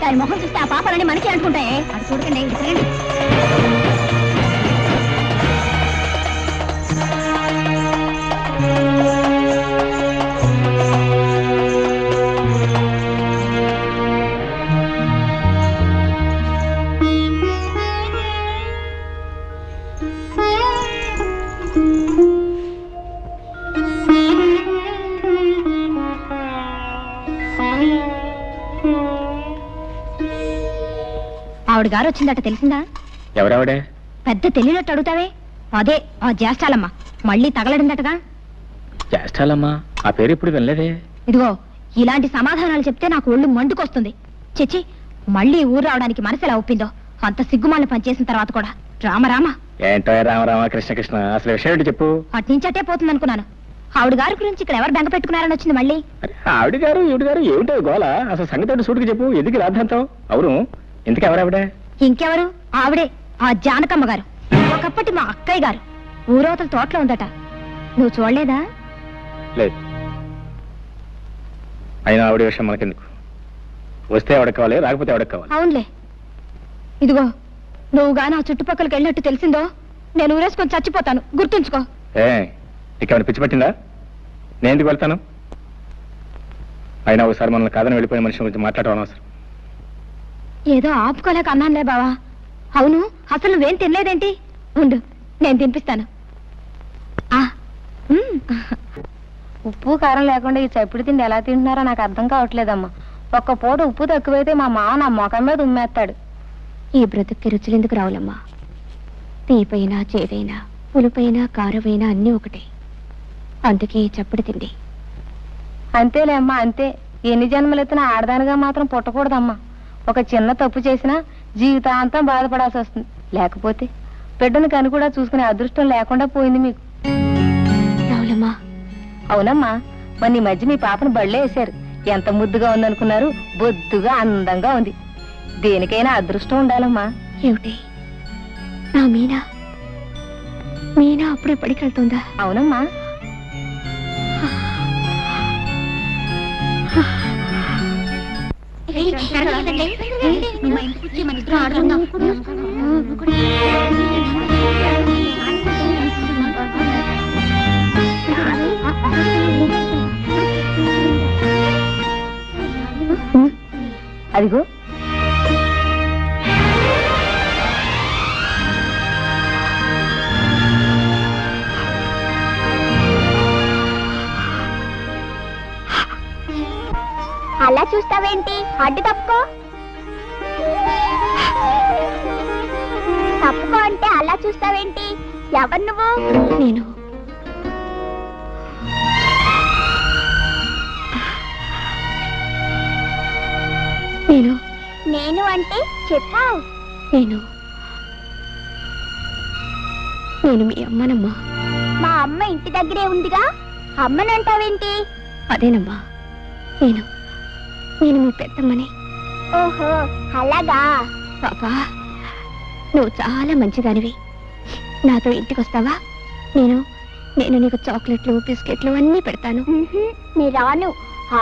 దాని మొహం చూస్తే ఆ పాపాలన్నీ మనకి అంటుకుంటాయి. అది చూడకండి, రండి. ఆవిడ గారు వచ్చిందట, తెలిసిందా? ఎవరావిడే? పెద్ద తెలియనట్టు అడుగుతావే. అదే ఆ జ్యేష్ఠాలమ్మ మళ్ళీ తగలడిందటగా. జ్యేష్ఠాలమ్మా? ఆ పేరు ఇప్పుడు వినలేదే. ఇదిగో ఇలాంటి సమాధానాలు చెప్తే నాకు ఒళ్ళు మండుకొస్తుంది. చెచ్చి, మళ్ళీ ఊరు రావడానికి మనసు ఎలా ఒప్పిందో. అంత సిగ్గుమాలను పనిచేసిన తర్వాత కూడా. రామరామ ఏంటో రామరామ కృష్ణ కృష్ణ, అసలు విషయం ఏంటి చెప్పు. అట్నుంచటే పోతుంది అనుకున్నాను. ఆవిడ గారి గురించి ఇక్కడ ఎవరు బెంగ పెట్టుకున్నారని వచ్చింది మళ్ళీ. ఆవిడ గారు ఈవిడ గారు ఏమిటో గోల? అసలు సంగతి సూటికి చెప్పు, ఎందుకు రాద్దాంతో? అవును, ఇంతకు ఎవరావిడే? ఇంకెవరు, ఆవిడే ఆ జానకమ్మ గారు. ఒకప్పటి మా అక్కయ్య గారు. ఊరవతల తోటలో ఉందట. నువ్వు చూడలేదా? లేదు. అయినా ఆవిడ విషయం మనకెందుకు? వస్తే ఎవడకు కావాలి, రాకపోతే ఎవడకు కావాలి. అవునులే. ఇదిగో నువ్వు గాని ఆ చుట్టుపక్కలకి వెళ్ళినట్టు తెలిసిందో నేను ఊరేసుకొని చచ్చిపోతాను, గుర్తుంచుకో. నీకేమైనా పిచ్చి పట్టిందా? నేను ఎందుకు వెళ్తాను? అయినా ఒకసారి మనల్ని కాదని వెళ్ళిపోయిన మనిషి గురించి మాట్లాడడం అవసరం. ఏదో ఆపుకోలేక అన్నానులే బావా. అవును, అసలు నువ్వేం తినలేదేంటి? ఉండు, నేను తినిపిస్తాను. ఉప్పు కారం లేకుండా ఈ చప్పుడు తిండి ఎలా తింటున్నారో నాకు అర్థం కావట్లేదమ్మా. ఒక్క పూట ఉప్పు తక్కువైతే మా మామ నా మొఖం మీద ఉమ్మేస్తాడు. ఈ బ్రతుక్కి రుచులెందుకు రావులమ్మా? తీపైనా చేదైనా పులుపైనా కారమైనా అన్నీ ఒకటే. అందుకే ఈ చప్పుడు తిండి. అంతేలే అమ్మా, అంతే. ఎన్ని జన్మలెత్తినా ఆడదానిగా మాత్రం పుట్టకూడదమ్మా. ఒక చిన్న తప్పు చేసినా జీవితాంతం బాధపడాల్సి వస్తుంది. లేకపోతే బిడ్డను కని కూడా చూసుకునే అదృష్టం లేకుండా పోయింది మీకు. రావులమ్మా? అవునమ్మా, మొన్న ఈ మధ్య మీ పాపను బళ్ళే వేశారు. ఎంత ముద్దుగా ఉందనుకున్నారు? బొద్దుగా అందంగా ఉంది. దేనికైనా అదృష్టం ఉండాలమ్మా. ఏమిటి నా మీనా? మీనా అప్పుడే పడికెళ్తుందా? అవునమ్మా. అదిగో అలా చూస్తావేంటి? అడ్డు తప్పుకో. తప్పుకో అంటే అలా చూస్తావేంటి? ఎవరు నువ్వు? నేను నేను నేను అంటే చెప్పావు. నేను మీ అమ్మనమ్మా. మా అమ్మ ఇంటి దగ్గరే ఉందిగా, అమ్మనంటావేంటి? అదేనమ్మా, నేను నేను మీ పెద్దమ్మని. ఓహో అలాగా. పాపా, నువ్వు చాలా మంచిదానివి. నాతో ఇంటికి వస్తావా? నేను నేను నీకు చాక్లెట్లు బిస్కెట్లు అన్నీ పెడతాను. నీ రాను.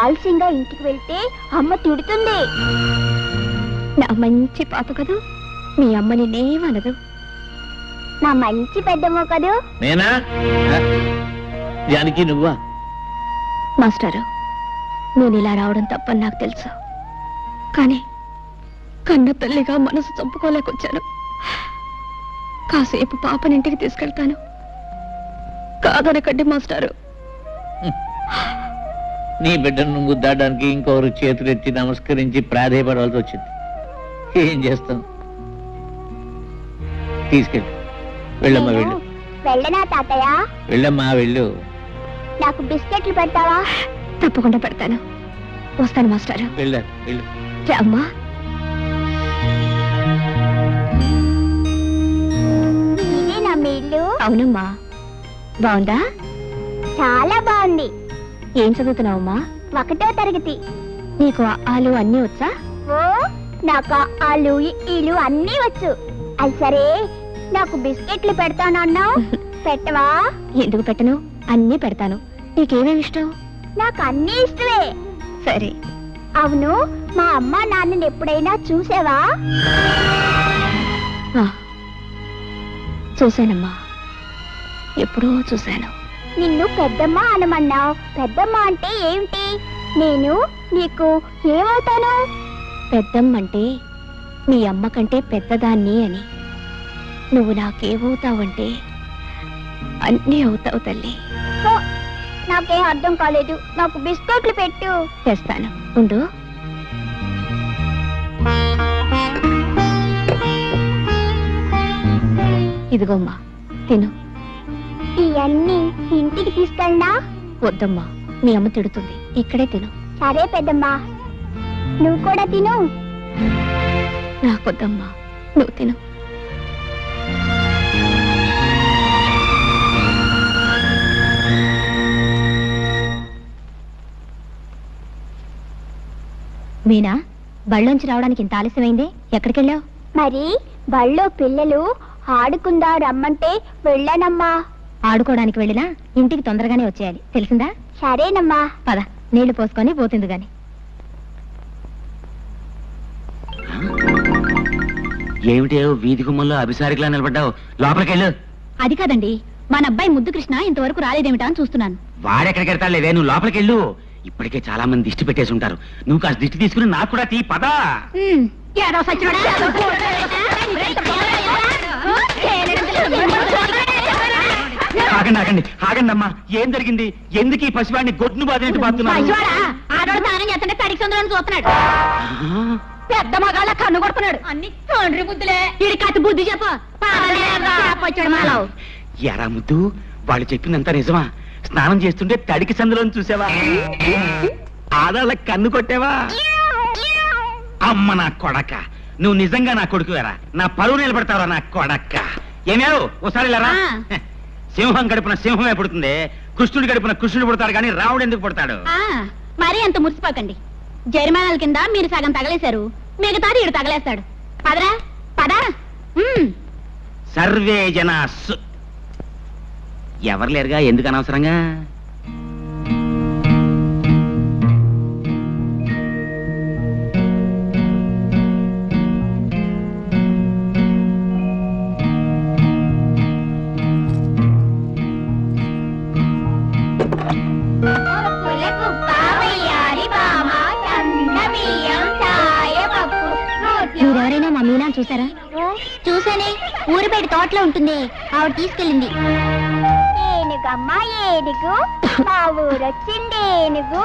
ఆలస్యంగా ఇంటికి వెళ్తే అమ్మ తిడుతుంది. నా మంచి పాప కదూ, మీ అమ్మ నిన్నేమనదు. నా మంచి పెద్దమ్మ కదూ. నేనా? జానకి నువ్వా? మాస్టారు, నేను ఇలా రావడం తప్పని నాకు తెలుసు. కానీ కన్న తల్లిగా మనసు చంపుకోలేకొచ్చాను. కాసేపు పాపనింటికి తీసుకెళ్తాను. కాదనకండి మాస్టారు. నీ బిడ్డను ముద్దాడడానికి ఇంకొకరు చేతులెత్తి నమస్కరించి ప్రాధేయపడాల్సి వచ్చింది. ఏం చేస్తాం? తీసుకెళ్ళి వెళ్ళమ్మా, వెళ్ళు. వెళ్ళనా తాతయ్య? వెళ్ళమ్మా, వెళ్ళు. నాకు బిస్కెట్లు పెడతావా? తప్పకుండా పెడతాను. వస్తాను మాస్టారు. వెళ్ళు, వెళ్ళు. అమ్మా, ఇదేనా మీ ఇల్లు? అవునమ్మా. బాగుందా? చాలా బాగుంది. ఏం చదువుతున్నావమ్మా? 1వ తరగతి. నీకు ఆలు అన్నీ వచ్చా? ఓ, నాకు ఆలు ఈలు అన్నీ వచ్చు. అది సరే, నాకు బిస్కెట్లు పెడతానన్నావు, పెట్టవా? ఎందుకు పెట్టను? అన్నీ పెడతాను. నీకేమేమి ఇష్టం? నాకు అన్నీ ఇష్టమే. సరే. అవును, మా అమ్మ నాన్నని ఎప్పుడైనా చూసావా? చూశానమ్మా, ఎప్పుడో చూశాను. నిన్ను పెద్దమ్మ అనమన్నావు. పెద్దమ్మ అంటే ఏమిటి? నేను నీకు ఏమవుతాను? పెద్దమ్మంటే మీ అమ్మ కంటే పెద్దదాన్ని అని. నువ్వు నాకేమవుతావంటే అన్నీ అవుతావు తల్లి. నాకేం అర్థం కాలేదు. నాకు బిస్కెట్లు పెట్టు. తెస్తాను, ఉండు. ఇదిగోమ్మా, తిను. ఇవన్నీ ఇంటికి తీసుకెళ్ళనా? వద్దమ్మా, మీ అమ్మ తిడుతుంది. ఇక్కడే తిను. సరే పెద్దమ్మా, నువ్వు కూడా తిను. నాకొద్దమ్మా, నువ్వు తిను. మీనా, బళ్ళోంచి రావడానికి ఇంత ఆలస్యమైంది. ఎక్కడికెళ్ళావు? మరి బళ్ళో పిల్లలు ఆడుకుందా రమ్మంటే వెళ్ళానమ్మా. ఆడుకోవడానికి వెళ్ళినా ఇంటికి తొందరగానే వచ్చేయాలి, తెలిసిందా? సరేనమ్మా. పద, నీళ్లు పోసుకొని పోతుంది గాని. ఏమిటే వీధి గుమ్మల్లో అభిసారికలా నిలబడ్డావు? లోపలికెళ్ళు. అది కాదండి, మన అబ్బాయి ముద్దు కృష్ణ ఇంతవరకు రాలేదేమిటా అని చూస్తున్నాను. వాడెక్కడికి వెళ్తాడులేవే, నువ్వు లోపలికెళ్ళు. ఇప్పటికే చాలా మంది దిష్టి పెట్టేసి ఉంటారు. నువ్వు కాస్త దిష్టి తీసుకుని నాకు కూడా తీ. పదా. ఆగండి ఆగండి ఆగండి అమ్మా, ఏం జరిగింది? ఎందుకు ఈ పసివాడిని గొడ్డును బాధ బాగుతున్నాడు? పెద్ద మగాళ్ళ కన్ను కొడుతున్నాడు. అన్ని తండ్రి బుద్ధులే. వీడి కత్తి బుద్ధి చెప్పు. ఎరా ముద్దు, వాళ్ళు చెప్పిందంతా నిజమా? స్నానం చేస్తుంటే తడికి సందులో చూసావా? ఆడాళ్ళ కన్ను కొట్టావా? అమ్మ నా కొడక, నువ్వు నిజంగా నా కొడుకువేరా? నా పరువు నిలబడతావరా నా కొడక్క? ఏమేవు ఒకసారి లేరా? సింహం గడుపున సింహమే పుడుతుంది, కృష్ణుడి గడుపున కృష్ణుడు పుడతాడు, కానీ రావుడు ఎందుకు పుడతాడు? మరీ అంత మురిసిపోకండి. జరిమానాల కింద మీరు సగం తగలేశారు, మిగతాది ఇడు తగలేస్తాడు. పదరా పదా. సర్వే జనా ఎవరు లేరుగా, ఎందుకు అనవసరంగా? మీరెవరైనా మా మీనా చూసారా? చూసానే, ఊరి బయట తోటలో ఉంటుంది, ఆవిడ తీసుకెళ్ళింది. ఏనుగమ్మా ఏనుగు, మా ఊరొచ్చింది ఏనుగు.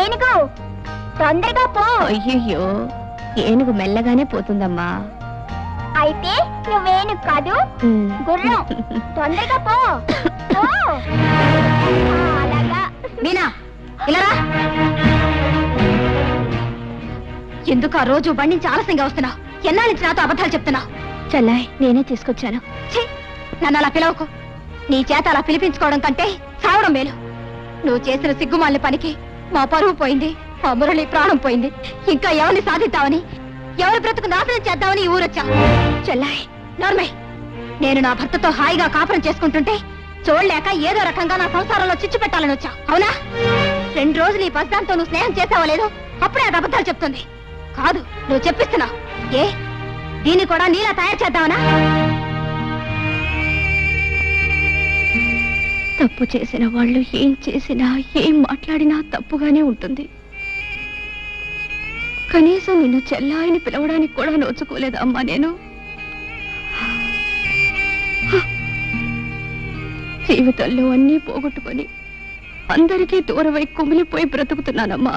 ఏనుగు తొందరగా పో. అయ్యయ్యో, ఏనుగు మెల్లగానే పోతుందమ్మా. అయితే నువ్వేనుగు కాదు, గుర్రం. తొందరగా పో. అలాగా. మీనా ఇలా రా. ఎందుకు ఆ రోజు బండి నుంచి ఆలస్యంగా వస్తున్నావు? ఎన్నాళ్ళ నుంచి నాతో అబద్ధాలు చెప్తున్నావు? చల్లాయ్, నేనే తీసుకొచ్చాను. నన్ను అలా పిలవకు. నీ చేత అలా పిలిపించుకోవడం కంటే చావడం మేలు. నువ్వు చేసిన సిగ్గుమాలిన పనికి మా పరువు పోయింది, మా మురళి ప్రాణం పోయింది. ఇంకా ఎవరిని సాధిద్దామని, ఎవరి బ్రతుకు నాశనం చేద్దామని ఈ ఊరొచ్చా. చెల్లాయి నార్మై, నేను నా భర్తతో హాయిగా కాపురం చేసుకుంటుంటే చూడలేక ఏదో రకంగా నా సంసారంలో చిచ్చు పెట్టాలని వచ్చా, అవునా? 2 రోజులు ఈ బస్దాంతో నువ్వు స్నేహం చేసావో లేదో అప్పుడే అది అబద్ధాలు చెప్తుంది. కాదు, నువ్వు చెప్పిస్తున్నావు. ఏ దీన్ని కూడా నీలా తయారు చేద్దామనా? తప్పు చేసిన వాళ్ళు ఏం చేసినా ఏం మాట్లాడినా తప్పుగానే ఉంటుంది. కనీసం నిన్ను చెల్లాయిని పిలవడానికి కూడా నోచుకోలేదమ్మా నేను. జీవితంలో అన్నీ పోగొట్టుకొని అందరికీ దూరమై కుమిలిపోయి బ్రతుకుతున్నానమ్మా.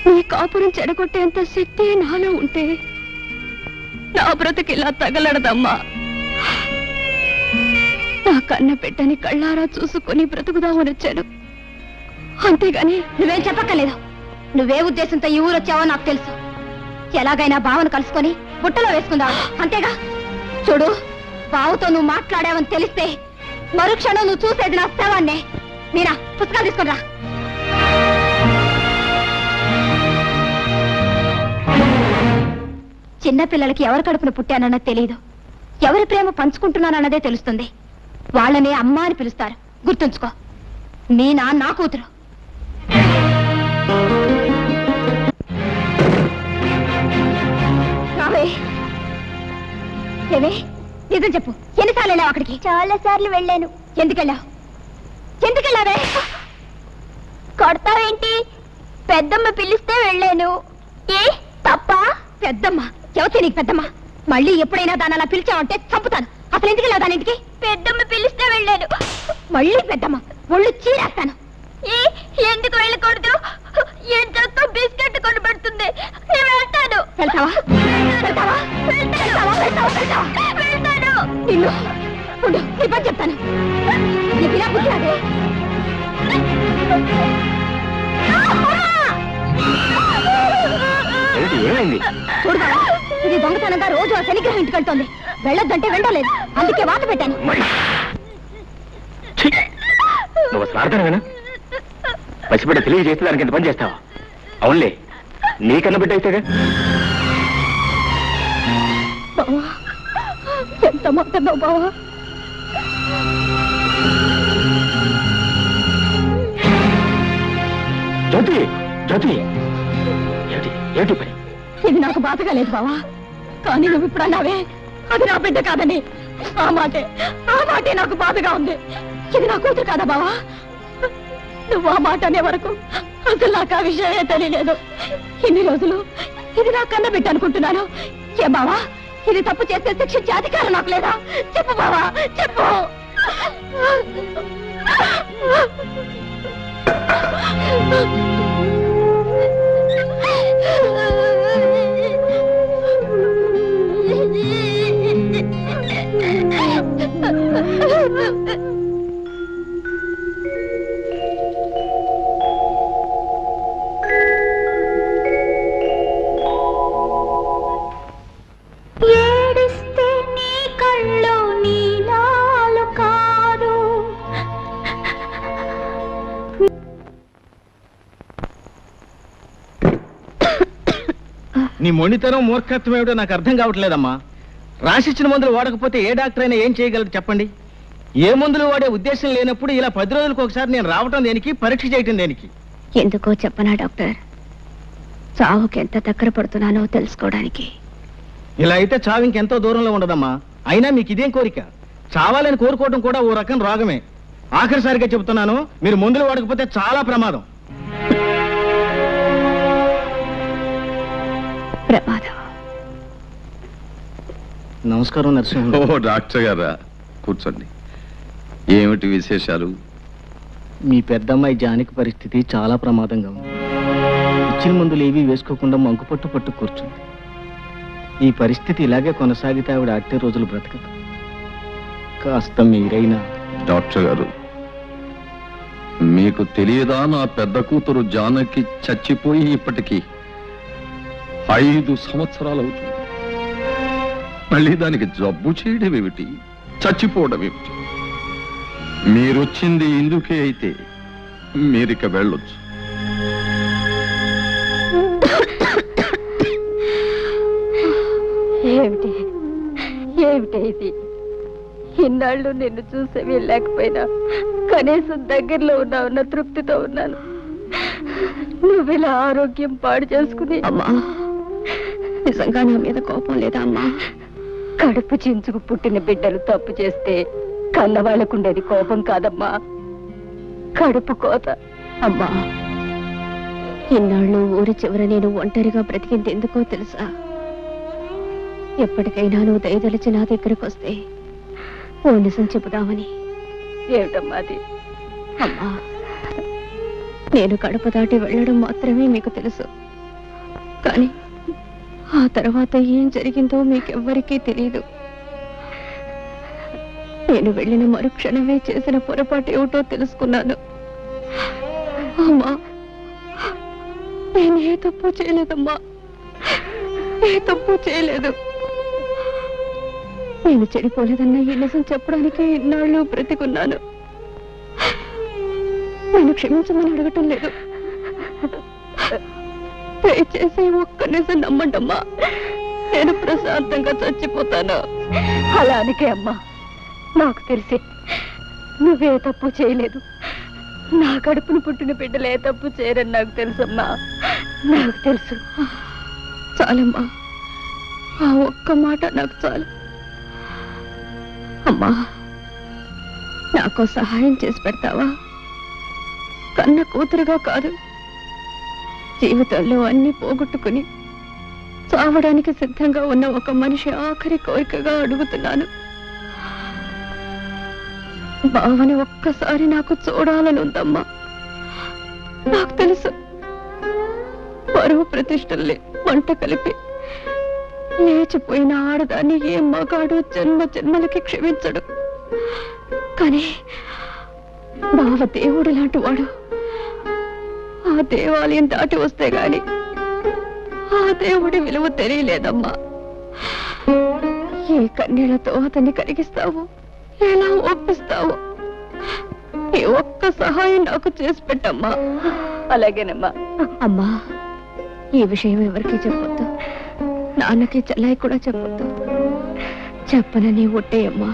నీ కాపురం చెడగొట్టేంత శక్తి నాలో ఉంటే నా బ్రతుకిలా తగలడదమ్మా. నా కన్న బిడ్డని కళ్ళారా చూసుకొని బ్రతుకుదామని వచ్చాను, అంతేగాని నువ్వేం చెప్పక్కర్లేదు. నువ్వే ఉద్దేశంతో ఈ ఊరొచ్చావో నాకు తెలుసు. ఎలాగైనా బావను కలుసుకొని బుట్టలో వేసుకుందావు, అంతేగా? చూడు, బావుతో నువ్వు మాట్లాడావని తెలిస్తే మరుక్షణం నువ్వు చూసేది నా శవాన్నే. మీరా, పుస్తకాలు తీసుకునిరా. చిన్నపిల్లలకి ఎవరి కడుపున పుట్టానన్నది తెలియదు, ఎవరి ప్రేమ పంచుకుంటున్నానన్నదే తెలుస్తుంది. వాళ్ళనే అమ్మ అని పిలుస్తారు, గుర్తుంచుకో. మీనా నా కూతురు. ఏమే నిజం చెప్పు, ఎన్నిసార్లు వెళ్ళావు అక్కడికి? చాలా సార్లు వెళ్ళాను. ఎందుకెళ్ళావు? ఎందుకెళ్ళావే? కొడతావేంటి? పెద్దమ్మ పిలిస్తే వెళ్ళాను. ఏ తప్ప? పెద్దమ్మ ఎవతే నీకు పెద్దమ్మ? మళ్ళీ ఎప్పుడైనా దాని అలా పిలిచావంటే చంపుతాను. అసలు ఎందుకు వెళ్ళావు దాని ఇంటికి? పెద్దమ్మ పిలిస్తే వెళ్ళాను. మళ్ళీ పెద్దమ్మ ఒళ్ళు చీరేస్తాను. ఎందుకు వెళ్ళకూడదు? ఎంతో బిస్కెట్ కొనబడుతుంది, నేను వెళ్తాను. వెళ్తావా? వెళ్తావా? వెళ్తాను. నిన్ను ఉండు, నీ పని చెప్తాను. నీకు ఇలా బుద్ధి రాదే? ఏమైంది? చూడగా ఇది దొంగతనంగా రోజు ఆ శనిగ్రహం ఇంటికి వెళ్తోంది. వెళ్ళొద్దంటే వెళ్ళలేదు, అందుకే వాత పెట్టాను. నువ్వు అసలు ఆడతానేనా? పసిబిడ్డ తెలియజేస్తే దానికి ఎంత పని చేస్తావా? అవునులే, నీకన్నా బిడ్డ అయితేగా. బావా, ఎంత మాట్లాడినావు బావా? జ్యోతి, జ్యోతి, ఏమిటి పని? ఇది నాకు బాధగా లేదు బావా, కానీ నువ్వు ఇప్పుడు అన్నావే అది నా బిడ్డ కాదని. ఆ మాటే నాకు బాధగా ఉంది. ఇది నా కూతురు కాదా బావా? నువ్వు ఆ మాట అనే వరకు అసలు నాకు ఆ విషయమే తెలియలేదు. ఇన్ని రోజులు ఇది నా కన్న బిడ్డ అనుకుంటున్నాను. ఏ బావా, ఇది తప్పు చేస్తే శిక్షించే అధికారం నాకు లేదా? చెప్పు బావా, చెప్పు. ఏడిస్తే నీ కళ్ళు నీలాలు కాదు. నీ మొండితనం మూర్ఖత్వం ఏమిటో నాకు అర్థం కావట్లేదమ్మా. రాసిచ్చిన మందులు వాడకపోతే ఏ డాక్టర్ అయినా ఏం చేయగలరు చెప్పండి? ఏ మందులు వాడే ఉద్దేశం లేనప్పుడు ఇలా 10 రోజులకు ఒకసారి నేను రావటం దేనికి? పరీక్ష చేయటం దేనికి? ఎందుకో చెప్పనా డాక్టర్, చావుకి ఎంత దగ్గర పడుతున్నానో తెలుసుకోవడానికి. ఇలా అయితే చావు ఇంకెంతో దూరంలో ఉండదమ్మా. అయినా మీకు ఇదేం కోరిక? చావాలని కోరుకోవడం కూడా ఓ రకం రోగమే. ఆఖరిసారిగా చెబుతున్నాను, మీరు మందులు వాడకపోతే చాలా ప్రమాదం. ప్రమాదం. నమస్కారం నరసింహ. ఓ డాక్టర్ గారా, కూర్చోండి. ఏమిటి విశేషాలు? మీ పెద్దమ్మాయి జానకి పరిస్థితి చాలా ప్రమాదంగా ఉంది. ఇచ్చిన మందులు ఏవీ వేసుకోకుండా మంకుపట్టు పట్టు కూర్చుంది. ఈ పరిస్థితి ఇలాగే కొనసాగితే ఆవిడ అట్టే రోజులు బ్రతకదు. కాస్త మీరైనా. డాక్టర్ గారు, మీకు తెలియదా, నా పెద్ద కూతురు జానకి చచ్చిపోయి ఇప్పటికీ 5 సంవత్సరాలు అవుతుంది. మళ్ళీ దానికి జబ్బు చేయడం ఏమిటి, చచ్చిపోవడం ఏమిటి? మీరొచ్చింది ఇందుకే అయితే మీరిక వెళ్ళొచ్చు. ఏమిటి ఏమిటి ఇది? ఇన్నాళ్ళు నిన్ను చూసే వెళ్ళలేకపోయినా కనీసం దగ్గరలో ఉన్నావున్న తృప్తితో ఉన్నాను. నువ్విలా ఆరోగ్యం పాడు చేసుకుని. అమ్మా, నిజంగా నా మీద కోపం లేదా అమ్మా? కడుపు చించుకు పుట్టిన బిడ్డలు తప్పు చేస్తే కన్నవాళ్ళకుండేది కోపం కాదమ్మా, కడుపు కోత. అమ్మా, ఇన్నాళ్ళు ఊరి చివర నేను ఒంటరిగా బ్రతికింది ఎందుకో తెలుసా? ఎప్పటికైనా నువ్వు దయదలిచి నా దగ్గరకు వస్తే ఓ నిజం చెబుదామని. ఏమిటమ్మా అది? అమ్మా, నేను కడప దాటి వెళ్ళడం మాత్రమే మీకు తెలుసు, కానీ ఆ తర్వాత ఏం జరిగిందో మీకెవ్వరికీ తెలియదు. నేను వెళ్ళిన మరుక్షణమే చేసిన పొరపాటు ఏమిటో తెలుసుకున్నాను. అమ్మా, నేను ఏ తప్పు చేయలేదమ్మా, ఏ తప్పు చేయలేదు. నేను చెడిపోలేదన్న ఈ నిజం చెప్పడానికి ఇన్నాళ్ళు బ్రతికున్నాను. నేను క్షమించమని అడగటం లేదు, దయచేసి ఒక్క నిజం నమ్మండమ్మా, నేను ప్రశాంతంగా చచ్చిపోతాను. అలా అనకే అమ్మా, నాకు తెలిసి నువ్వే తప్పు చేయలేదు. నా కడుపును పుట్టిన బిడ్డలు ఏ తప్పు చేయరని నాకు తెలుసమ్మా, నాకు తెలుసు. చాలమ్మా, ఆ ఒక్క మాట నాకు చాలు. అమ్మా, నాకు సహాయం చేసి పెడతావా? కన్న కూతురుగా కాదు, జీవితంలో అన్ని పోగొట్టుకుని చావడానికి సిద్ధంగా ఉన్న ఒక మనిషి ఆఖరి కోరికగా అడుగుతున్నాను. బావని ఒక్కసారి నాకు చూడాలని ఉందమ్మా. నాకు తెలుసు పరువు ప్రతిష్టల్ని వంట కలిపి లేచిపోయిన ఆడదాన్ని ఏ మగాడు జన్మ జన్మలకి క్షమించడు. కానీ బావ దేవుడు లాంటి వాడు. ఆ దేవాలయం దాటి వస్తే గాని ఆ దేవుడి విలువ తెలియలేదమ్మా. ఏ కన్నీళ్లతో అతన్ని కరిగిస్తావు, ఎలా ఒప్పిస్తావు? ఈ ఒక్క సహాయం నాకు చేసి పెట్టమ్మా. అలాగేనమ్మా. అమ్మా, ఈ విషయం ఎవరికీ చెప్పొద్దు, నాన్నకి చెల్లాయి కూడా చెప్పొద్దు. చెప్పనని ఒట్టేయమ్మా.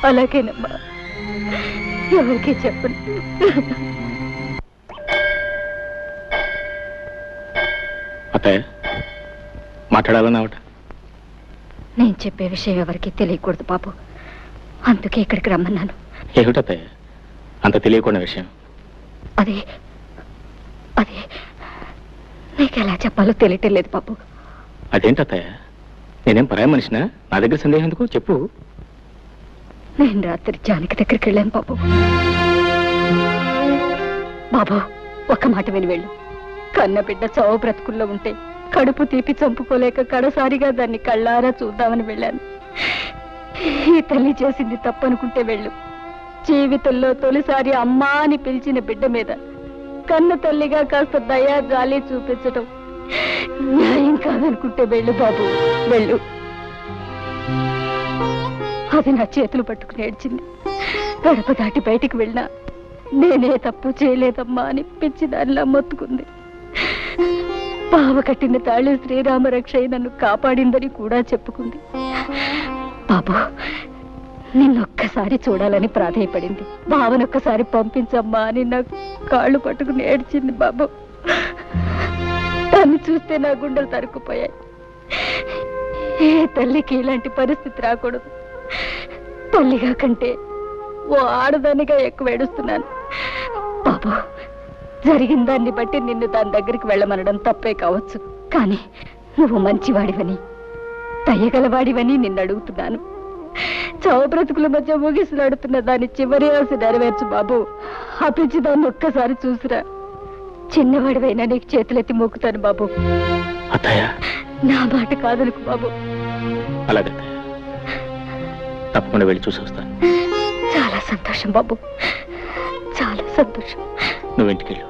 అలాగేనమ్మా, ఎవరికి చెప్పను. అత్తయ్య మాట్లాడాలన్నావట. నేను చెప్పే విషయం ఎవరికి తెలియకూడదు బాబు, అందుకే ఇక్కడికి రమ్మన్నాను. ఏమిటత్తయ్య అంత తెలియకుండా విషయం? అదే అదే నీకు ఎలా చెప్పాలో తెలియటం లేదు బాబు. అదేంటత్తయ్య, నేనేం పరాయి మనిషినా? నా దగ్గర సందేహం ఎందుకు చెప్పు. నేను రాత్రి జానకి దగ్గరికి వెళ్ళాను బాబు. బాబు, ఒక్క మాట విని వెళ్ళు. కన్న బిడ్డ చావు బ్రతుకుల్లో ఉంటే కడుపు తీపి చంపుకోలేక కడసారిగా దాన్ని కళ్ళారా చూద్దామని వెళ్ళాను. ఈ తల్లి చేసింది తప్పనుకుంటే వెళ్ళు. జీవితంలో తొలిసారి అమ్మా అని పిలిచిన బిడ్డ మీద కన్న తల్లిగా కాస్త దయా జాలి చూపించటం న్యాయం కాదనుకుంటే వెళ్ళు బాబు, వెళ్ళు. అది నా చేతులు పట్టుకుని ఏడ్చింది. గడప దాటి బయటికి వెళ్ళినా నేనే తప్పు చేయలేదమ్మా అని పిచ్చి దానిలా మొత్తుకుంది. బావ కట్టిన తాళి శ్రీరామ రక్ష నన్ను కాపాడిందని కూడా చెప్పుకుంది. బాబు, నిన్నొక్కసారి చూడాలని ప్రాధేయపడింది. బావనొక్కసారి పంపించమ్మా అని నాకు కాళ్ళు పట్టుకుని ఏడ్చింది బాబు. దాన్ని చూస్తే నా గుండెలు తరుక్కుపోయాయి. ఏ తల్లికి ఇలాంటి పరిస్థితి రాకూడదు. తల్లిగా కంటే ఓ ఆడదానిగా ఎక్కువ ఏడుస్తున్నాను బాబు. జరిగిన దాన్ని బట్టి నిన్ను దాని దగ్గరికి వెళ్ళమనడం తప్పే కావచ్చు, కానీ నువ్వు మంచివాడివని దయగలవాడివని నిన్ను అడుగుతున్నాను. చావు బ్రతుకుల మధ్య ముగిసిలాడుతున్న దాని చివరి ఆశ నెరవేర్చు బాబు. ఆ పిచ్చి దాన్ని ఒక్కసారి చూసిరా. చిన్నవాడివైనా నీకు చేతులెత్తి మొక్కుతాను బాబు. నా మాట కాదనుకు బాబు. అలాగే తప్పకుండా వెళ్ళి చూసి వస్తాను. చాలా సంతోషం బాబు, చాలా సంతోషం. నువ్వు ఇంటికి వెళ్ళు.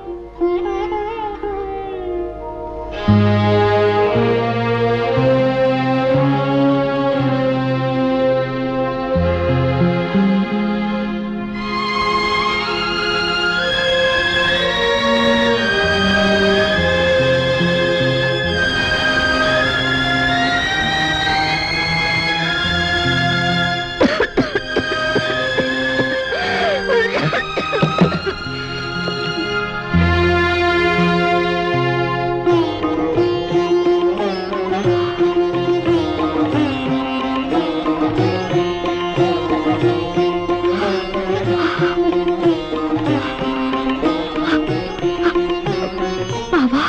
బావా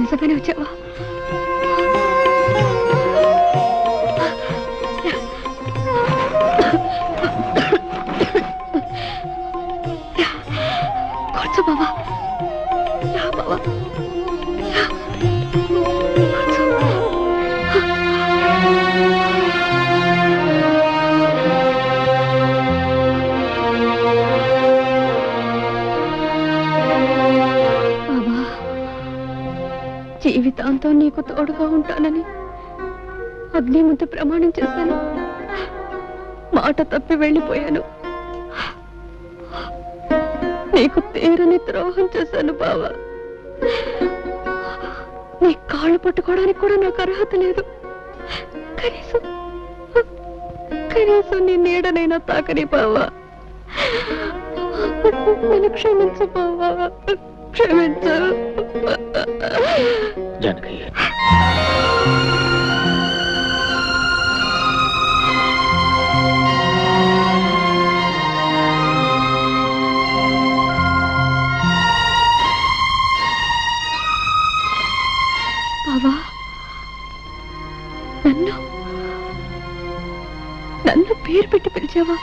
నిజంగానే వచ్చావా? కూర్చో బావా. బావా జీవితాంతం నీకు తోడుగా ఉంటానని అగ్ని ముందు ప్రమాణం చేశాను. మాట తప్పి వెళ్ళిపోయాను. నీకు తీరని ద్రోహం చేశాను బావా. నీ కాళ్ళు పట్టుకోవడానికి కూడా నాకు అర్హత లేదు. కనీసం నీ నీడనైనా తాకని బావా. నన్ను క్షమించు బావా, క్షమించు. జానకి, బావా, నన్ను పేరు పెట్టి పిలిచావా?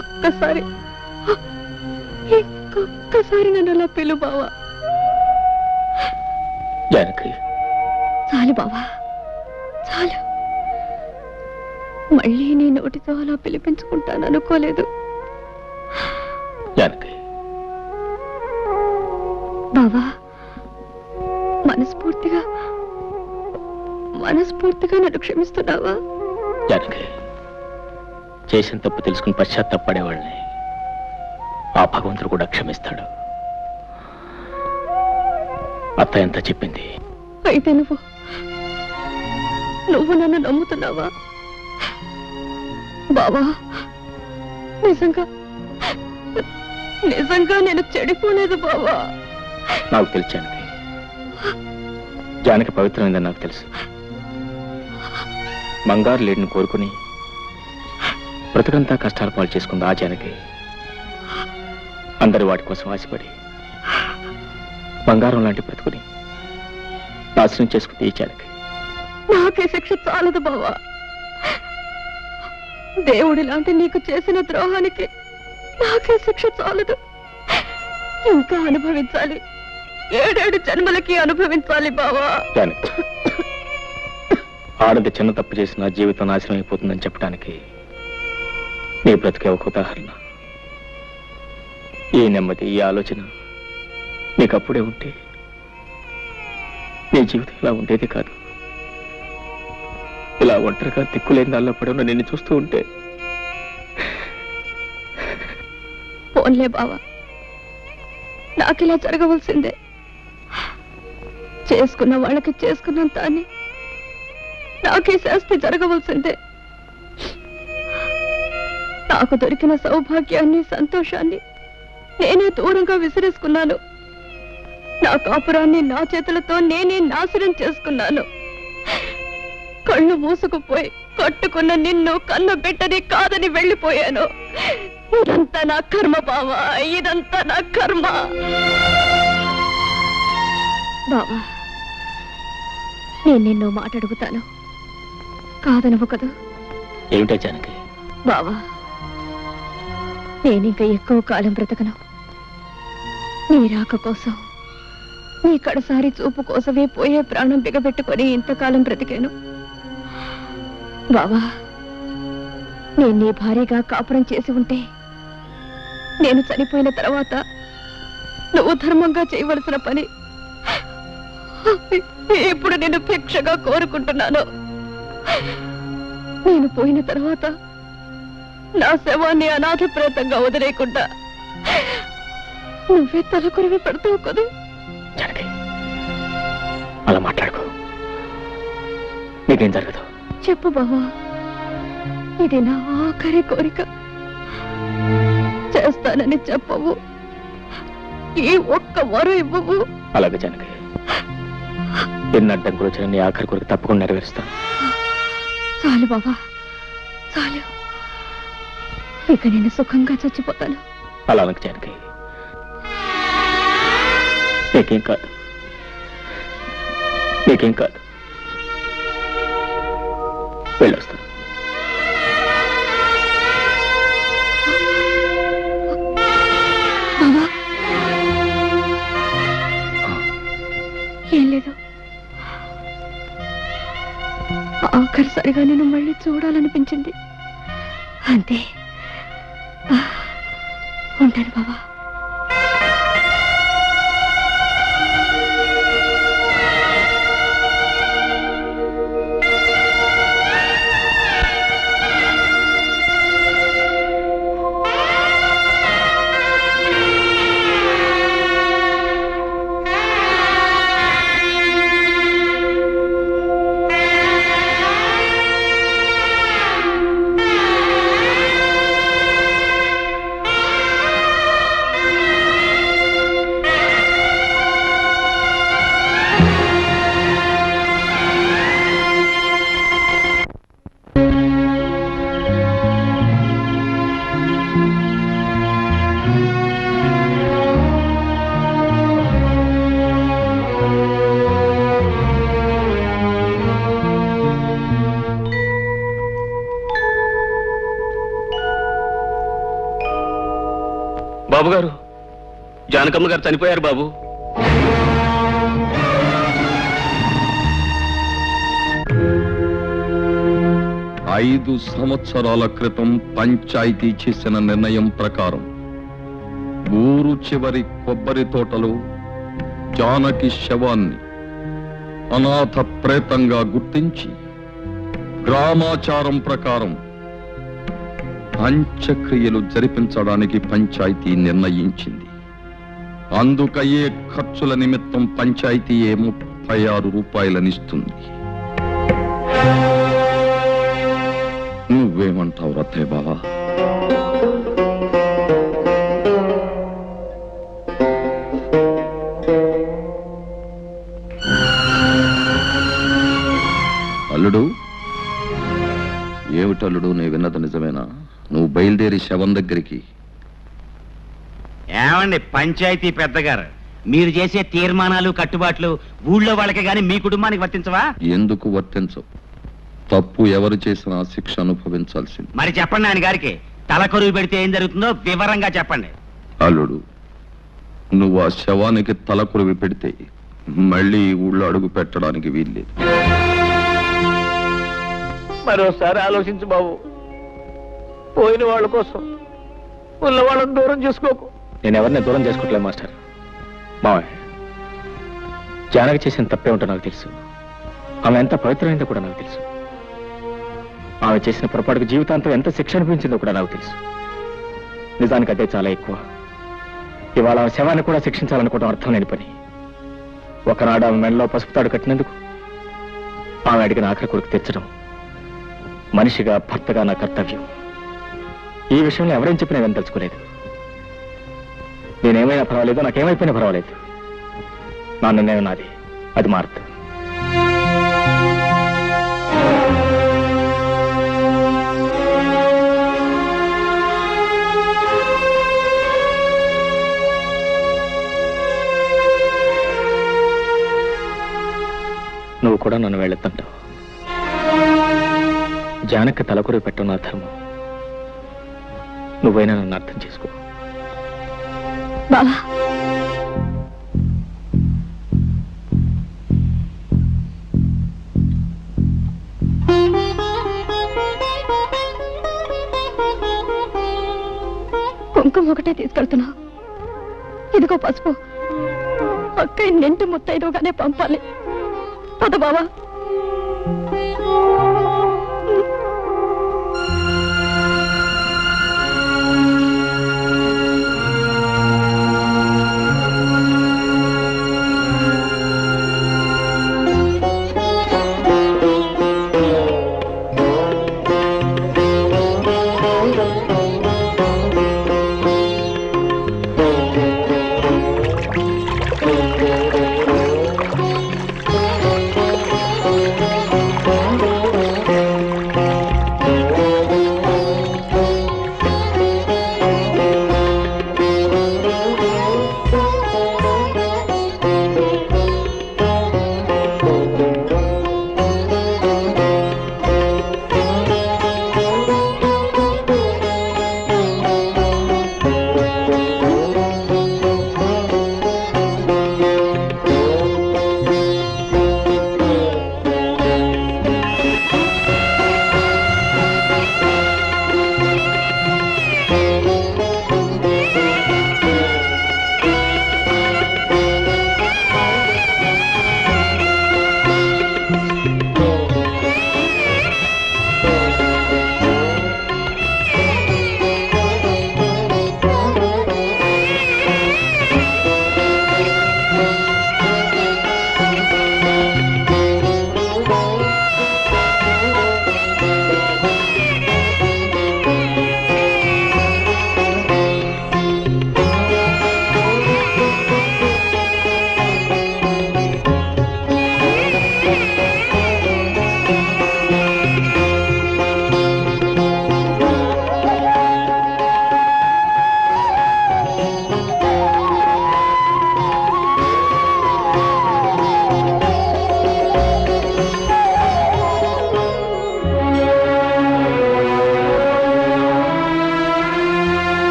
ఒక్కసారి నన్ను అలా పిలు బావా. జానకి, చాలు బావా, చాలు. మళ్ళీ నీ నోటితో అలా పిలిపించుకుంటాను అనుకోలేదు. జానకి, బావా, మనస్ఫూర్తిగా నన్ను క్షమిస్తున్నావా? జానకి, చేసిన తప్పు తెలుసుకుని పశ్చాత్తాపడేవాళ్ళని ఆ భగవంతుడు కూడా క్షమిస్తాడు. అత్త ఎంత చెప్పింది? అయితే నువ్వు నన్ను నమ్ముతున్నావా బావా? నిజంగా నేను చెడిపోలేదు బావా. నాకు తెలుసు జానకి, జానకి పవిత్రమైందని నాకు తెలుసు. బంగారు లేడిని కోరుకుని బ్రతుకంతా కష్టాలు పాలు చేసుకుంది ఆ జానకి. అందరి వాటి కోసం ఆశపడి బంగారం లాంటి బ్రతుకుని నాశనం చేసుకుంది ఈ జానకి. నాకే శిక్ష చాలదు బావా. దేవుడి లాంటి నీకు చేసిన ద్రోహానికి నాకే శిక్ష చాలదు. ఇంకా అనుభవించాలి. 7 జన్మలకి అనుభవించాలి బావా. జానకి, ఆడది చిన్న తప్పు చేసిన జీవితం నాశనం అయిపోతుందని చెప్పడానికి నీ బ్రతికే ఒక ఉదాహరణ. ఈ నెమ్మది, ఈ ఆలోచన నీకప్పుడే ఉంటే నీ జీవితం ఇలా ఉండేది కాదు. ఇలా ఒంటరిగా దిక్కులేని దానిలో పడి నిన్ను చూస్తూ ఉంటే. పోన్లే బావా, నాకిలా జరగవలసిందే. చేసుకున్న వాళ్ళకి చేసుకున్నంత అని నాకే శాస్తి జరగవలసిందే. నాకు దొరికిన సౌభాగ్యాన్ని, సంతోషాన్ని నేనే దూరంగా విసిరేసుకున్నాను. నా కాపురాన్ని నా చేతులతో నేనే నాశనం చేసుకున్నాను. కళ్ళు మూసుకుపోయి కట్టుకున్న నిన్ను కన్న బిడ్డని కాదని వెళ్ళిపోయాను. ఇదంతా నా కర్మ బావా, ఇదంతా నా కర్మ. బావా, నేను నిన్ను మాట అడుగుతాను, కాదనవు కదా? ఏమిటో జానకి? బావా, నేనింక ఎక్కువ కాలం బ్రతకను. నీ రాక కోసం, నీ కడసారి చూపు కోసమే పోయే ప్రాణం బిగబెట్టుకొని ఇంతకాలం బ్రతికాను. బావా, నేను నీ భార్యగా కాపురం చేసి ఉంటే నేను చనిపోయిన తర్వాత నువ్వు ధర్మంగా చేయవలసిన పని ఇప్పుడు నేను భిక్షగా కోరుకుంటున్నాను. నేను పోయిన తర్వాత నా శవాన్ని అనాథ ప్రేతంగా వదిలేకుండా నువ్వే తలకొరివి పెడతావు కదా? అలా మాట్లాడుకో, నీకేం జరగదు. చెప్పు బావా, ఇది నా ఆఖరి కోరిక. చేస్తానని చెప్పవు, ఈ ఒక్క వరం ఇవ్వవు. అలాగే జానకి, ఎన్ని అడ్డంకులు వచ్చిన నీ ఆఖరి కొరకు తప్పకుండా నెరవేరుస్తాను. చాలు బాబా, చాలు. ఇక నేను సుఖంగా చచ్చిపోతాను. అలా అనకు జానకి, నీకేం కాదు, నీకేం కాదు. వెళ్ళొస్తాను. బాబా, ఏం లేదు. ఆఖరిసారిగా నేను మళ్ళీ చూడాలనిపించింది, అంతే. ఉంటాను బాబా. బాబు గారు, జానకమ్మ గారు చనిపోయారు బాబు. ఐదు సంవత్సరాల క్రితం పంచాయతీ చేసిన నిర్ణయం ప్రకారం ఊరు చివరి కొబ్బరి తోటలో జానకి శవాన్ని అనాథ ప్రేతంగా గుర్తించి గ్రామాచారం ప్రకారం అంత్యక్రియలు జరిపించడానికి పంచాయతీ నిర్ణయించింది. అందుకయ్యే ఖర్చుల నిమిత్తం పంచాయతీ 36 రూపాయలనిస్తుంది. నువ్వేమంటావు రత్తయ్య బావా? అల్లుడు, ఏమిటల్లుడు, నీ విన్నది నిజమేనా? నువ్వు బయలుదేరి శవం దగ్గరికి. ఏమండి పంచాయతీ పెద్దగారు, మీరు చేసే తీర్మానాలు కట్టుబాట్లు ఊళ్ళో వాళ్ళకి గాని మీ కుటుంబానికి వర్తించవా? ఎందుకు వర్తించవు? తప్పు ఎవరు చేసినా శిక్ష అనుభవించాల్సింది. మరి చెప్పండి ఆయన గారికి, తలకొరువు పెడితే ఏం జరుగుతుందో వివరంగా చెప్పండి. అల్లుడు, నువ్వు ఆ శవానికి తలకొరివి పెడితే మళ్ళీ ఊళ్ళో అడుగు పెట్టడానికి వీల్లేదు. మరోసారి ఆలోచించు బాబు. పోయిన వాళ్ళ కోసం ఉన్న వాళ్ళని దూరం చేసుకోకు. నేను ఎవరిని దూరం చేసుకోవట్లేదు మాస్టర్. మావయ్య, జానకి చేసిన తప్పే ఉంటో నాకు తెలుసు. ఆమె ఎంత పవిత్రమైందో కూడా నాకు తెలుసు. ఆమె చేసిన పొరపాటుకు జీవితాంతం ఎంత శిక్ష అనిపించిందో కూడా నాకు తెలుసు. నిజానికి అదే చాలా ఎక్కువ. ఇవాళ ఆమె శవాన్ని కూడా శిక్షించాలనుకోవడం అర్థం లేని పని. ఒకనాడు ఆమె మెడలో పసుపు తాడు కట్టినందుకు ఆమె అడిగిన ఆఖరి కొరకు తెచ్చడం మనిషిగా, భర్తగా నా కర్తవ్యం. ఈ విషయంలో ఎవరేం చెప్పినా నేను తలుచుకోలేదు. నేనేమైనా పర్వాలేదు, నాకేమైపోయినా పర్వాలేదు. నా నిర్ణయం నాది, అది మారదు. నువ్వు కూడా నన్ను వెళ్ళొద్దంటావు. జానకి తలకొరి పెట్టడం నా ధర్మం. నువ్వైనా నన్ను అర్థం చేసుకో. బావా, కుంకుమ ఒకటే తీసుకెళ్తున్నా. ఇదిగో పసుపు. అక్కయ్య నింటి ముత్తైదుగానే పంపాలి. పద బావా.